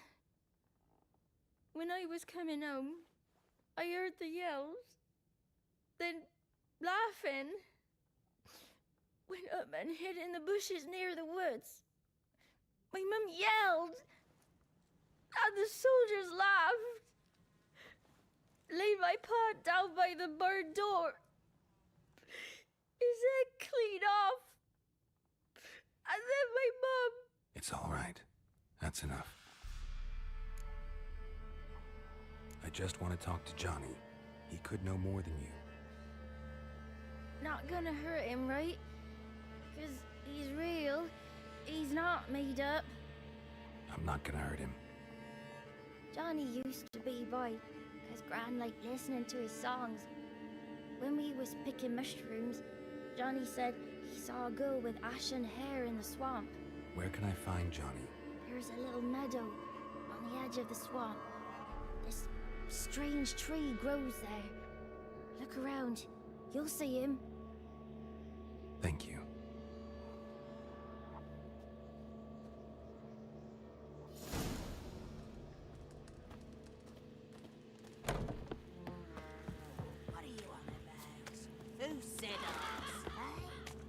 When I was coming home, I heard the yells, then laughing. Went up and hid in the bushes near the woods. My mum yelled, and the soldiers laughed. Laid my pa down by the barn door. His head clean off. And then my mum... It's all right. That's enough. I just want to talk to Johnny. He could know more than you. Not gonna hurt him, right? 'Cause he's real. He's not made up. I'm not gonna hurt him. Johnny used to be boy, 'cause Gran liked listening to his songs. When we was picking mushrooms, Johnny said he saw a girl with ashen hair in the swamp. Where can I find Johnny? There's a little meadow on the edge of the swamp. This strange tree grows there. Look around. You'll see him. Thank you. What are you on about? Who said us? Eh?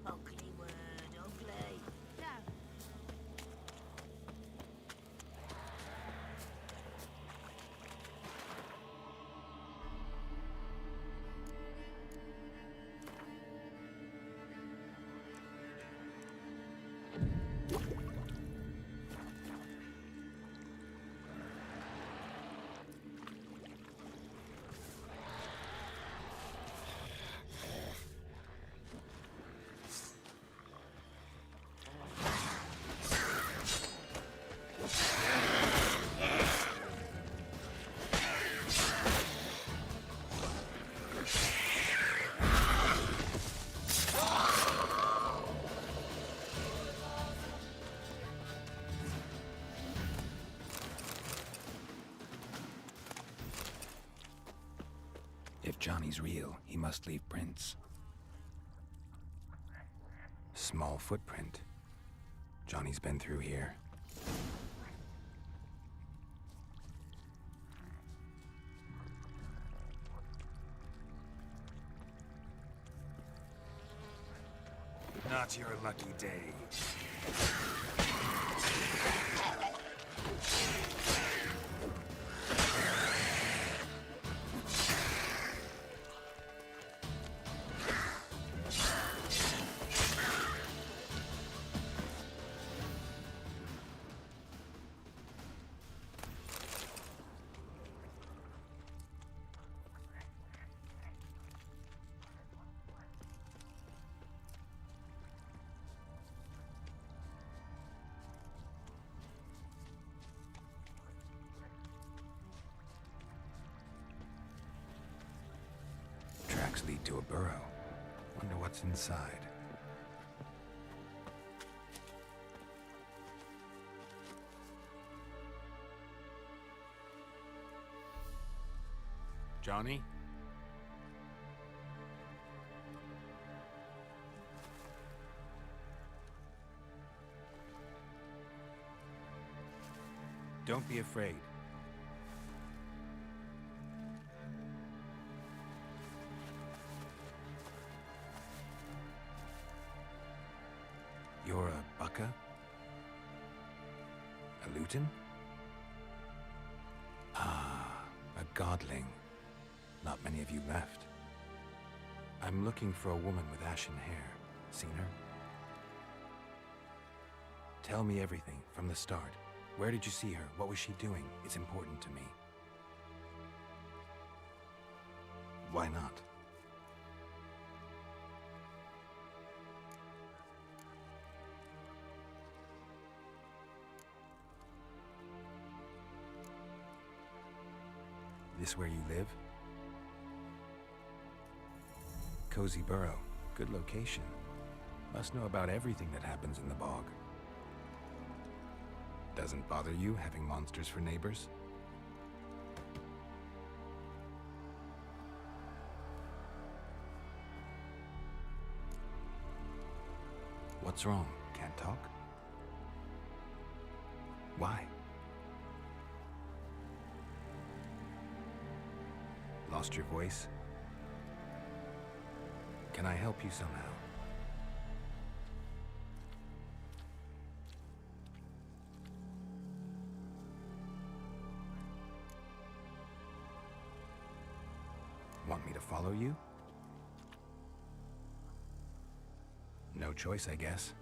Ugly word, ugly. No. If Johnny's real, he must leave prints. Small footprint. Johnny's been through here. Not your lucky day. burrow. Wonder what's inside. Johnny? Don't be afraid. You're a Bukka? A Luton? Ah, a godling. Not many of you left. I'm looking for a woman with ashen hair. Seen her? Tell me everything, from the start. Where did you see her? What was she doing? It's important to me. Why not? This where you live? Cozy Burrow. Good location. Must know about everything that happens in the bog. Doesn't bother you having monsters for neighbors? What's wrong? Can't talk? Why? Lost your voice? Can I help you somehow? Want me to follow you? No choice, I guess.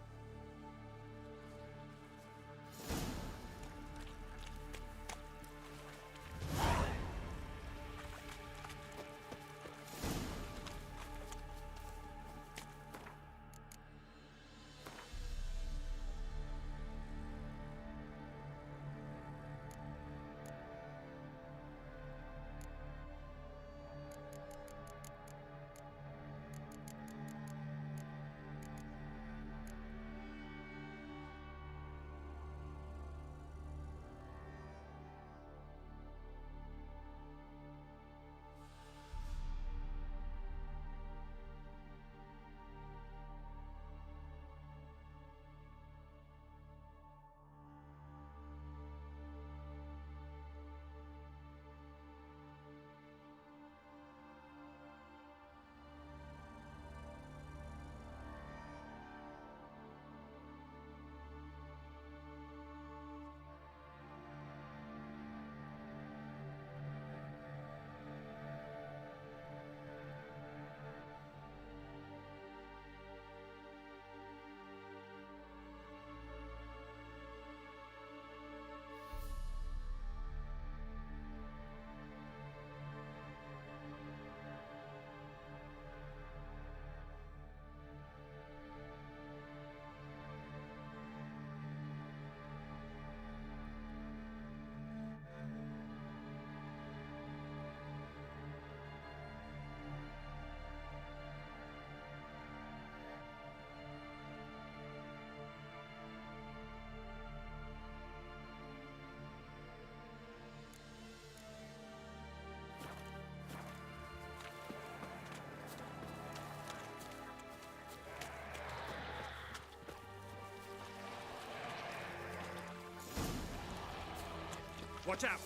Watch out!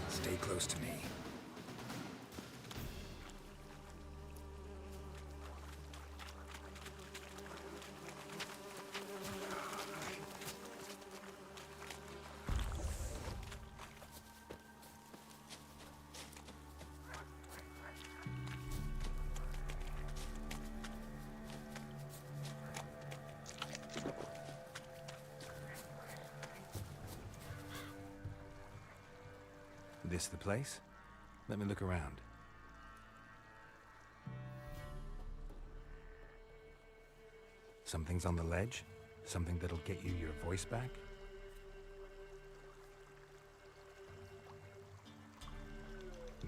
Stay close to me. This the place? Let me look around. Something's on the ledge? Something that'll get you your voice back?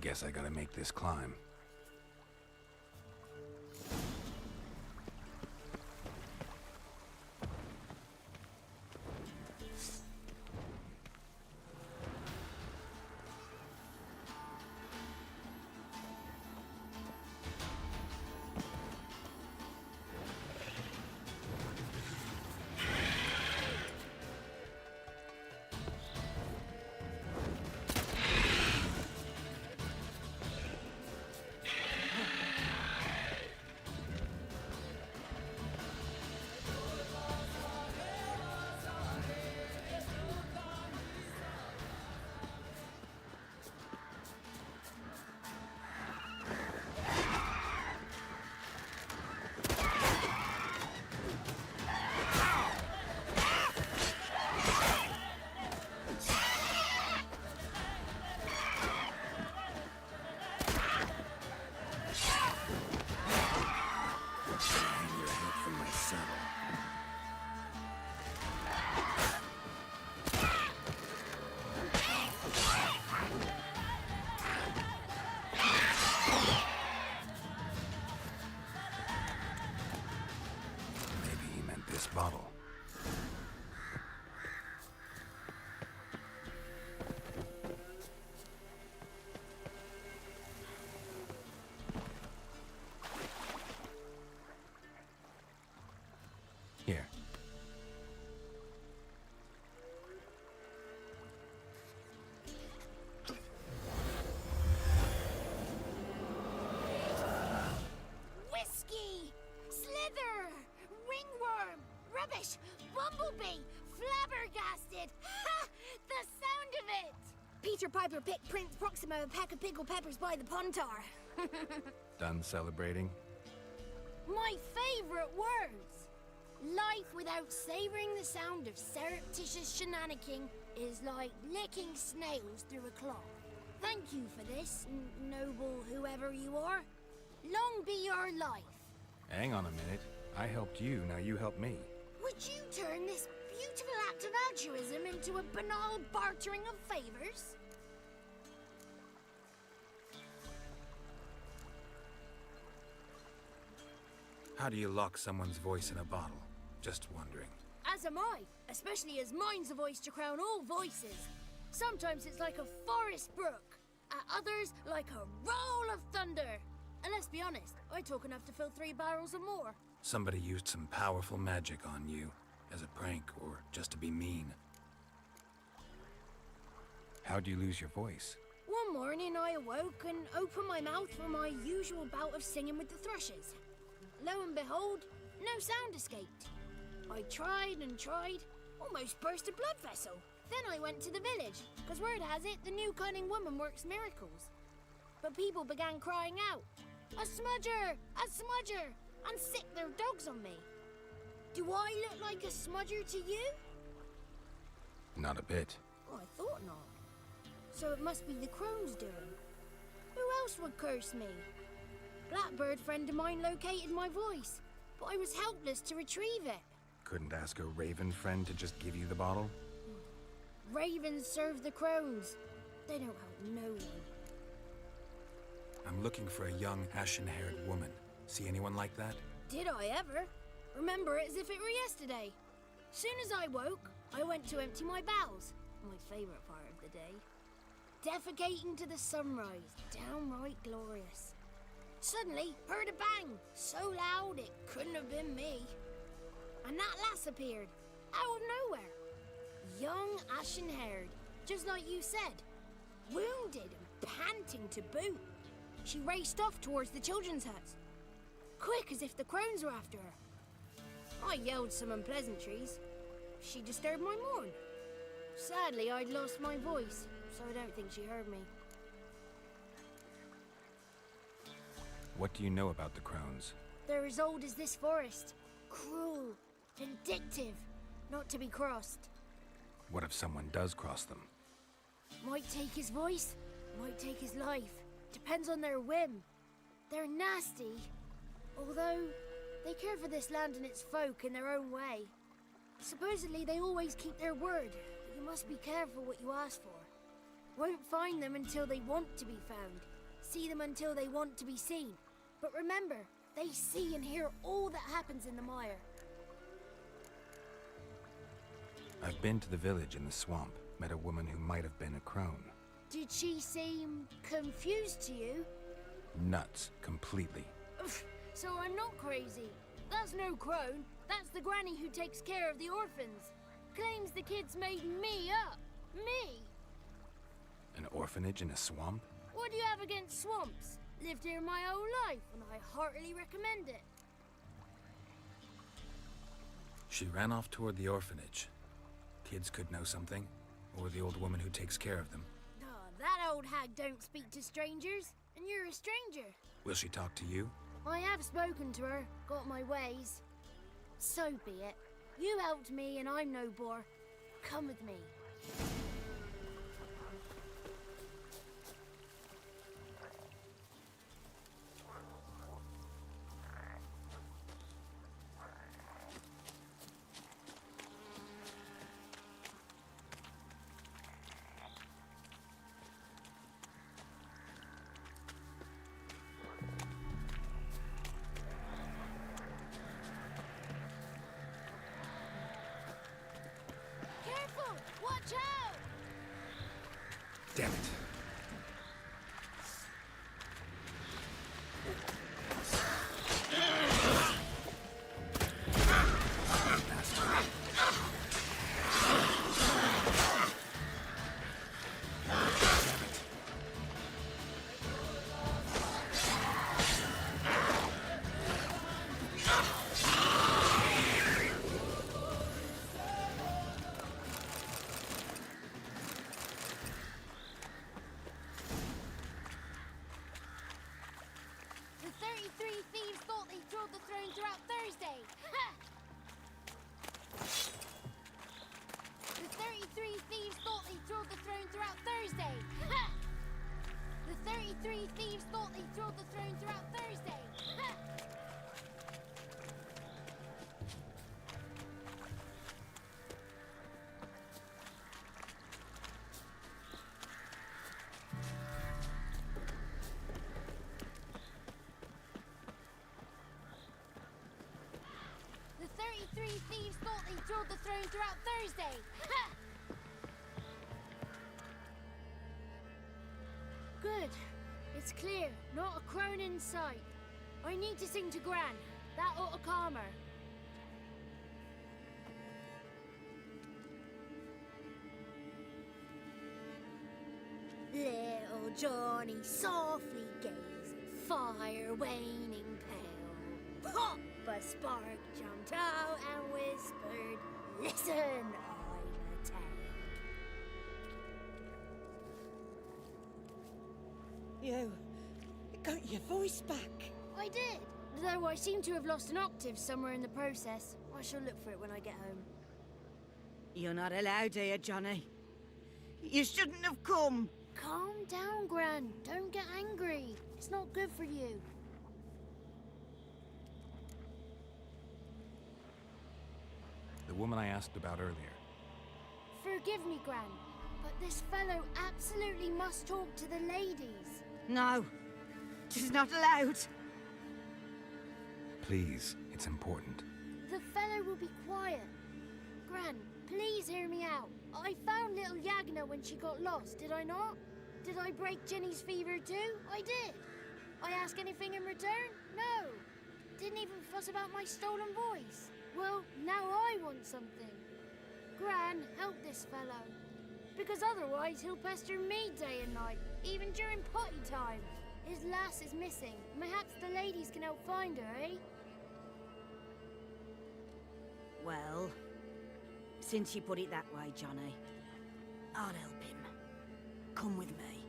Guess I gotta make this climb. Bottle. Here. Whiskey! Slither! Ringworm! Rubbish! Bumblebee! Flabbergasted! Ha! The sound of it! Peter Piper picked Prince Proxima a pack of pickled peppers by the Pontar. Done celebrating? My favorite words! Life without savoring the sound of surreptitious shenanigans is like licking snails through a cloth. Thank you for this, noble whoever you are. Long be your life. Hang on a minute. I helped you, now you help me. Would you turn this beautiful act of altruism into a banal bartering of favors? How do you lock someone's voice in a bottle? Just wondering. As am I, especially as mine's a voice to crown all voices. Sometimes it's like a forest brook, at others like a roll of thunder. And let's be honest, I talk enough to fill 3 barrels or more. Somebody used some powerful magic on you, as a prank or just to be mean. How'd you lose your voice? One morning I awoke and opened my mouth for my usual bout of singing with the thrushes. Lo and behold, no sound escaped. I tried and tried, almost burst a blood vessel. Then I went to the village, because word has it the new cunning woman works miracles. But people began crying out, "A smudger! A smudger!" and sick their dogs on me. Do I look like a smudger to you? Not a bit. Oh, I thought not. So it must be the crone's doing. Who else would curse me? Blackbird friend of mine located my voice, but I was helpless to retrieve it. Couldn't ask a raven friend to just give you the bottle? Ravens serve the crones. They don't help no one. I'm looking for a young, ashen-haired woman. See anyone like that? Did I ever? Remember it as if it were yesterday. Soon as I woke, I went to empty my bowels. My favorite part of the day. Defecating to the sunrise. Downright glorious. Suddenly, heard a bang. So loud it couldn't have been me. And that lass appeared. Out of nowhere. Young, ashen-haired. Just like you said. Wounded and panting to boot. She raced off towards the children's huts. Quick as if the crones were after her. I yelled some unpleasantries. She disturbed my morn. Sadly, I'd lost my voice, so I don't think she heard me. What do you know about the crones? They're as old as this forest. Cruel, vindictive, not to be crossed. What if someone does cross them? Might take his voice, might take his life. Depends on their whim. They're nasty, although They care for this land and its folk in their own way. Supposedly they always keep their word, but you must be careful what you ask for. Won't find them until they want to be found. See them until they want to be seen. But remember, they see and hear all that happens in the mire. I've been to the village in the swamp, met a woman who might have been a crone. Did she seem confused to you? Nuts, completely. So I'm not crazy. That's no crone. That's the granny who takes care of the orphans. Claims the kids made me up. Me! An orphanage in a swamp? What do you have against swamps? Lived here my whole life, and I heartily recommend it. She ran off toward the orphanage. Kids could know something, or the old woman who takes care of them. Oh, that old hag don't speak to strangers, and you're a stranger. Will she talk to you? I have spoken to her, got my ways. So be it. You helped me, and I'm no bore. Come with me. Careful! Watch out! Damn it. The 33 thieves thought they drove the throne throughout Thursday. Ha! The 33 thieves thought they drove the throne throughout Thursday. Ha! The 33 thieves thought they drove the throne throughout Thursday. Ha! The 33 thieves thought they drove the throne throughout Thursday. Ha! Good. It's clear. Not a crone in sight. I need to sing to Gran. That ought to calm her. Little Johnny softly gazed, fire waning pale. Pop! A spark jumped out and whispered, "Listen, I'm a tale." You got your voice back. I did, though I seem to have lost an octave somewhere in the process. I shall look for it when I get home. You're not allowed here, Johnny. You shouldn't have come. Calm down, Gran. Don't get angry. It's not good for you. The woman I asked about earlier. Forgive me, Gran, but this fellow absolutely must talk to the ladies. No, she's not allowed. Please, it's important. The fellow will be quiet. Gran, please hear me out. I found little Yagna when she got lost, did I not? Did I break Jenny's fever too? I did. I ask anything in return? No. Didn't even fuss about my stolen voice. Well, now I want something. Gran, help this fellow. Because otherwise he'll pester me day and night, even during potty time. His lass is missing. Perhaps the ladies can help find her, eh? Well, since you put it that way, Johnny, I'll help him. Come with me.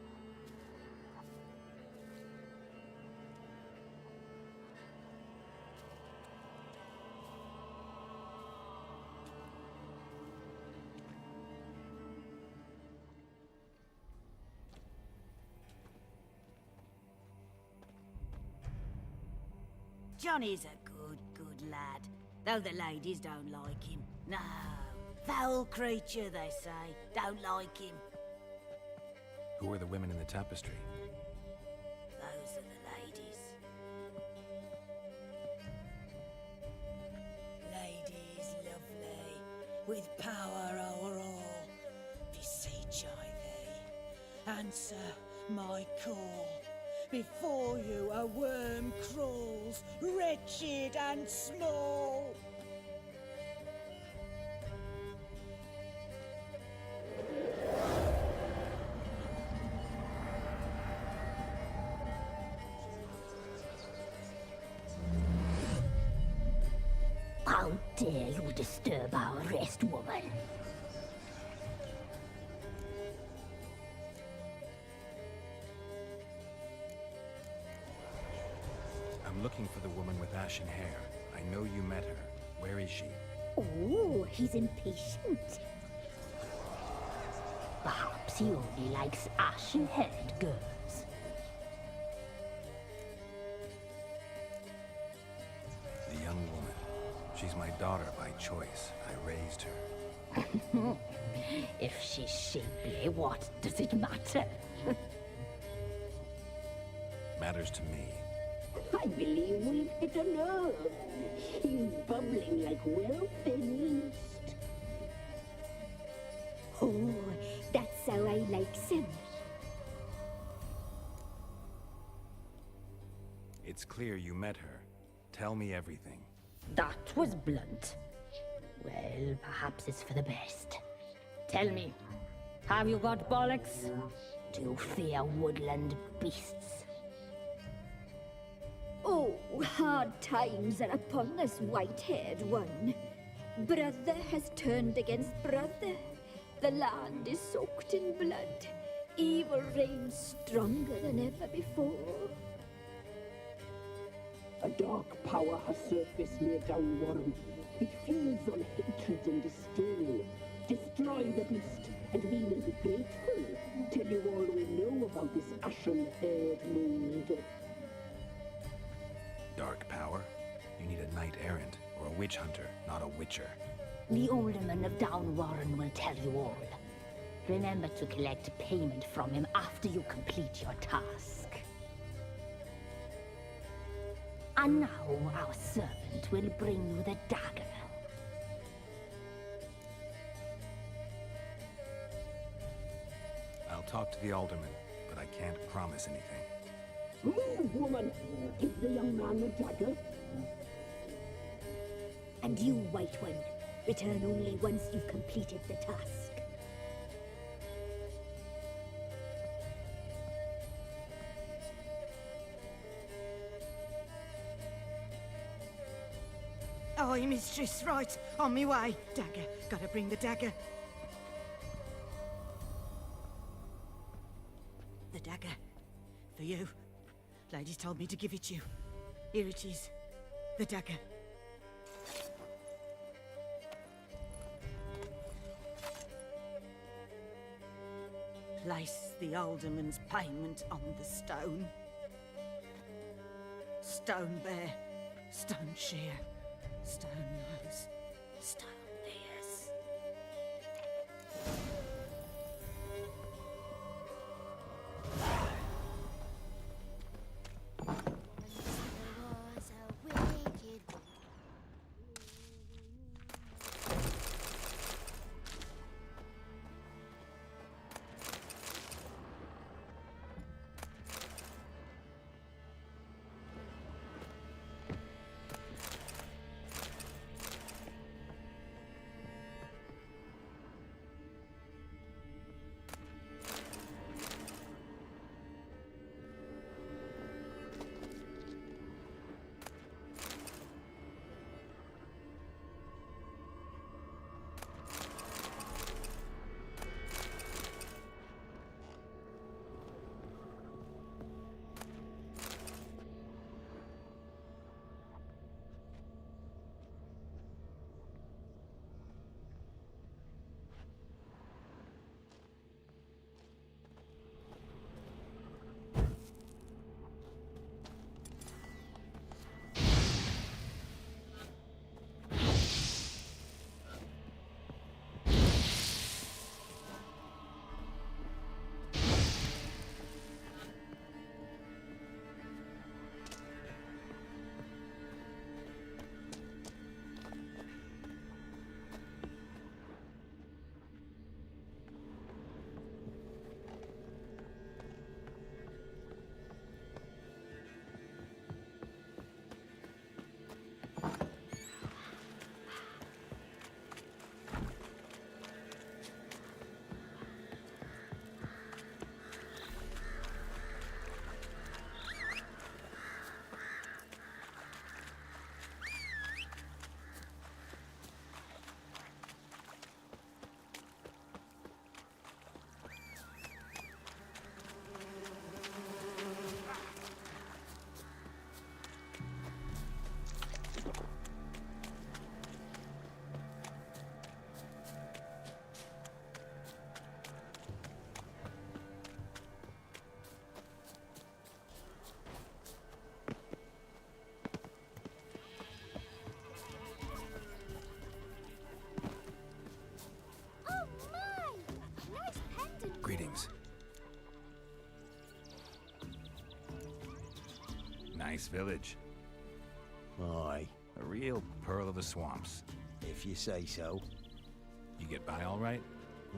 Johnny's a good Though the ladies don't like him. No. Foul creature, they say. Don't like him. Who are the women in the tapestry? Those are the ladies. Ladies lovely, with power o'er all. Beseech I thee, answer my call. Before you a worm crawls, wretched and small. How dare you disturb our rest, woman? I'm looking for the woman with ashen hair. I know you met her. Where is she? Oh, he's impatient. Perhaps he only likes ashen-haired girls. The young woman. She's my daughter by choice. I raised her. If she's shapely, what does it matter? Matters to me. I believe we've hit a nerve. He's bubbling like well-fed yeast. Oh, that's how I like him. It's clear you met her. Tell me everything. That was blunt. Well, perhaps it's for the best. Tell me, have you got bollocks? Do you fear woodland beasts? Oh, hard times are upon us, white-haired one. Brother has turned against brother. The land is soaked in blood. Evil reigns stronger than ever before. A dark power has surfaced near Downwarren. It feeds on hatred and disdain. Destroy the beast, and we will be grateful. Tell you all we know about this ashen-haired mold. Dark power? You need a knight-errant, or a witch hunter, not a witcher. The alderman of Downwarren will tell you all. Remember to collect payment from him after you complete your task. And now our servant will bring you the dagger. I'll talk to the alderman, but I can't promise anything. Move, woman! Give the young man the dagger. And you, White One, return only once you've completed the task. Aye, mistress, right. On me way. Dagger. Gotta bring the dagger. The dagger. For you. Ladies told me to give it you. Here it is. The dagger. Place the alderman's payment on the stone. Stone bear. Stone shear. Stone nose, stone ears. Was a wicked one. Nice village. Aye. A real pearl of the swamps. If you say so. You get by all right?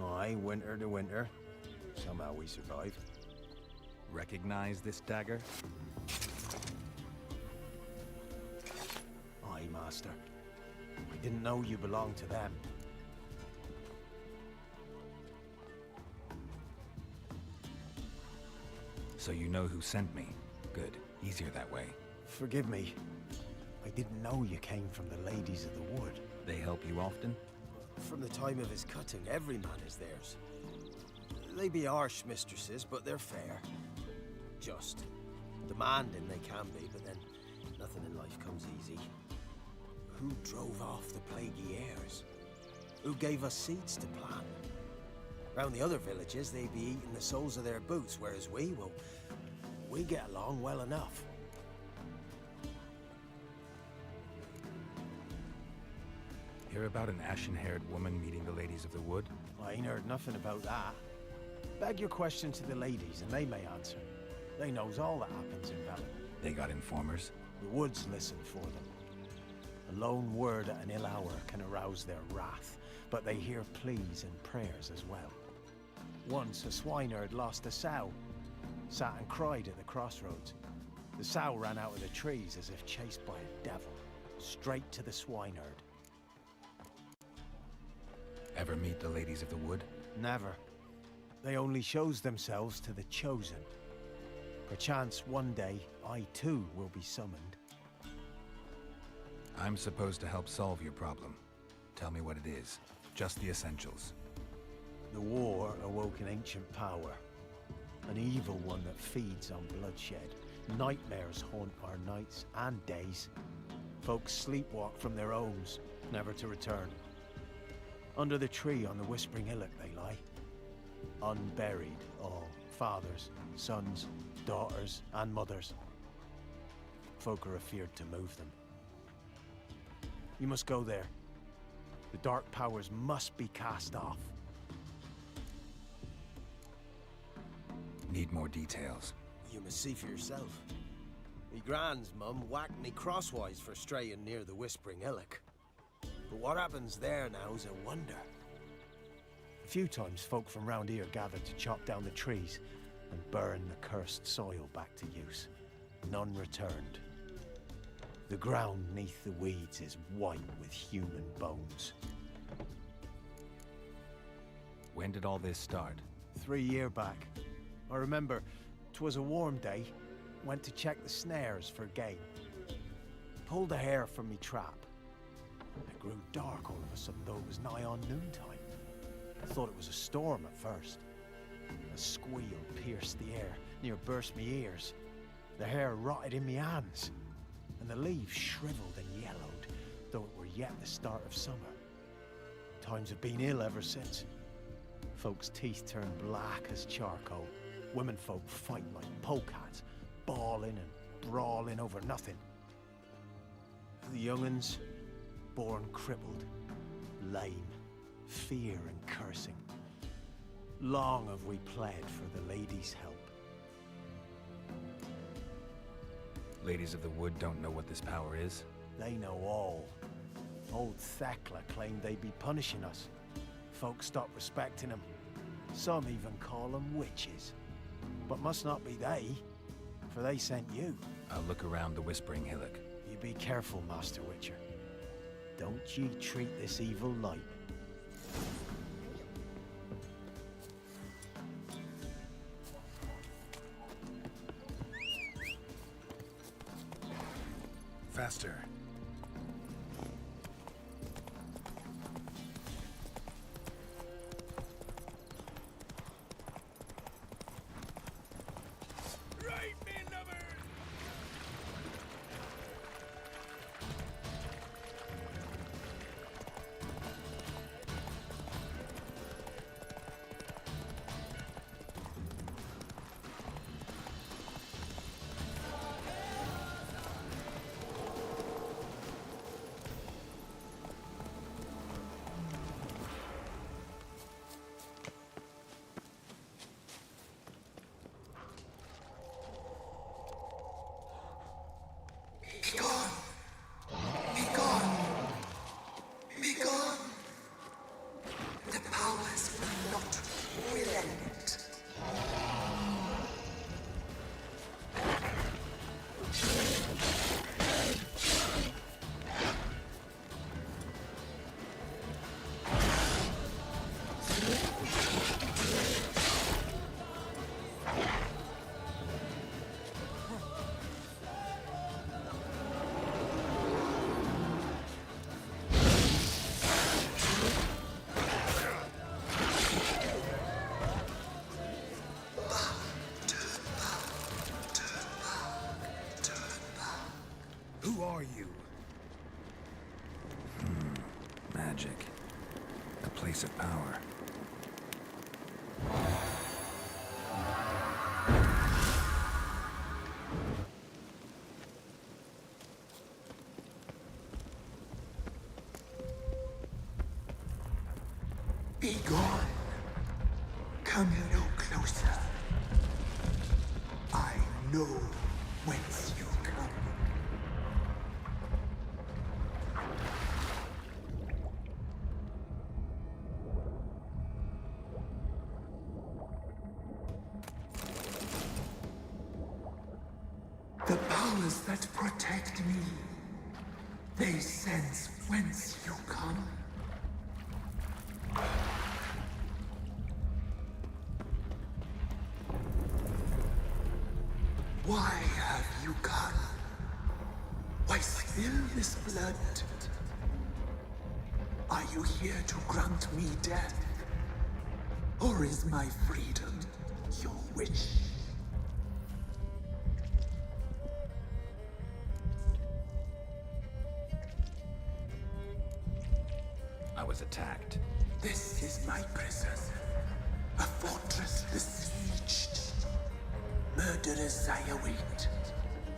Aye, winter to winter. Somehow we survive. Recognize this dagger? Aye, Master. I didn't know you belonged to them. So you know who sent me. Good. Easier that way. Forgive me. I didn't know you came from the Ladies of the Wood. They help you often? From the time of his cutting, every man is theirs. They be harsh mistresses, but they're fair. Just. Demanding they can be, but then nothing in life comes easy. Who drove off the plaguey heirs? Who gave us seeds to plant? Round the other villages, they be eating the soles of their boots, whereas we get along well enough. Hear about an ashen-haired woman meeting the Ladies of the Wood? I ain't heard nothing about that. Beg your question to the ladies, and they may answer. They knows all that happens in Velen. They got informers? The woods listen for them. A lone word at an ill hour can arouse their wrath, but they hear pleas and prayers as well. Once a swineherd lost a sow, sat and cried at the crossroads. The sow ran out of the trees as if chased by a devil, straight to the swineherd. Ever meet the Ladies of the Wood? Never. They only shows themselves to the chosen. Perchance one day, I too will be summoned. I'm supposed to help solve your problem. Tell me what it is. Just the essentials. The war awoke an ancient power. An evil one that feeds on bloodshed. Nightmares haunt our nights and days. Folks sleepwalk from their homes, never to return. Under the tree on the Whispering Hillock they lie. Unburied, all. Fathers, sons, daughters, and mothers. Folk are afeared to move them. You must go there. The dark powers must be cast off. Need more details. You must see for yourself. Me grand's mum whacked me crosswise for straying near the Whispering Hillock. But what happens there now's a wonder. A few times folk from round here gathered to chop down the trees and burn the cursed soil back to use. None returned. The ground neath the weeds is white with human bones. When did all this start? 3 years back. I remember 'twas a warm day. Went to check the snares for game. Pulled a hare from me trap. It grew dark all of a sudden, though it was nigh on noontime. I thought it was a storm at first. A squeal pierced the air, near burst me ears. The hair rotted in me hands, and the leaves shriveled and yellowed, though it were yet the start of summer. Times have been ill ever since. Folks' teeth turned black as charcoal. Womenfolk fight like polecats, bawling and brawling over nothing. The young'uns, born crippled, lame, fear and cursing. Long have we pled for the ladies' help. Ladies of the Wood don't know what this power is? They know all. Old Thekla claimed they'd be punishing us. Folks stopped respecting them. Some even call them witches. But must not be they, for they sent you. I'll look around the Whispering Hillock. You be careful, Master Witcher. Don't ye treat this evil light. Faster. place of power. Be gone. Come no closer. I know whence you come. The powers that protect me, they sense whence you come. Why have you come? Why spill this blood? Are you here to grant me death? Or is my freedom your wish? I was attacked. This is my prison. A fortress besieged. Murderers I await,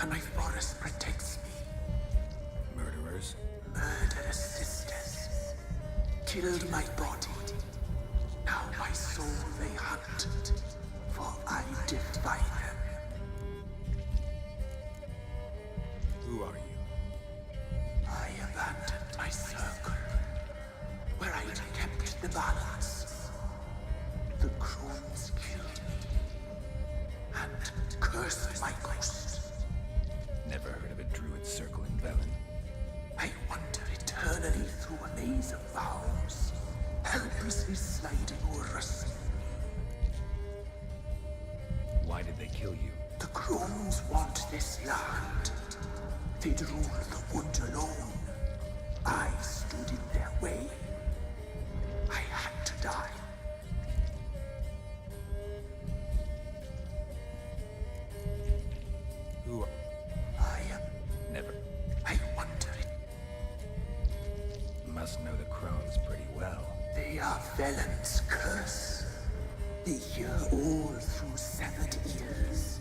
and my forest protects me. Murderers? Murderous sisters. Killed my body. Now my soul they hunt, for I defy them. Who are you? I abandoned my circle, where I'd kept the balance. The crones killed me, and cursed my ghost. Never heard of a druid circle in Velen. I wander eternally through a maze of vows, helplessly sliding over a sea. Why did they kill you? The crones want this land. They'd rule the wood alone. I stood in their way. I had to die. Who are... I am... Never. I wonder... Must know the crones pretty well. They are Velen's curse. They hear all through severed ears.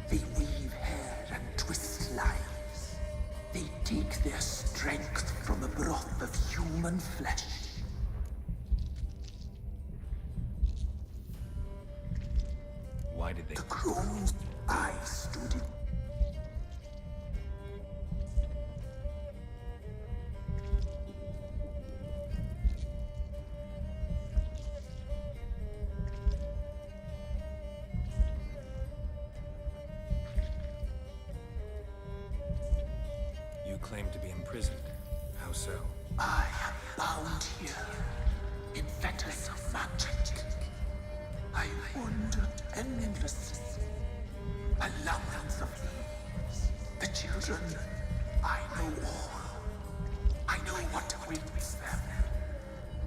They weave hair and twist lives. They take their strength from a broth of human flesh. Why did they... The crones I stood in. You claim to be imprisoned. How so? I am bound here, in fetters of magic. I wander endlessly, a labyrinth of leaves. The children, I know all. I know what awaits them.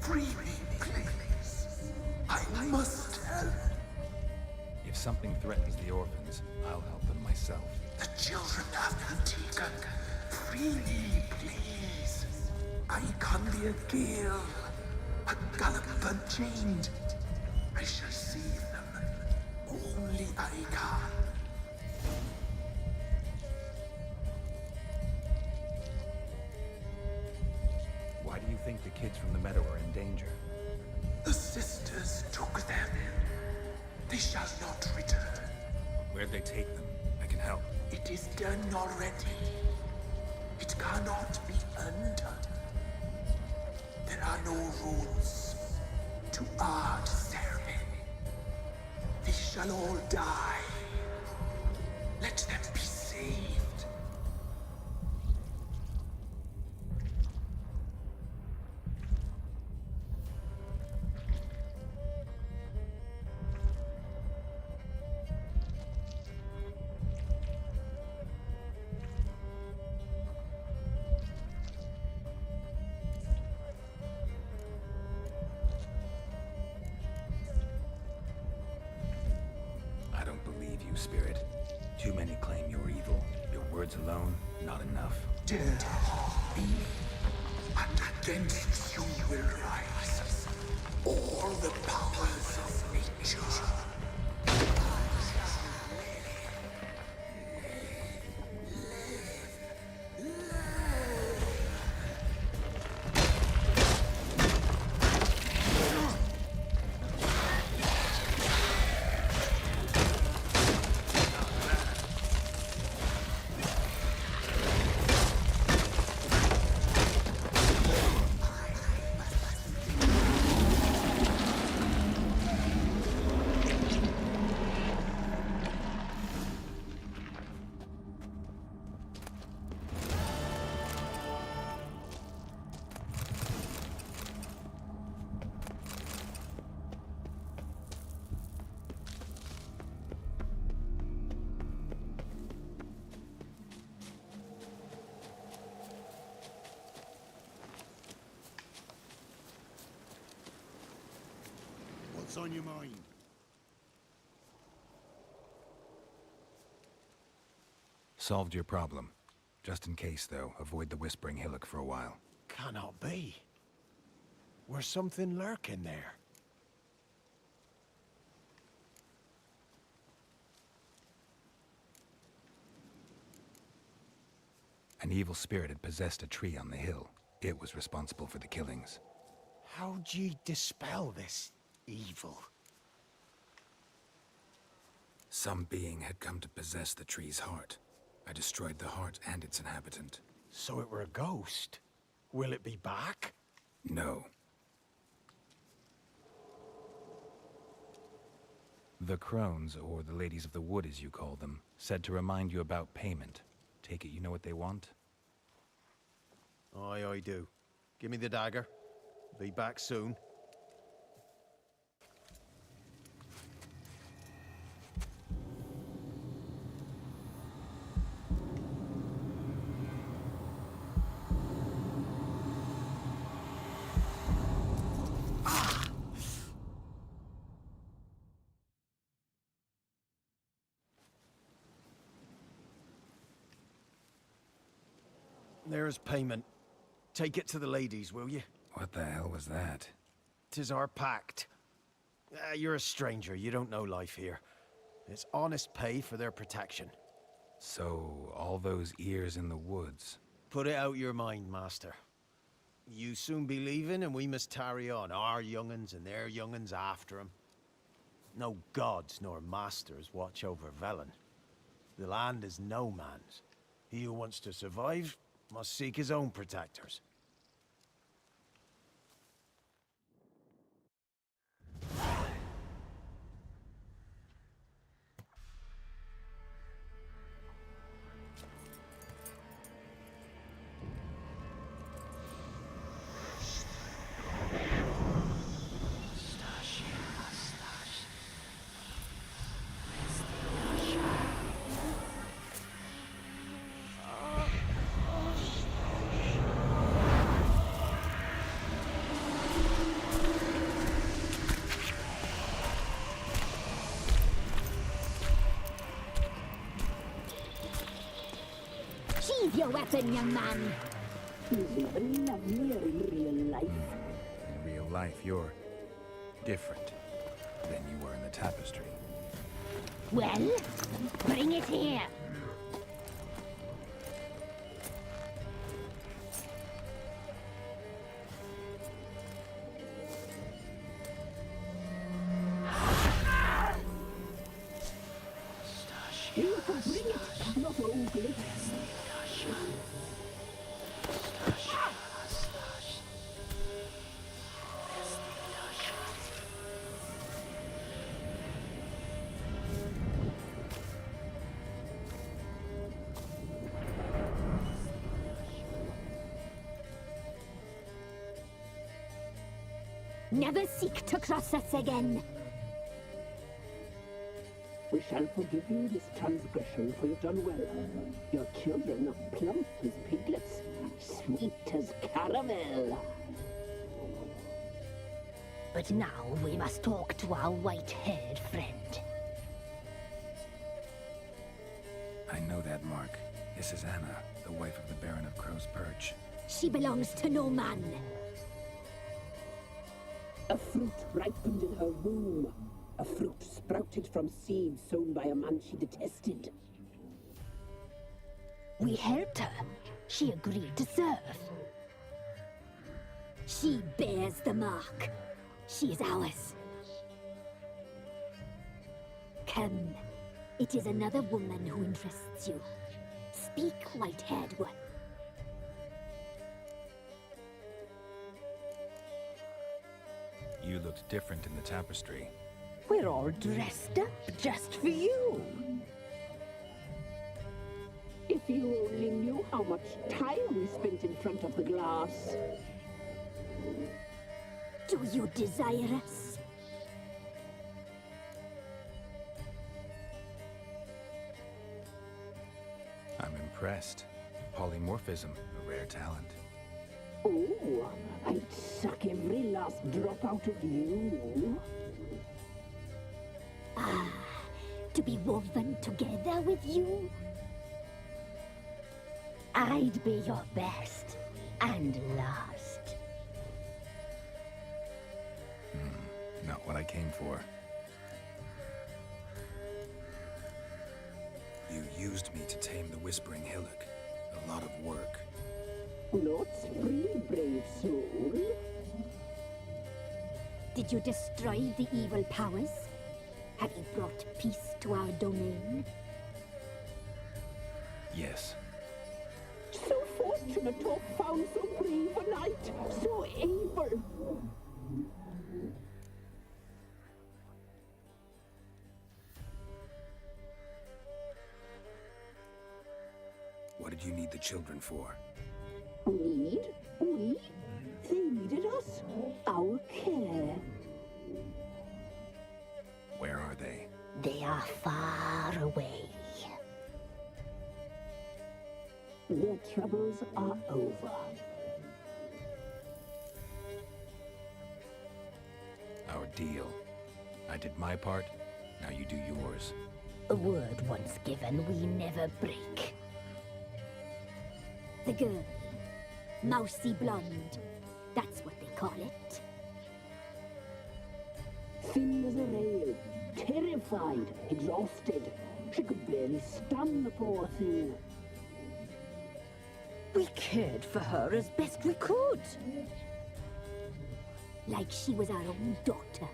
Free me, please. I must help. If something threatens the orphans, I'll help them myself. The children have been taken. Free me, please. I can be a gale, a gallop unchained. I shall save them. Only I can. Why do you think the kids from the meadow are in danger? The sisters took them. They shall not return. Where'd they take them? I can help. It is done already. It cannot be undone. There are no rules to our ceremony. They shall all die. Let them be saved. Spirit. Too many claim you're evil. Your words alone, not enough. Dare harm me, and against you will rise. all the powers of nature. What's on your mind? Solved your problem. Just in case, though, avoid the Whispering Hillock for a while. Cannot be. Where's something lurking there? An evil spirit had possessed a tree on the hill. It was responsible for the killings. How'd ye dispel this evil? Some being had come to possess the tree's heart. I destroyed the heart and its inhabitant. So it were a ghost. Will it be back? No. The crones, or the ladies of the wood as you call them, said to remind you about payment. Take it you know what they want? Aye, I do. Give me the dagger. Be back soon. There's payment. Take it to the ladies, will you? What the hell was that? 'Tis our pact. You're a stranger. You don't know life here. It's honest pay for their protection. So, all those ears in the woods. Put it out your mind, master. You soon be leaving, and we must tarry on, our young'uns and their young'uns after 'em. No gods nor masters watch over Velen. The land is no man's. He who wants to survive must seek his own protectors. Sheathe your weapon, young man. He's even lovelier in real life. In real life, you're different than you were in the tapestry. Well, bring it here. You can bring it, not ugly. Never seek to cross us again. We shall forgive you this transgression, for you've done well. Your children are plump as piglets, sweet as caramel. But now we must talk to our white-haired friend. I know that mark. This is Anna, the wife of the Baron of Crow's Perch. She belongs to no man. A fruit ripened in her womb. A fruit sprouted from seeds sown by a man she detested. We helped her. She agreed to serve. She bears the mark. She is ours. Come. It is another woman who interests you. Speak, white-haired one. You looked different in the tapestry. We're all dressed up just for you. If you only knew how much time we spent in front of the glass. Do you desire us? I'm impressed. Polymorphism, a rare talent. Oh, I'd suck every last drop out of you. Ah, to be woven together with you? I'd be your best and last. Not what I came for. You used me to tame the Whispering Hillock. A lot of work. Not free, brave soul. Did you destroy the evil powers? Have you brought peace to our domain? Yes. So fortunate to have found so brave a knight, so able. What did you need the children for? Need? We? They needed us. Our care. Where are they? They are far away. Their troubles are over. Our deal. I did my part, now you do yours. A word once given, we never break. The girl. Mousy blonde. That's what they call it. Thin as a rail. Terrified. Exhausted. She could barely stand, the poor thing. We cared for her as best we could. Like she was our own daughter.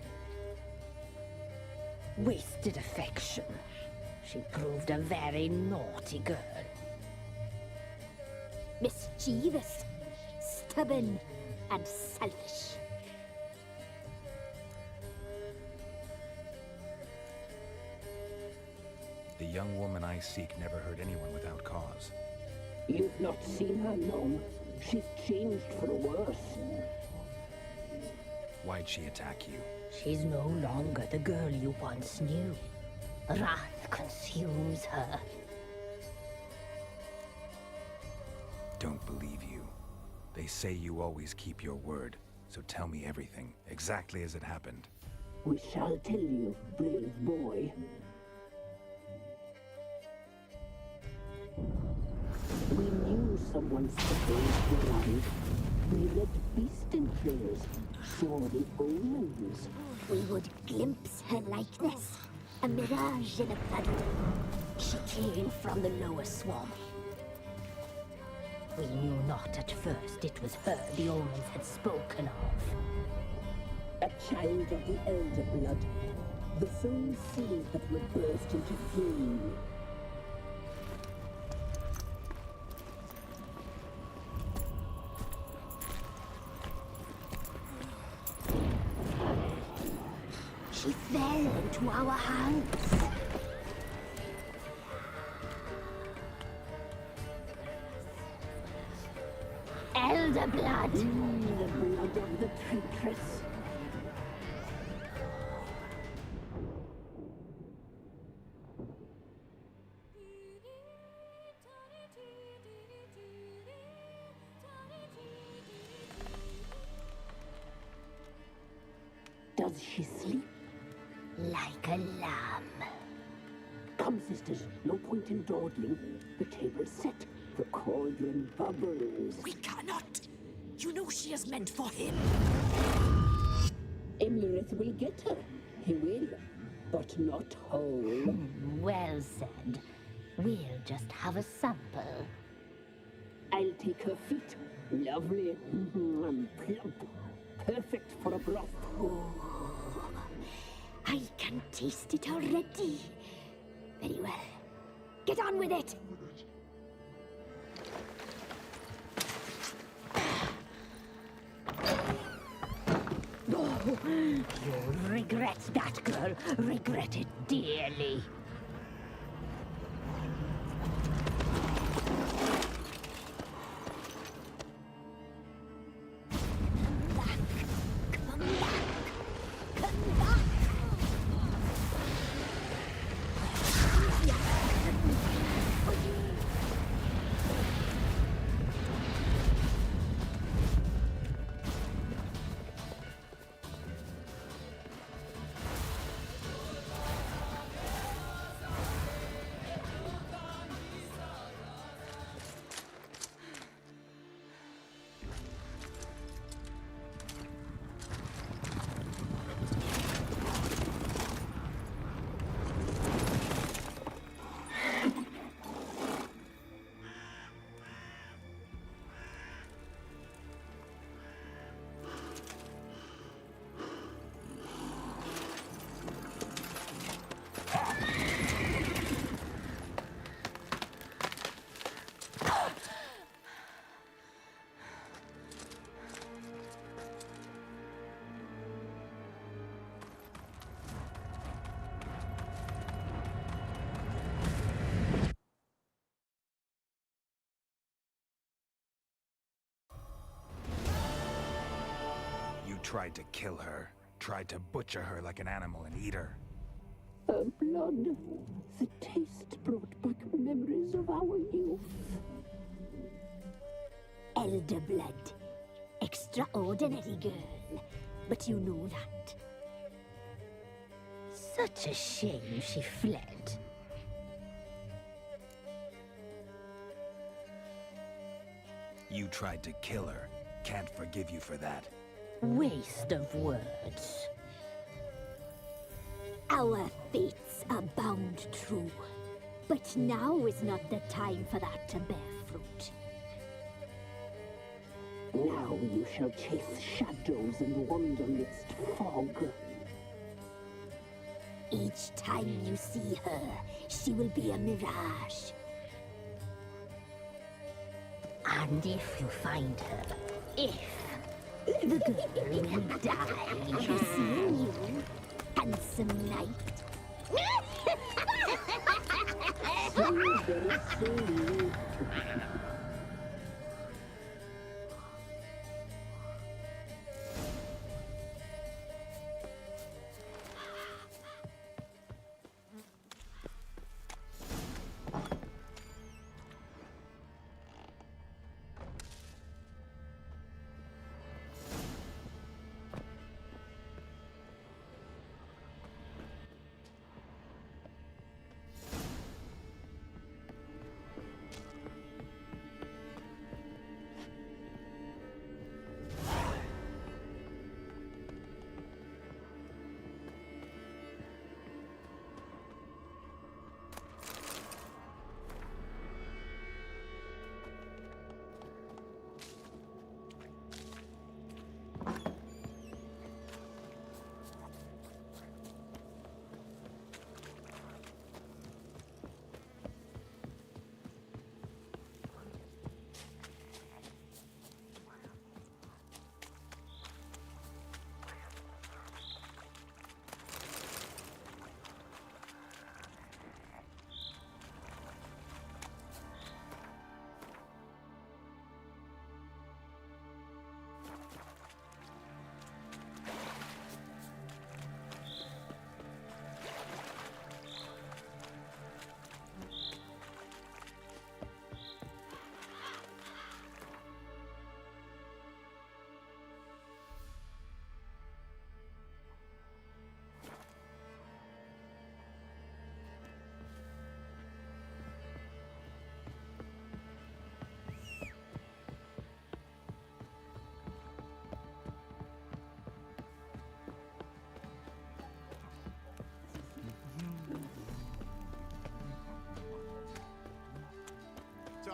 Wasted affection. She proved a very naughty girl. Mischievous, stubborn, and selfish. The young woman I seek never hurt anyone without cause. You've not seen her long. She's changed for the worse. Why'd she attack you? She's no longer the girl you once knew. Wrath consumes her. Don't believe you. They say you always keep your word, so tell me everything, exactly as it happened. We shall tell you, brave boy. We knew someone supposed to arrive. We led beast enclosures, saw the omens. We would glimpse her likeness, a mirage in a puddle. She came from the lower swamp. We knew not at first it was her the omens had spoken of. A child of the Elder Blood, the soul seed that would burst into flame. She fell into our hands. Elder blood! The blood of the traitress. Does she sleep? Like a lamb. Come, sisters, no point in dawdling. The table's set. The cauldron bubbles. We cannot! You know she is meant for him! Imlerith will get her. He will, but not whole. Well said. We'll just have a sample. I'll take her feet. Lovely. And plump. Perfect for a broth. I can taste it already. Very well. Get on with it! Oh, you'll regret that, girl. Regret it dearly. Tried to kill her. Tried to butcher her like an animal and eat her. Her blood. The taste brought back memories of our youth. Elder blood. Extraordinary girl. But you know that. Such a shame she fled. You tried to kill her. Can't forgive you for that. Waste of words. Our fates are bound true. But now is not the time for that to bear fruit. Now you shall chase shadows and wander midst fog. Each time you see her, she will be a mirage. And if you find her, the girl will die. You see you, handsome knight.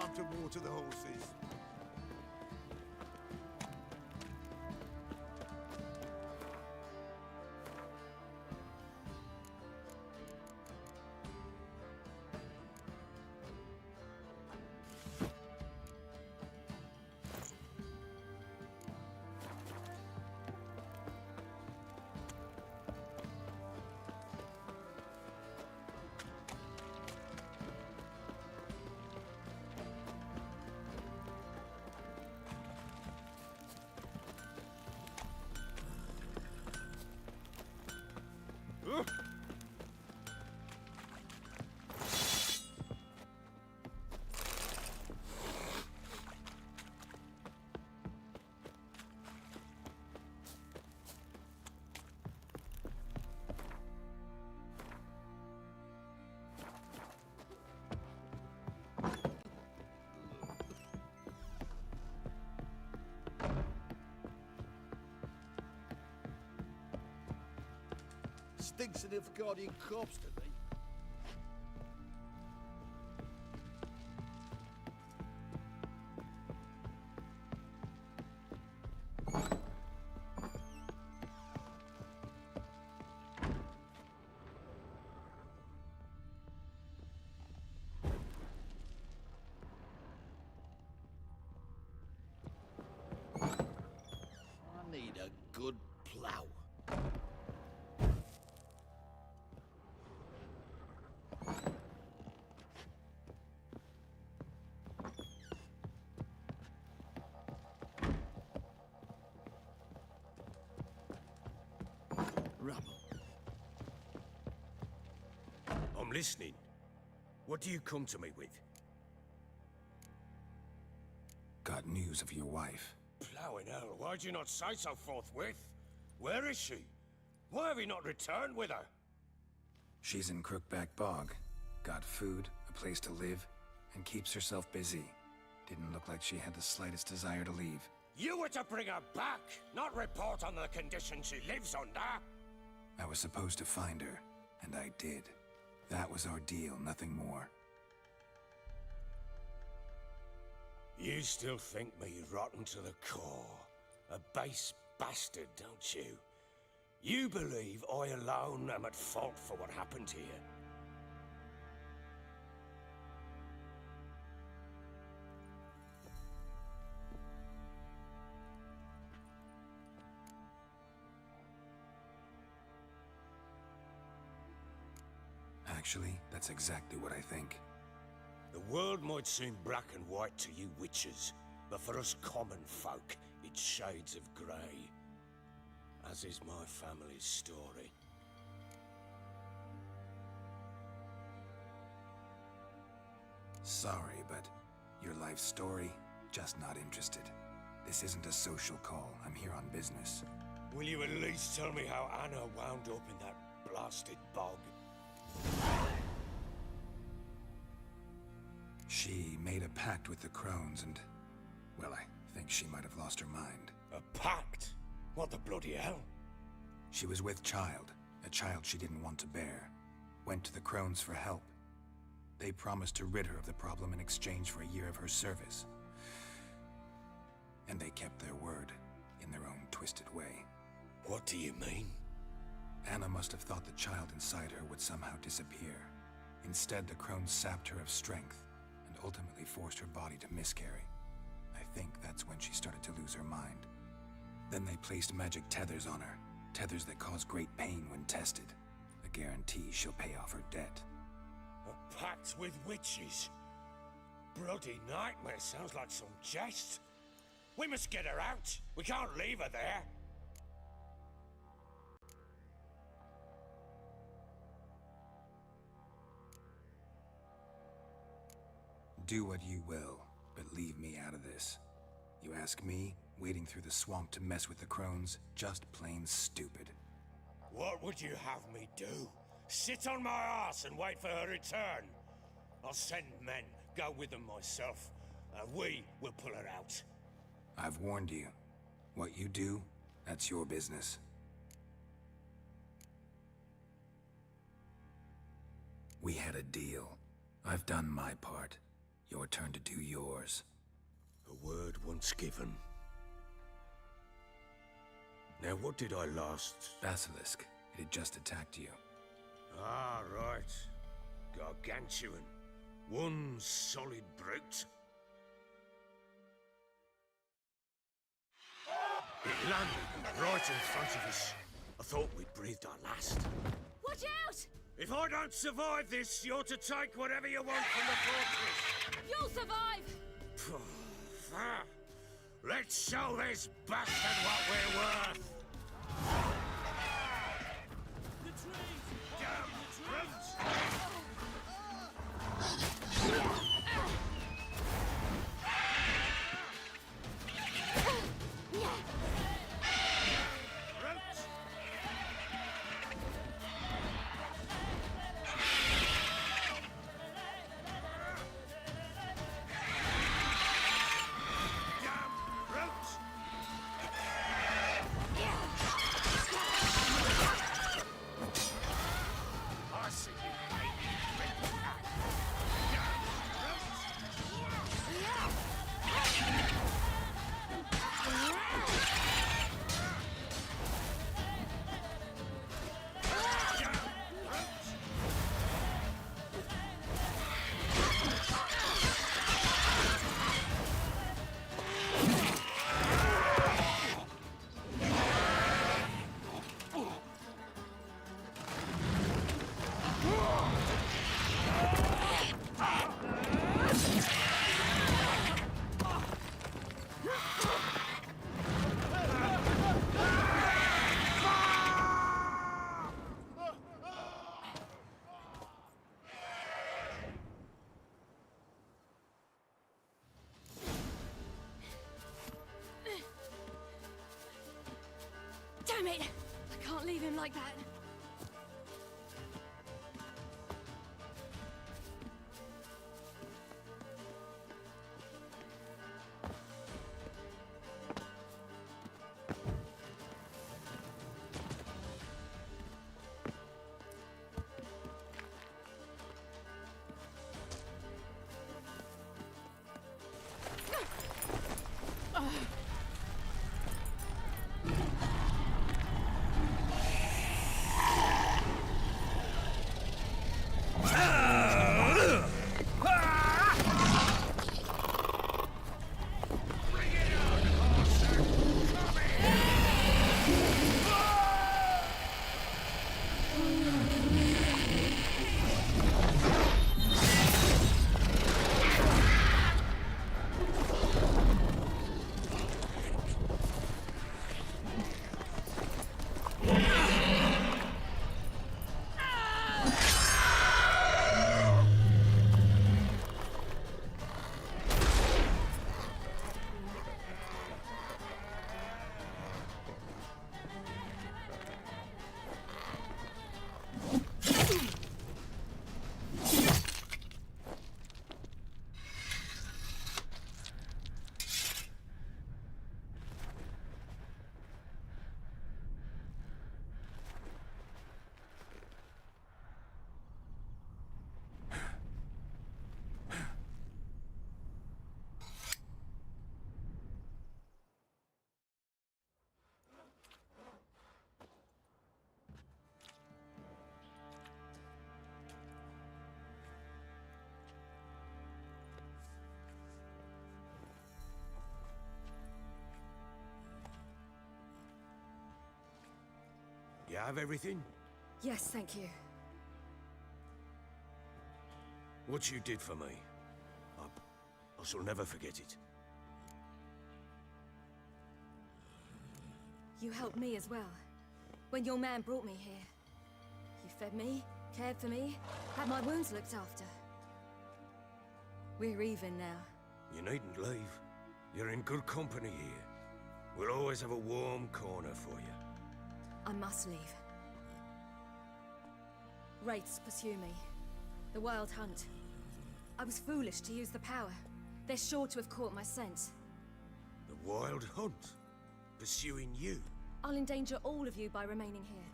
time to water the horses. Stinks of Nilfgaardian corpse to me. I need a good plough. I'm listening. What do you come to me with? Got news of your wife. Plowing hell, why'd you not say so forthwith? Where is she? Why have you not returned with her? She's in Crookback Bog. Got food, a place to live, and keeps herself busy. Didn't look like she had the slightest desire to leave. You were to bring her back, not report on the conditions she lives under. I was supposed to find her, and I did. That was our deal, nothing more. You still think me rotten to the core. A base bastard, don't you? You believe I alone am at fault for what happened here. Actually, that's exactly what I think. The world might seem black and white to you witches, but for us common folk, it's shades of grey. As is my family's story. Sorry, but your life story, just not interested. This isn't a social call. I'm here on business. Will you at least tell me how Anna wound up in that blasted bog? She made a pact with the Crones and... well, I think she might have lost her mind. A pact? What the bloody hell? She was with child, a child she didn't want to bear. Went to the Crones for help. They promised to rid her of the problem in exchange for a year of her service. And they kept their word, in their own twisted way. What do you mean? Anna must have thought the child inside her would somehow disappear. Instead, the Crones sapped her of strength, and ultimately forced her body to miscarry. I think that's when she started to lose her mind. Then they placed magic tethers on her, tethers that cause great pain when tested. A guarantee she'll pay off her debt. A pact with witches? Bloody nightmare, sounds like some jest. We must get her out. We can't leave her there. Do what you will, but leave me out of this. You ask me, wading through the swamp to mess with the Crones, just plain stupid. What would you have me do? Sit on my ass and wait for her return? I'll send men, go with them myself, and we will pull her out. I've warned you. What you do, that's your business. We had a deal. I've done my part. Your turn to do yours. A word once given. Now, what did I last... Basilisk. It had just attacked you. Ah, right. Gargantuan. One solid brute. It landed right in front of us. I thought we'd breathed our last. Watch out! If I don't survive this, you're to take whatever you want from the fortress. You'll survive! Let's show this bastard what we're worth. The trees! Damn brutes! Damn it! I can't leave him like that. You have everything? Yes, thank you. What you did for me, I shall never forget it. You helped me as well. When your man brought me here. You fed me, cared for me, had my wounds looked after. We're even now. You needn't leave. You're in good company here. We'll always have a warm corner for you. I must leave. Wraiths pursue me. The Wild Hunt. I was foolish to use the power. They're sure to have caught my scent. The Wild Hunt? Pursuing you? I'll endanger all of you by remaining here.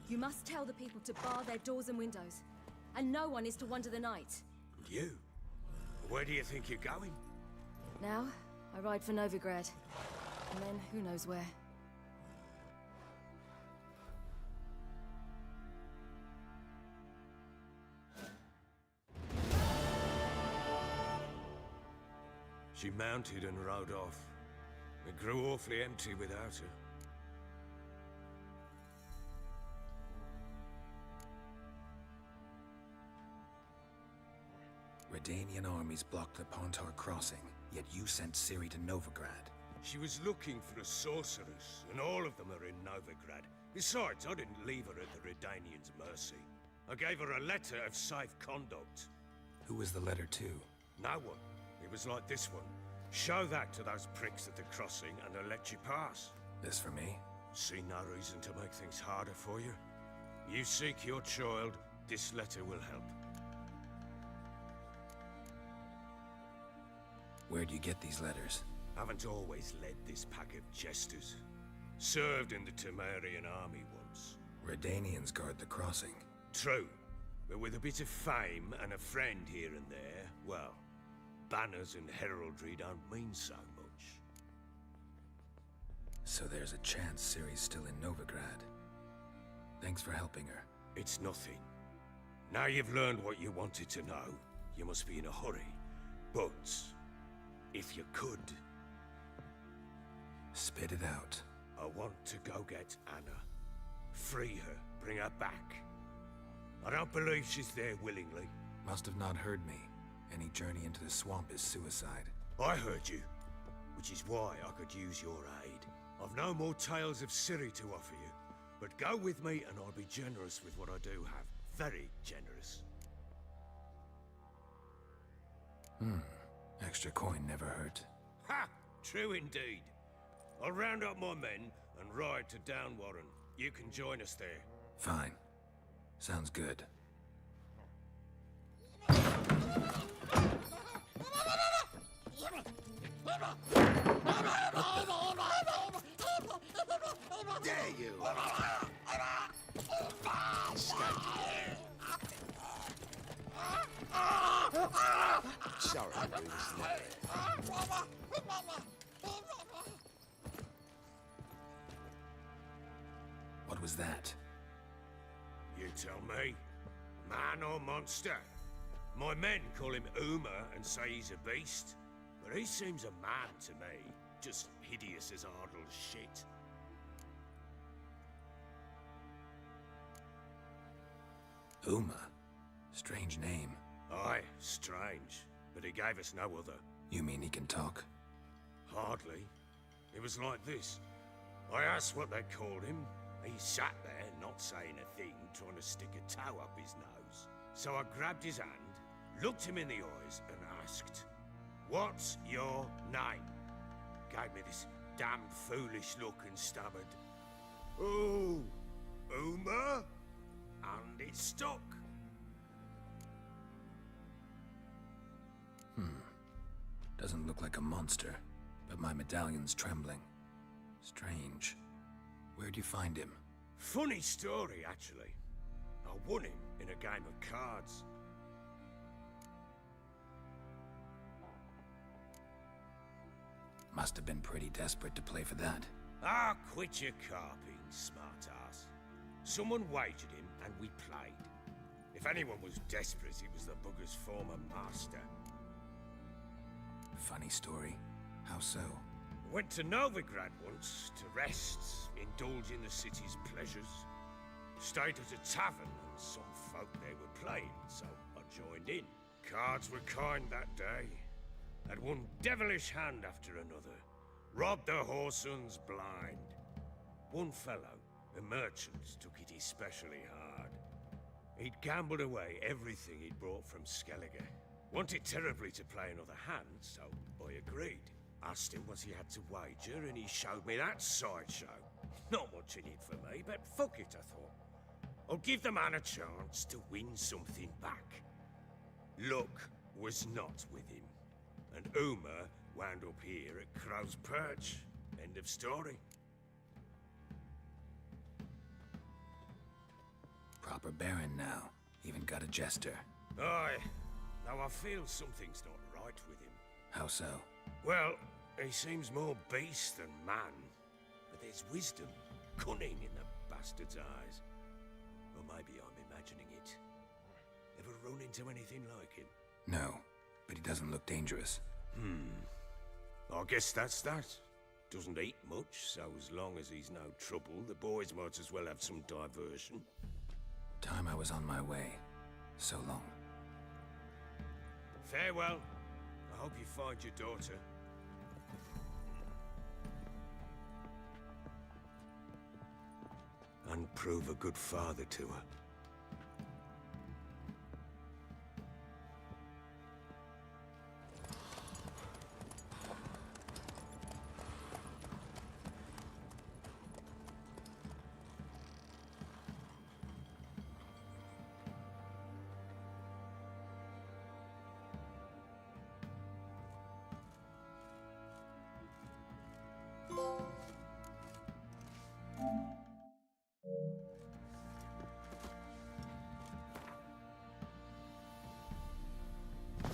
You must tell the people to bar their doors and windows. And no one is to wander the night. You? Where do you think you're going? Now, I ride for Novigrad. And then, who knows where. She mounted and rode off. It grew awfully empty without her. Redanian armies blocked the Pontar crossing, yet you sent Ciri to Novigrad. She was looking for a sorceress, and all of them are in Novigrad. Besides, I didn't leave her at the Redanians' mercy. I gave her a letter of safe conduct. Who was the letter to? No one. It was like this one. Show that to those pricks at the crossing, and they'll let you pass. This for me? See no reason to make things harder for you. You seek your child, this letter will help. Where'd you get these letters? Haven't always led this pack of jesters. Served in the Temerian army once. Redanians guard the crossing. True, but with a bit of fame and a friend here and there, well, banners and heraldry don't mean so much. So there's a chance Ciri's still in Novigrad. Thanks for helping her. It's nothing. Now you've learned what you wanted to know, you must be in a hurry. But, if you could... Spit it out. I want to go get Anna. Free her, bring her back. I don't believe she's there willingly. Must have not heard me. Any journey into the swamp is suicide. I heard you, which is why I could use your aid. I've no more tales of Ciri to offer you, but go with me and I'll be generous with what I do have. Very generous. Extra coin never hurt. Ha! True indeed. I'll round up my men and ride to Downwarren. You can join us there. Fine. Sounds good. Dare you! Sorry, we was not. What was that? You tell me. Man or monster? My men call him Uma and say he's a beast, but he seems a man to me. Just hideous as Ardle's shit. Uma? Strange name. Aye, strange. But he gave us no other. You mean he can talk? Hardly. It was like this. I asked what they called him. He sat there, not saying a thing, trying to stick a toe up his nose. So I grabbed his hand, looked him in the eyes, and asked, "What's your name?" Gave me this damned foolish look and stammered, "Oh, Uma?" And it stuck. Doesn't look like a monster, but my medallion's trembling. Strange. Where'd you find him? Funny story, actually. I won him in a game of cards. Must have been pretty desperate to play for that. Ah, quit your carping, smart-ass. Someone wagered him, and we played. If anyone was desperate, it was the bugger's former master. Funny story. How so? Went to Novigrad once to rest, indulge in the city's pleasures. Stayed at a tavern and some folk there were playing, so I joined in. Cards were kind that day. Had one devilish hand after another. Robbed the whoresons blind. One fellow, a merchant, took it especially hard. He'd gambled away everything he'd brought from Skellige. Wanted terribly to play another hand, so I agreed. Asked him what he had to wager, and he showed me that sideshow. Not much in it for me, but fuck it, I thought. I'll give the man a chance to win something back. Luck was not with him, and Uma wound up here at Crow's Perch. End of story. Proper baron now. Even got a jester. Aye. Though I feel something's not right with him. How so? Well, he seems more beast than man. But there's wisdom, cunning in the bastard's eyes. Or maybe I'm imagining it. Ever run into anything like him? No, but he doesn't look dangerous. I guess that's that. Doesn't eat much, so as long as he's no trouble, the boys might as well have some diversion. Time I was on my way. So long. Farewell. I hope you find your daughter. And prove a good father to her.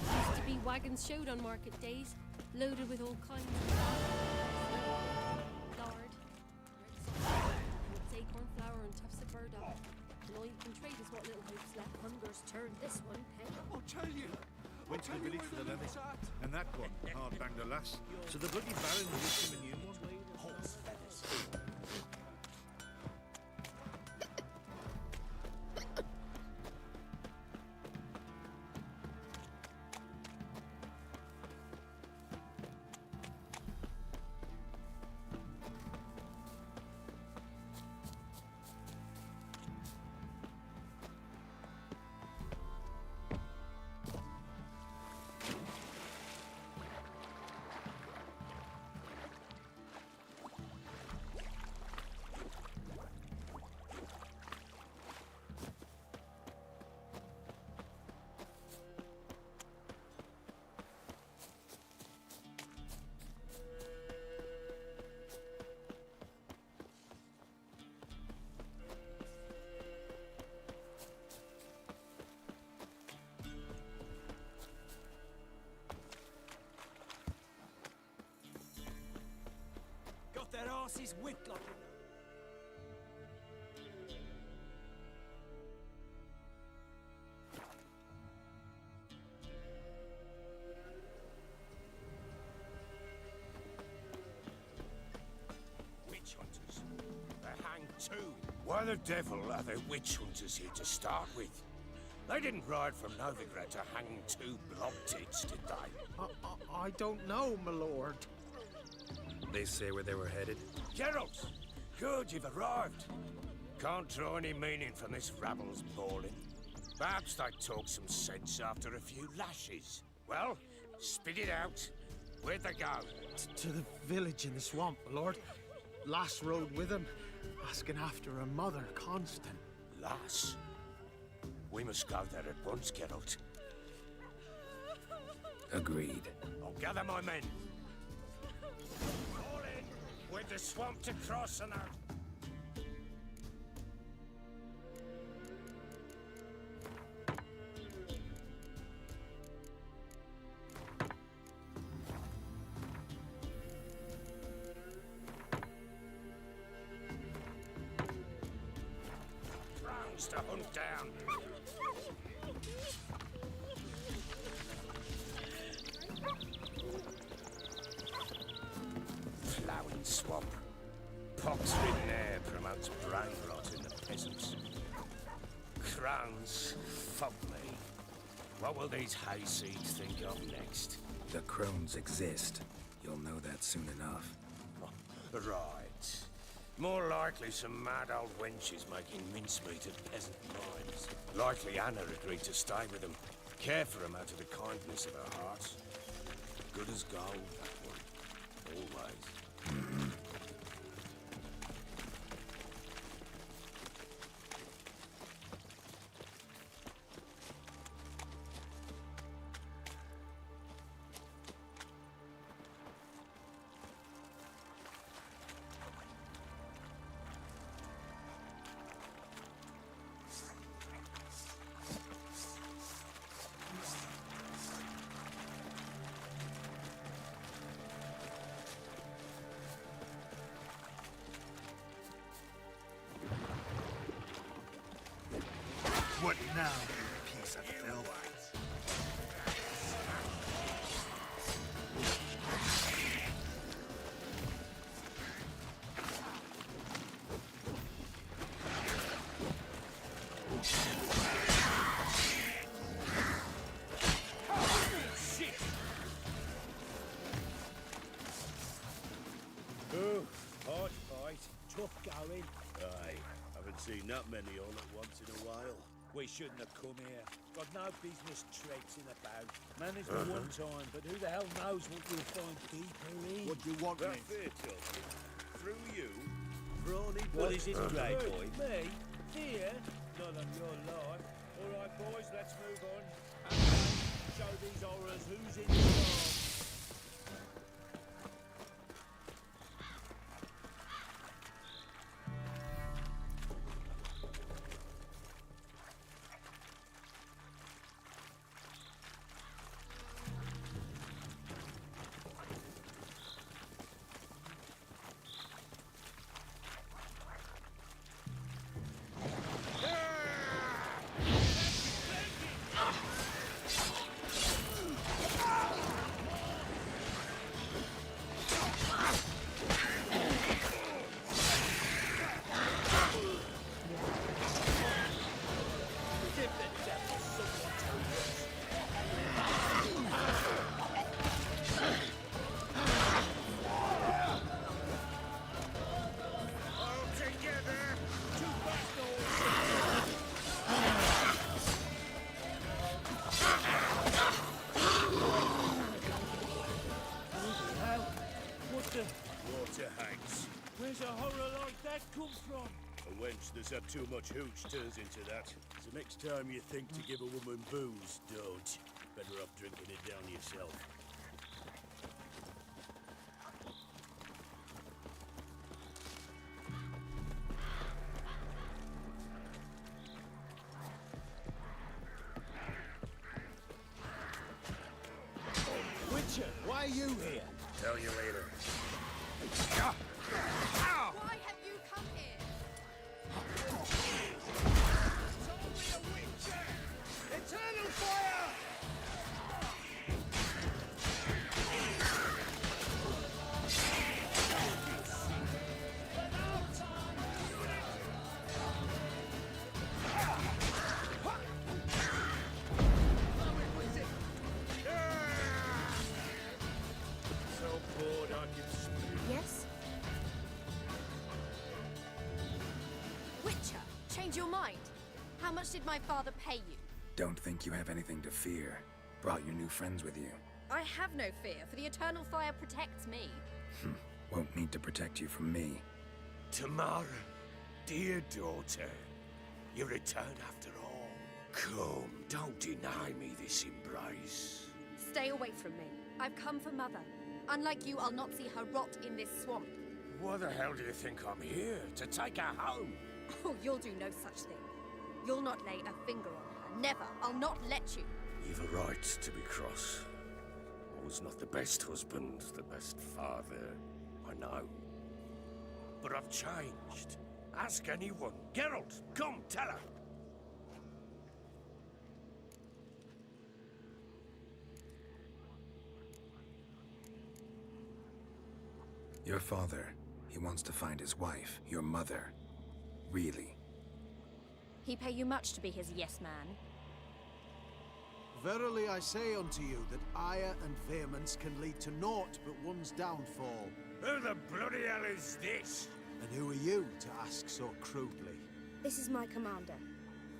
Used to be wagons showed on market days, loaded with all kinds of lard, acorn flour and tufts of burdock. And all you can trade is what little hope's left. Hunger's turned this one pale. I'll tell you. Went to the village for the levy, and that one hard banged a lass. So the bloody baron gives him a new one. Horse feathers. Got their asses whipped like Witch hunters. They hang too. Why the devil are there witch hunters here to start with? They didn't ride from Novigrad to hang two blob tits, did they? I don't know, my lord. They say where they were headed? Geralt! Good, you've arrived. Can't draw any meaning from this rabble's bawling. Perhaps they talk some sense after a few lashes. Well, spit it out. Where'd they go? To the village in the swamp, my lord. Lass rode with him, asking after her mother, Constant. Lass? We must go there at once, Geralt. Agreed. I'll gather my men. Fall in! With the swamp to cross and out. Browns to hunt down. Ploughing swamp. Pox-ridden air promotes brain rot in the peasants. Crowns, fuck me. What will these hayseeds think of next? The crones exist. You'll know that soon enough. Right. More likely some mad old wenches making mincemeat of peasant minds. Likely Anna agreed to stay with them. Care for them out of the kindness of her heart. Good as gold, that one. Always. What now, you piece of filth? Oh, hard fight. Tough going. Aye, haven't seen that many all at once in a while. We shouldn't have come here. Got no business traipsing about. Managed me one time, but who the hell knows what you'll find deeper in? What do you want, That mate? fear talking. Through you? Brawny What is it, grey Hey, boy? Me? Fear? Not on your life. All right, boys, let's move on. And show these horrors who's in charge. Water hags. Where's a horror like that come from? A wench that's had too much hooch turns into that. So next time you think to give a woman booze, don't. Better off drinking it down yourself. Witcher, why are you here? Tell you later. Why have you come here? Eternal fire! So bored I can speak. Yes? Witcher, change your mind. How much did my father pay you? Don't think you have anything to fear. Brought your new friends with you. I have no fear, for the eternal fire protects me. Won't need to protect you from me. Tamara, dear daughter, you return after all. Come, don't deny me this embrace. Stay away from me. I've come for Mother. Unlike you, I'll not see her rot in this swamp. Why the hell do you think I'm here? To take her home? Oh, you'll do no such thing. You'll not lay a finger on her. Never. I'll not let you. You've a right to be cross. I was not the best husband, the best father, I know. But I've changed. Ask anyone. Geralt, come, tell her. Your father, he wants to find his wife, your mother. Really. He pay you much to be his yes man. Verily I say unto you that ire and vehemence can lead to naught but one's downfall. Who the bloody hell is this? And who are you to ask so crudely? This is my commander.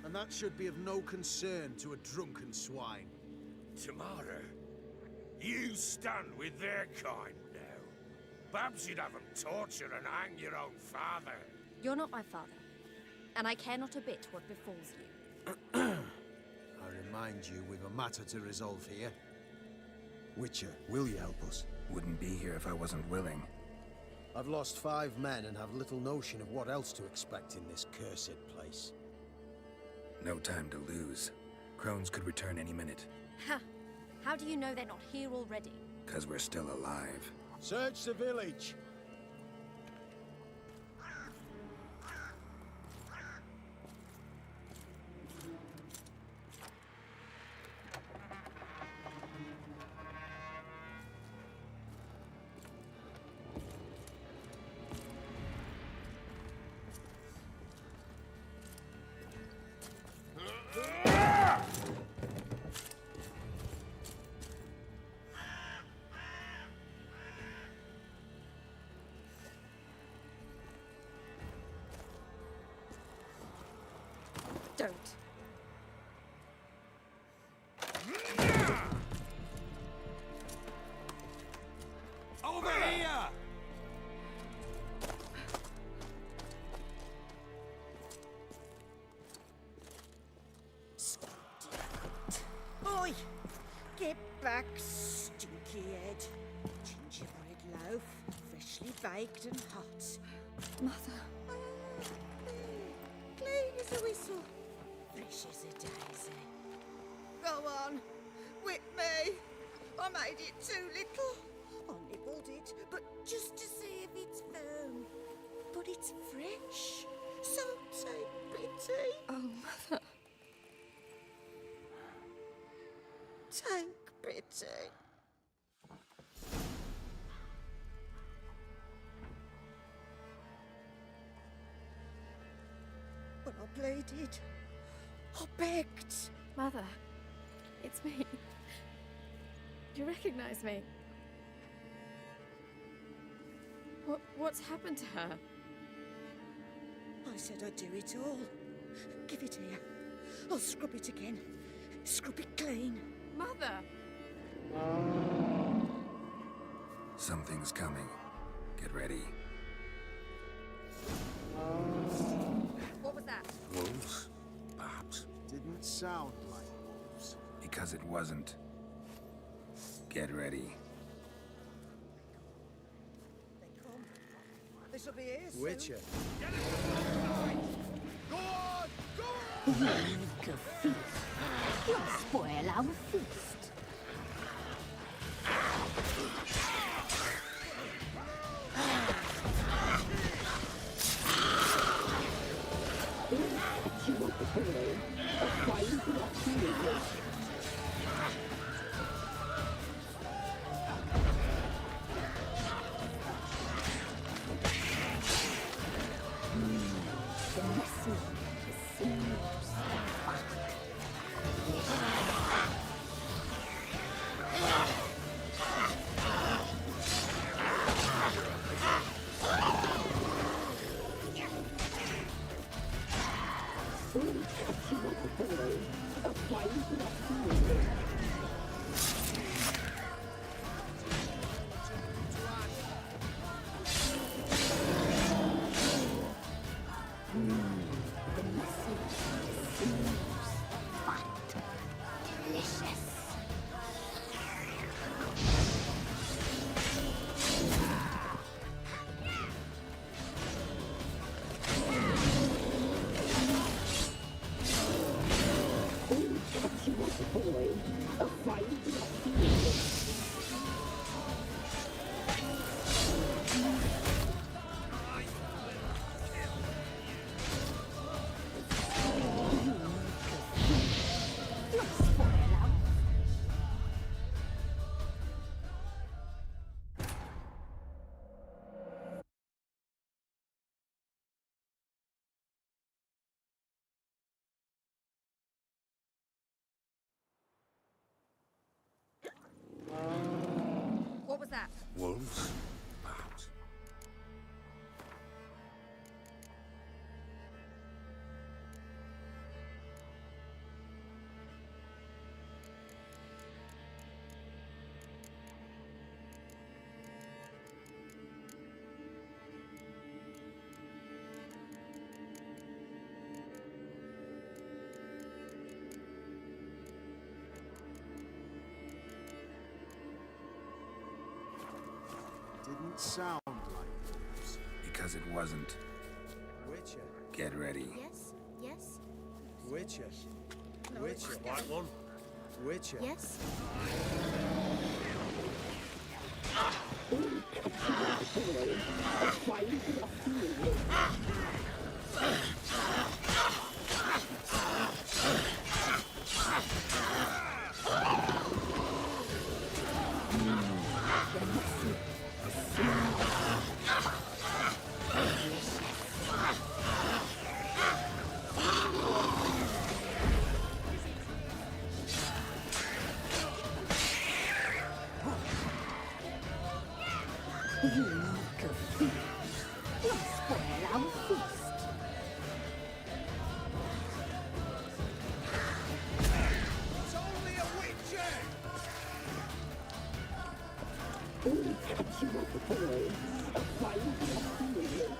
And that should be of no concern to a drunken swine. Tamara, you stand with their kind now. Perhaps you'd have them torture and hang your own father. You're not my father, and I care not a bit what befalls you. I remind you, we've a matter to resolve here. Witcher, will you help us? Wouldn't be here if I wasn't willing. I've lost 5 men and have little notion of what else to expect in this cursed place. No time to lose. Crones could return any minute. Ha! How do you know they're not here already? 'Cause we're still alive. Search the village! Oi! Get back, stinky head. Gingerbread loaf, freshly baked and hot. Mother. Clean as a whistle, fresh as a daisy. Go on, whip me. I made it too little. I nibbled it, but just to see if it's firm. But it's fresh, so take pity. Oh, Mother. Take pity. But I pleaded. I begged. Mother, it's me. Do you recognize me? What's happened to her? I said I'd do it all. Give it here. I'll scrub it again. Scrub it clean. Mother! Something's coming. Get ready. What was that? Wolves? Perhaps. Didn't sound like wolves. Because it wasn't. Get ready. This'll be here soon. Witcher. Go on! Go on! Make a feast. You'll spoil our feast. What was that? Wolves? Perhaps. Didn't sound like wolves. Because it wasn't. Witcher. Get ready. Yes? Yes? Witcher. No, Witcher. White one? Witcher. Yes? You make a feast. You'll spoil our feast. It's only a witcher! Only catch you up with boy. A fine feeling.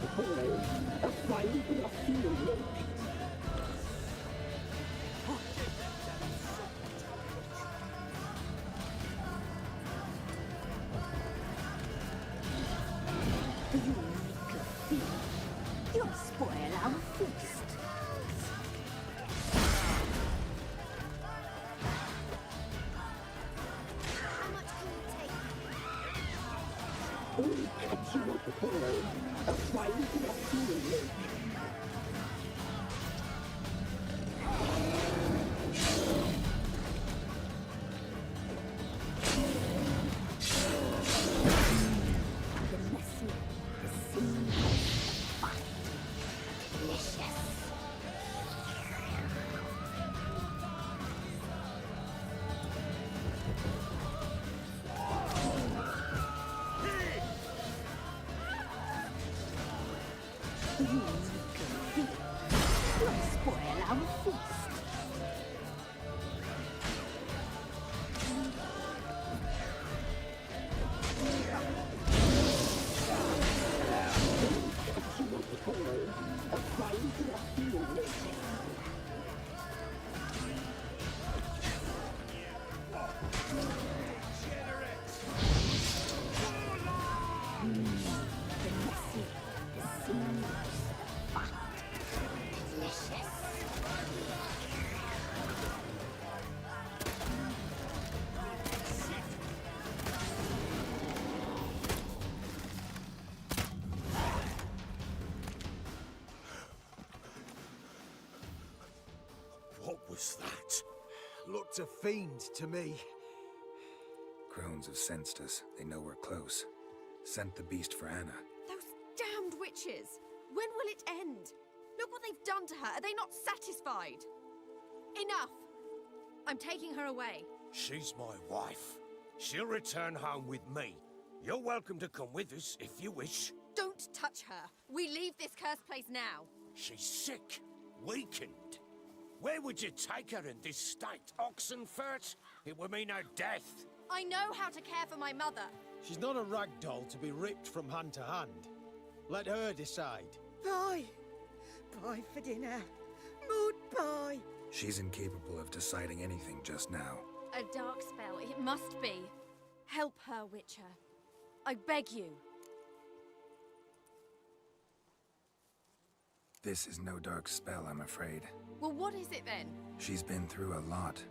the pearl, a fine ruffian lake. You little thief! You'll spoil our feast. How much can you take? Only catch you at the pearl, a fine ruffian lake. You little thief! You'll spoil our feast. A fine ruffian lake. What was that? Looked a fiend to me. Crones have sensed us. They know we're close. Sent the beast for Anna. Those damned witches! When will it end? Look what they've done to her. Are they not satisfied? Enough! I'm taking her away. She's my wife. She'll return home with me. You're welcome to come with us if you wish. Don't touch her. We leave this cursed place now. She's sick, weakened. Where would you take her in this state? Oxenfurt? It would mean her death. I know how to care for my mother. She's not a rag doll to be ripped from hand to hand. Let her decide. Bye. Bye for dinner. Mood bye. She's incapable of deciding anything just now. A dark spell, it must be. Help her, Witcher. I beg you. This is no dark spell, I'm afraid. Well, what is it then? She's been through a lot.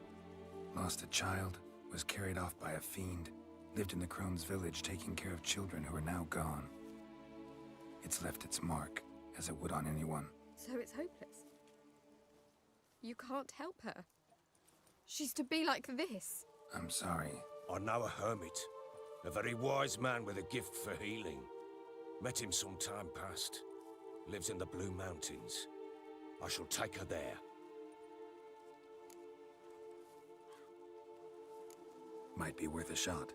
Lost a child, was carried off by a fiend, lived in the Crone's village taking care of children who are now gone. It's left its mark, as it would on anyone. So it's hopeless. You can't help her. She's to be like this. I'm sorry. I know a hermit. A very wise man with a gift for healing. Met him some time past. Lives in the Blue Mountains. I shall take her there. Might be worth a shot.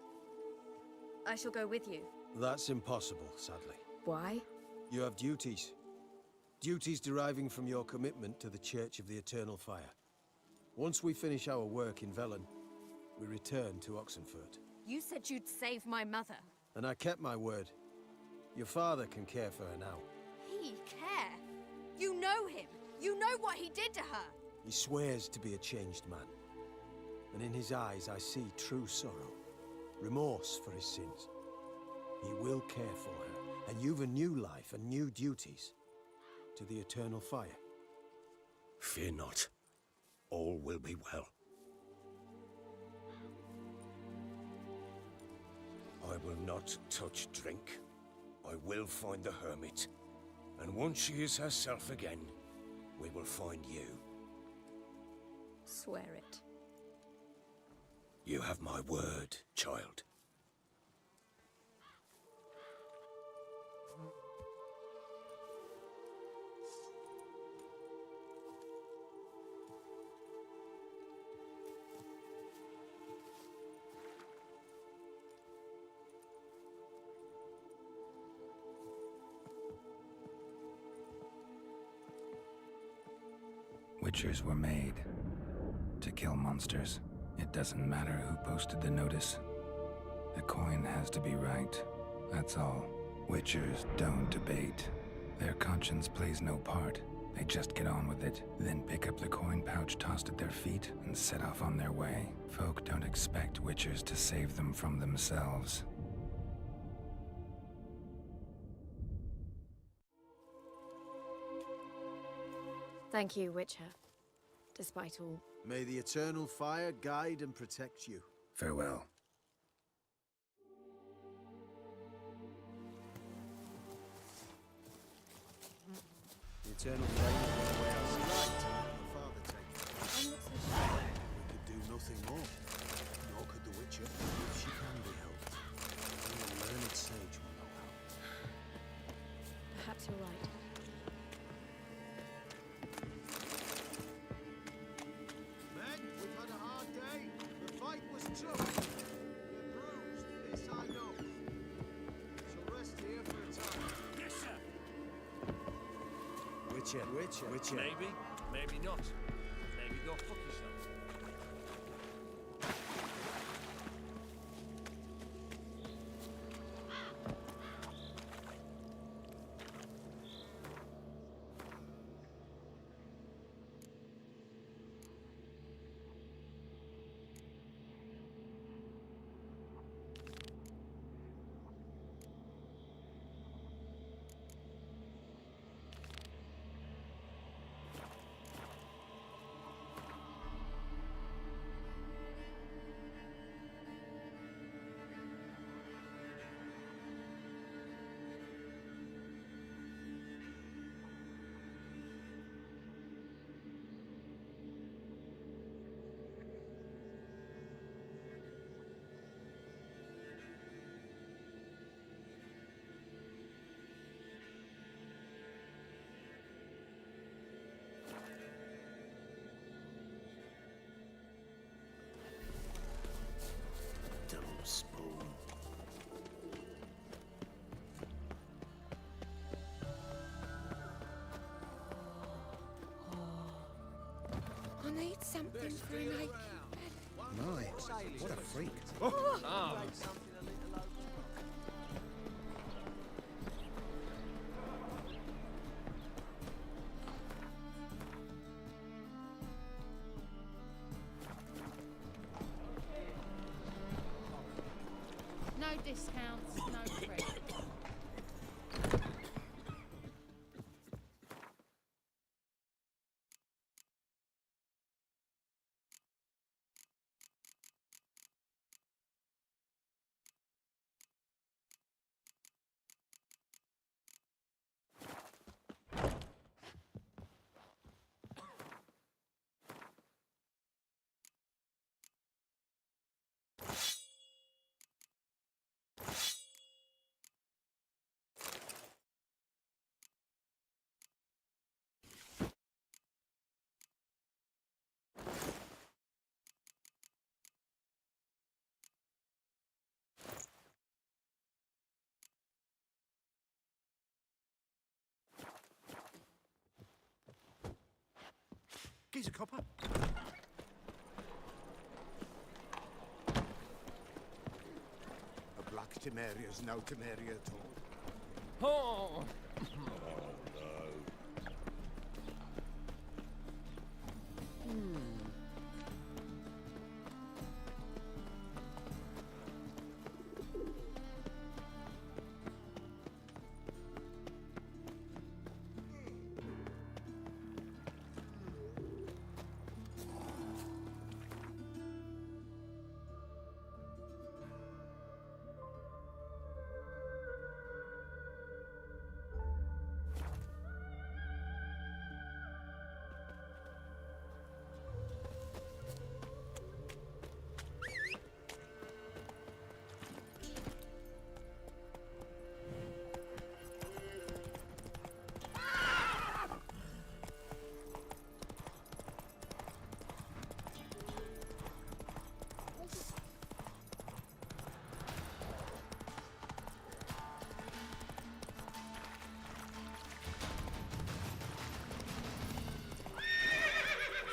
I shall go with you. That's impossible, sadly. Why? You have duties. Duties deriving from your commitment to the Church of the Eternal Fire. Once we finish our work in Velen, we return to Oxenfurt. You said you'd save my mother. And I kept my word. Your father can care for her now. He care? You know him. You know what he did to her. He swears to be a changed man. And in his eyes I see true sorrow. Remorse for his sins. He will care for her. And you've a new life and new duties. To the Eternal Fire. Fear not. All will be well. I will not touch drink. I will find the hermit. And once she is herself again, we will find you. Swear it. You have my word, child. Witchers were made to kill monsters. It doesn't matter who posted the notice. The coin has to be right. That's all. Witchers don't debate. Their conscience plays no part. They just get on with it, then pick up the coin pouch tossed at their feet and set off on their way. Folk don't expect witchers to save them from themselves. Thank you, Witcher. Despite all. May the eternal fire guide and protect you. Farewell. The eternal flame will go out as light, and the Father take it. I'm not so sure. We could do nothing more, nor could the Witcher, if she can be helped. Only a learned sage will know how. Perhaps you're right. Men, we've had a hard day. The fight was tough. We're bruised, this I know. Shall rest here for a time. Yes, sir. Witcher. Maybe, maybe not. Maybe go fuck yourself. Spoon. I need something for an ache. My, what a freak. Ah. No discounts, no credit. Geezer copper. A black Temeria's no Temeria at all. Oh!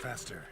Faster.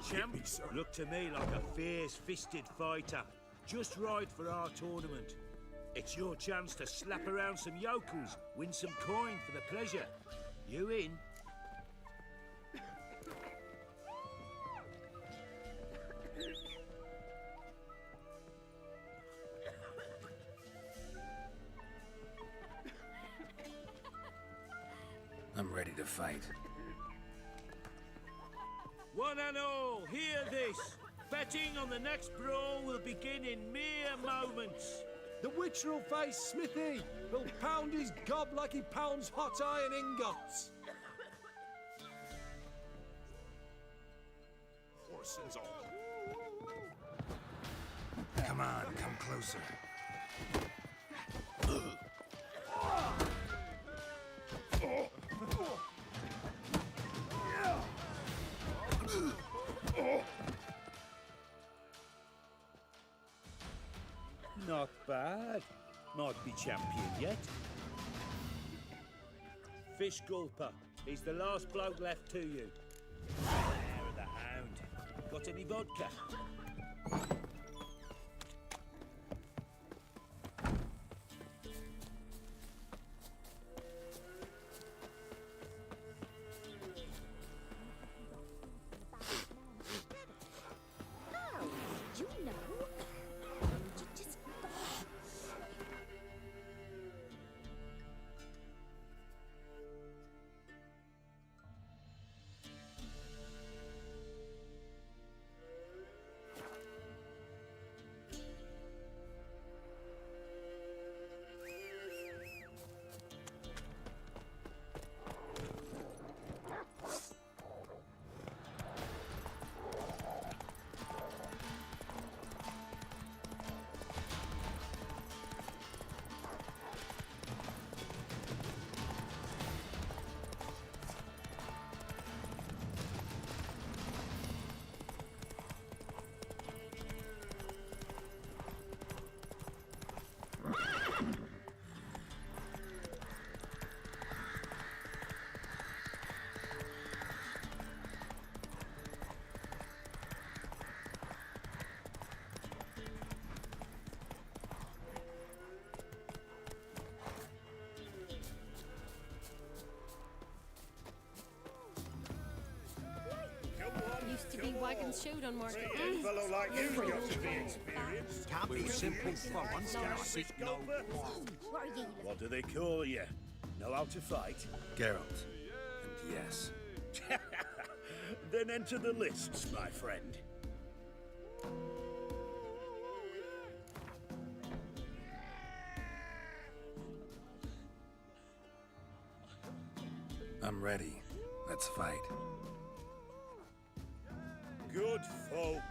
Champ, look to me like a fierce-fisted fighter. Just right for our tournament. It's your chance to slap around some yokels, win some coin for the pleasure. You in? I'm ready to fight. One and all, hear this. Betting on the next brawl will begin in mere moments. The Witcher will face Smithy. He'll pound his gob like he pounds hot iron ingots. Horses on. Come on, come closer. Not bad. Might be champion yet. Fish Gulper. He's the last bloke left to you. There of the hound. Got any vodka? Used to be wagons showed on market A days. fellow like you's got to be experienced. Can't be simple for once, can I seek no quarrel? What are you? What do they call you? Know how to fight? Geralt. And yes. Then enter the lists, my friend. I'm ready. Let's fight. Good folk.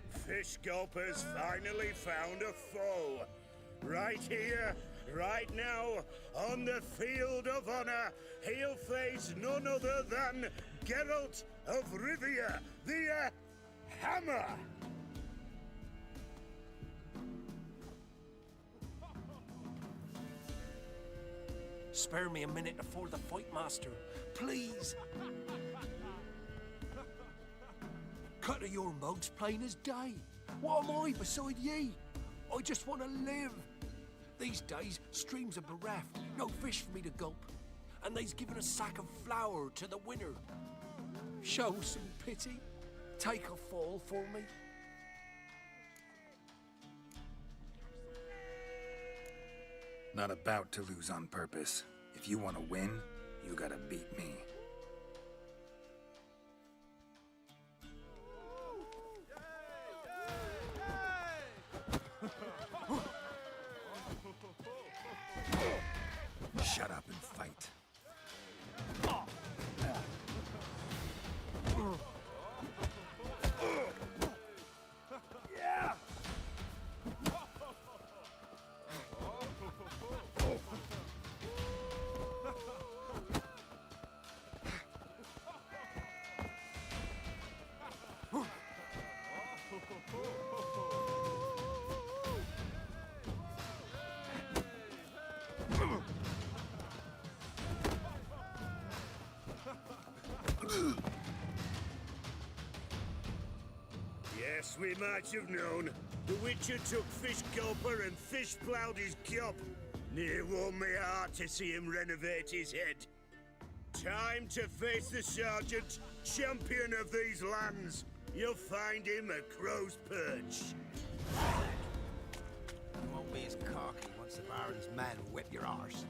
Fish Gulper's finally found a foe. Right here, right now, on the field of honor, he'll face none other than Geralt of Rivia, the Hammer. Spare me a minute before the fight, Master. Please. Cut of your mug's plain as day. What am I beside ye? I just want to live. These days, streams are bereft, no fish for me to gulp. And they's given a sack of flour to the winner. Show some pity. Take a fall for me. Not about to lose on purpose. If you want to win, you gotta beat me. Shut up and fight. we might have known. The Witcher took Fish Gulper and fish ploughed his gob. Near warmed me heart to see him renovate his head. Time to face the Sergeant, champion of these lands. You'll find him at Crow's Perch. You won't be as cocky once the Baron's men whip your arse.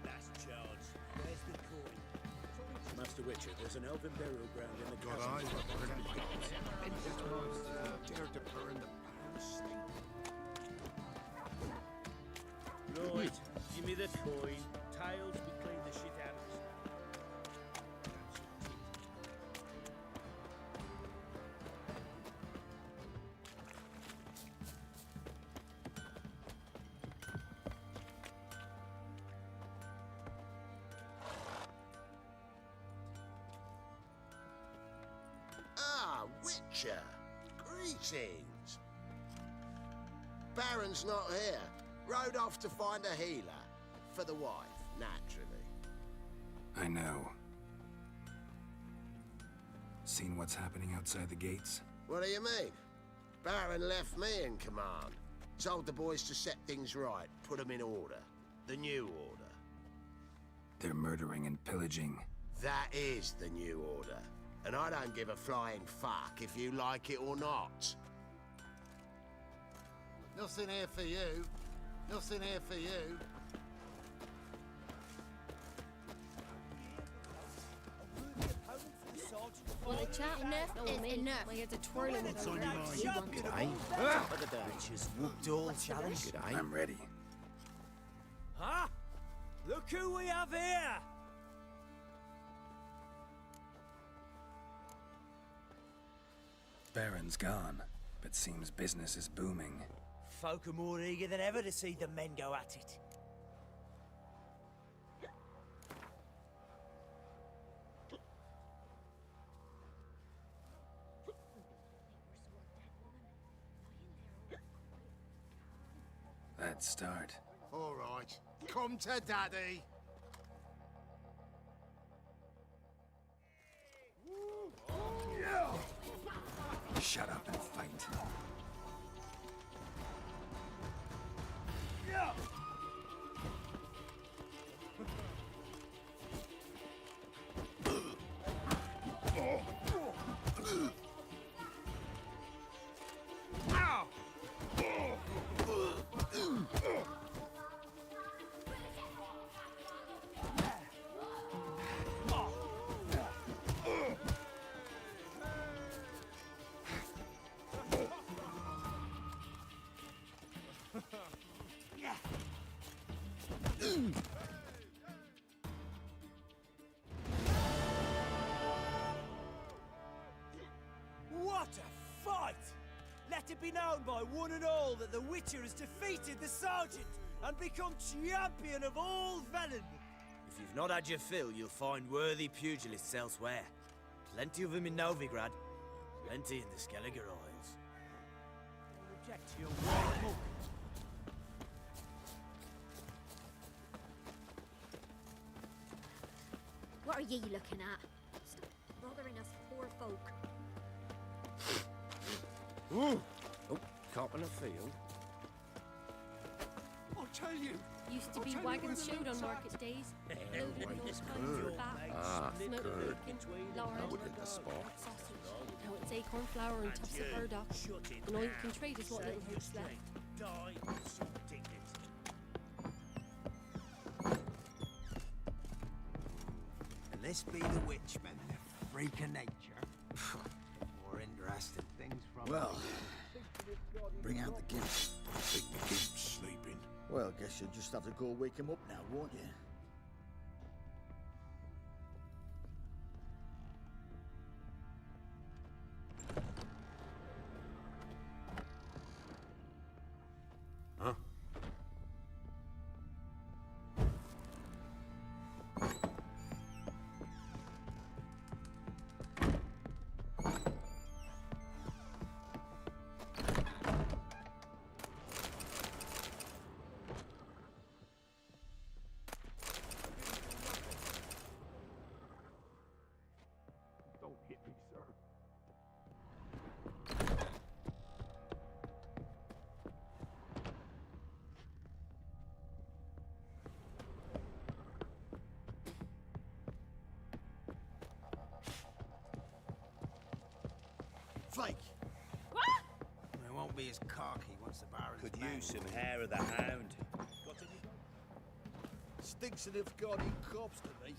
Last chance. Where's the coin? Master Witcher, there's an elven burial ground in the God, chasm. I dare to burn the Baron's stable. Right, give me the coin. Tails, we clean the shit out of us. Ah, Witcher. Greetings. Baron's not here. Rode off to find a healer. For the wife, naturally. I know. Seen what's happening outside the gates? What do you mean? Baron left me in command. Told the boys to set things right, put them in order. The new order. They're murdering and pillaging. That is the new order. And I don't give a flying fuck if you like it or not. Nothing here for you. Nothing here for you. Well, I chat enough is enough. I get to twirling with her. G'day. Witcher's whooped all challenge. G'day. I'm ready. Huh? Look who we have here! Baron's gone, but seems business is booming. Folk are more eager than ever to see the men go at it. Let's start. All right. Come to Daddy. Shut up and fight. What a fight! Let it be known by one and all that the Witcher has defeated the Sergeant and become champion of all Velen. If you've not had your fill, you'll find worthy pugilists elsewhere. Plenty of them in Novigrad, plenty in the Skelliger Isles. Reject your word. What are ye looking at? Stop bothering us poor folk. Ooh. Oh, caught in a field. I'll tell you. Used to be wagons showed on market days. Loaded with all kinds of fat, Ah, smoked good. bacon, lard, That would hit the spot. sausage. Now it's acorn flour and tufts of burdock. And all you can trade is what little herbs left. Die with some dignity. And this be the Witchman, a freak of nature. More interesting things from... Well, bring out the gimp. Think the gimp's sleeping. Well, guess you'll just have to go wake him up now, won't you? Huh? Flake! It won't be as cocky once the Baron's Could back. use some hair of the hound. Stinks of guarding corpse to me.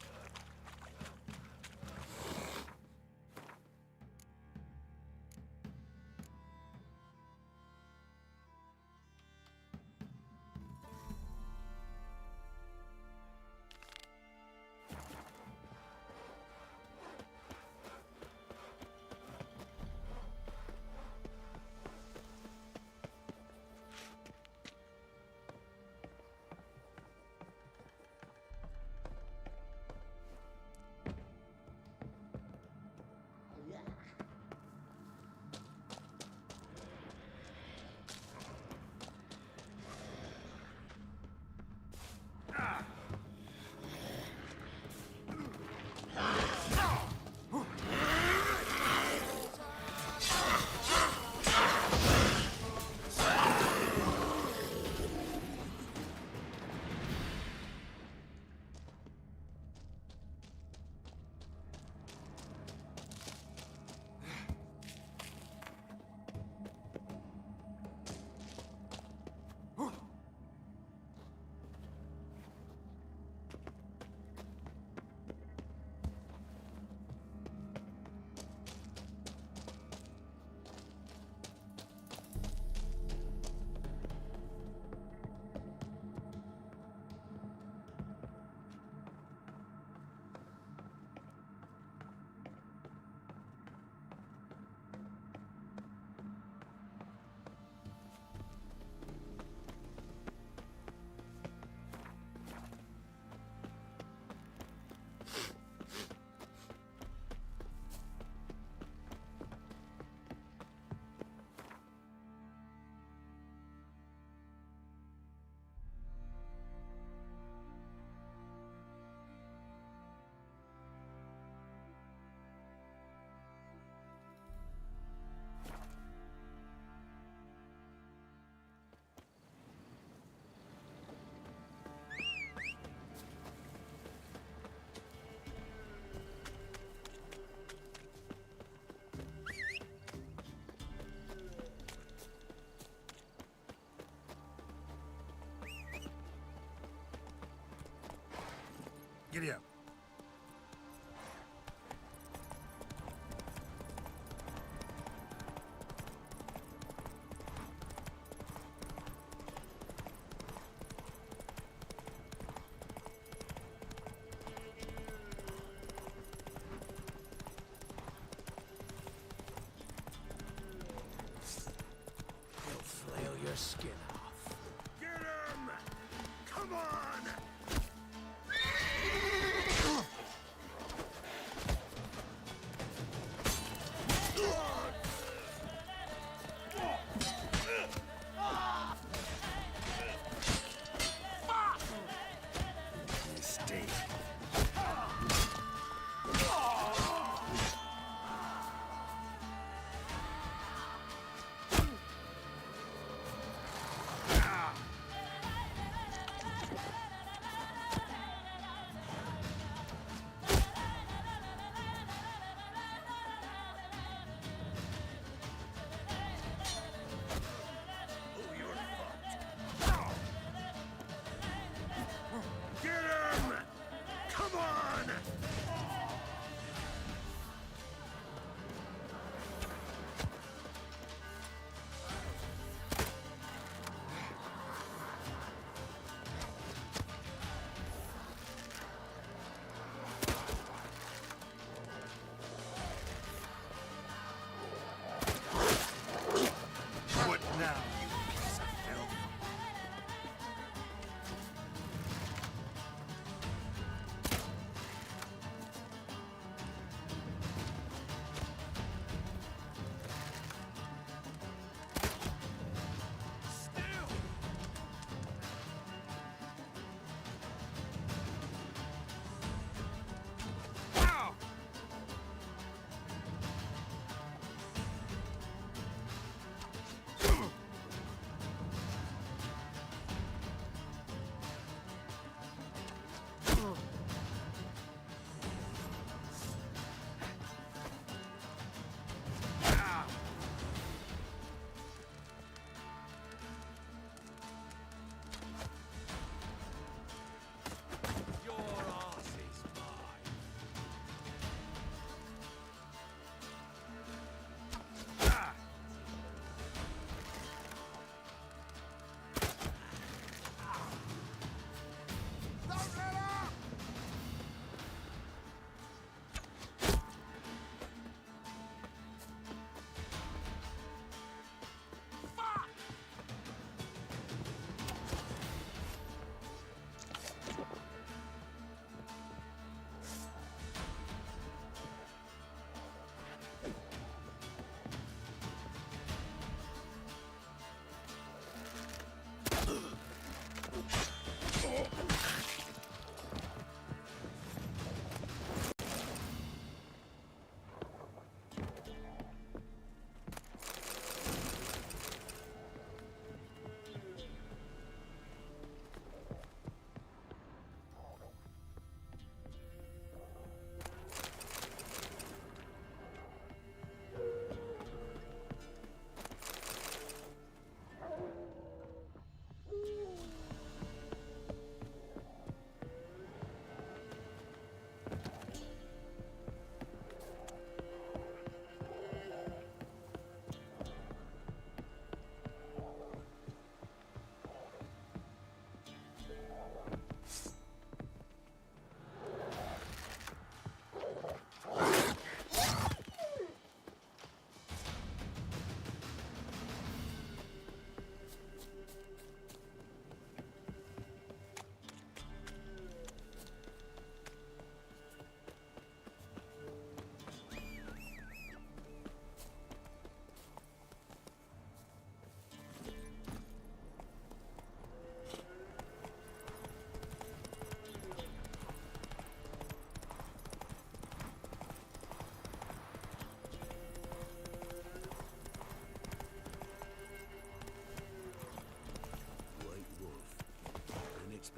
Giddy up. He'll flail your skin off. Get him! Come on! Mistake.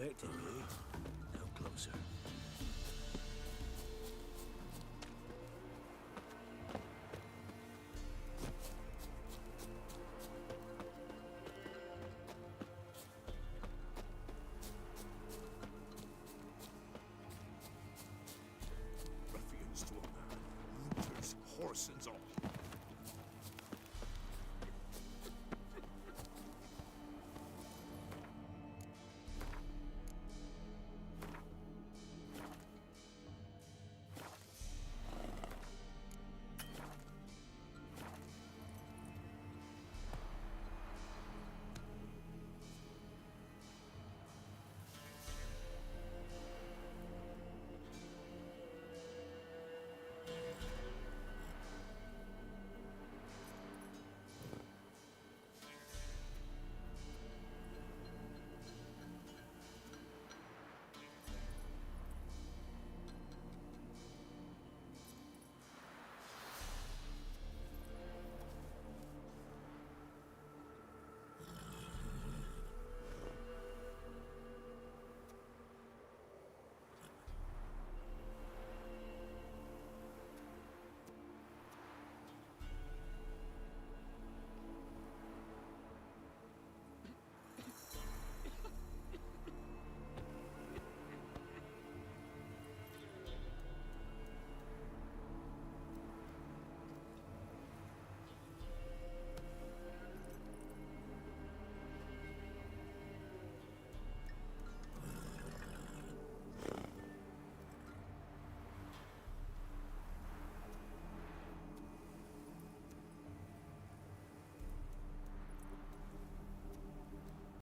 expecting me. Now closer.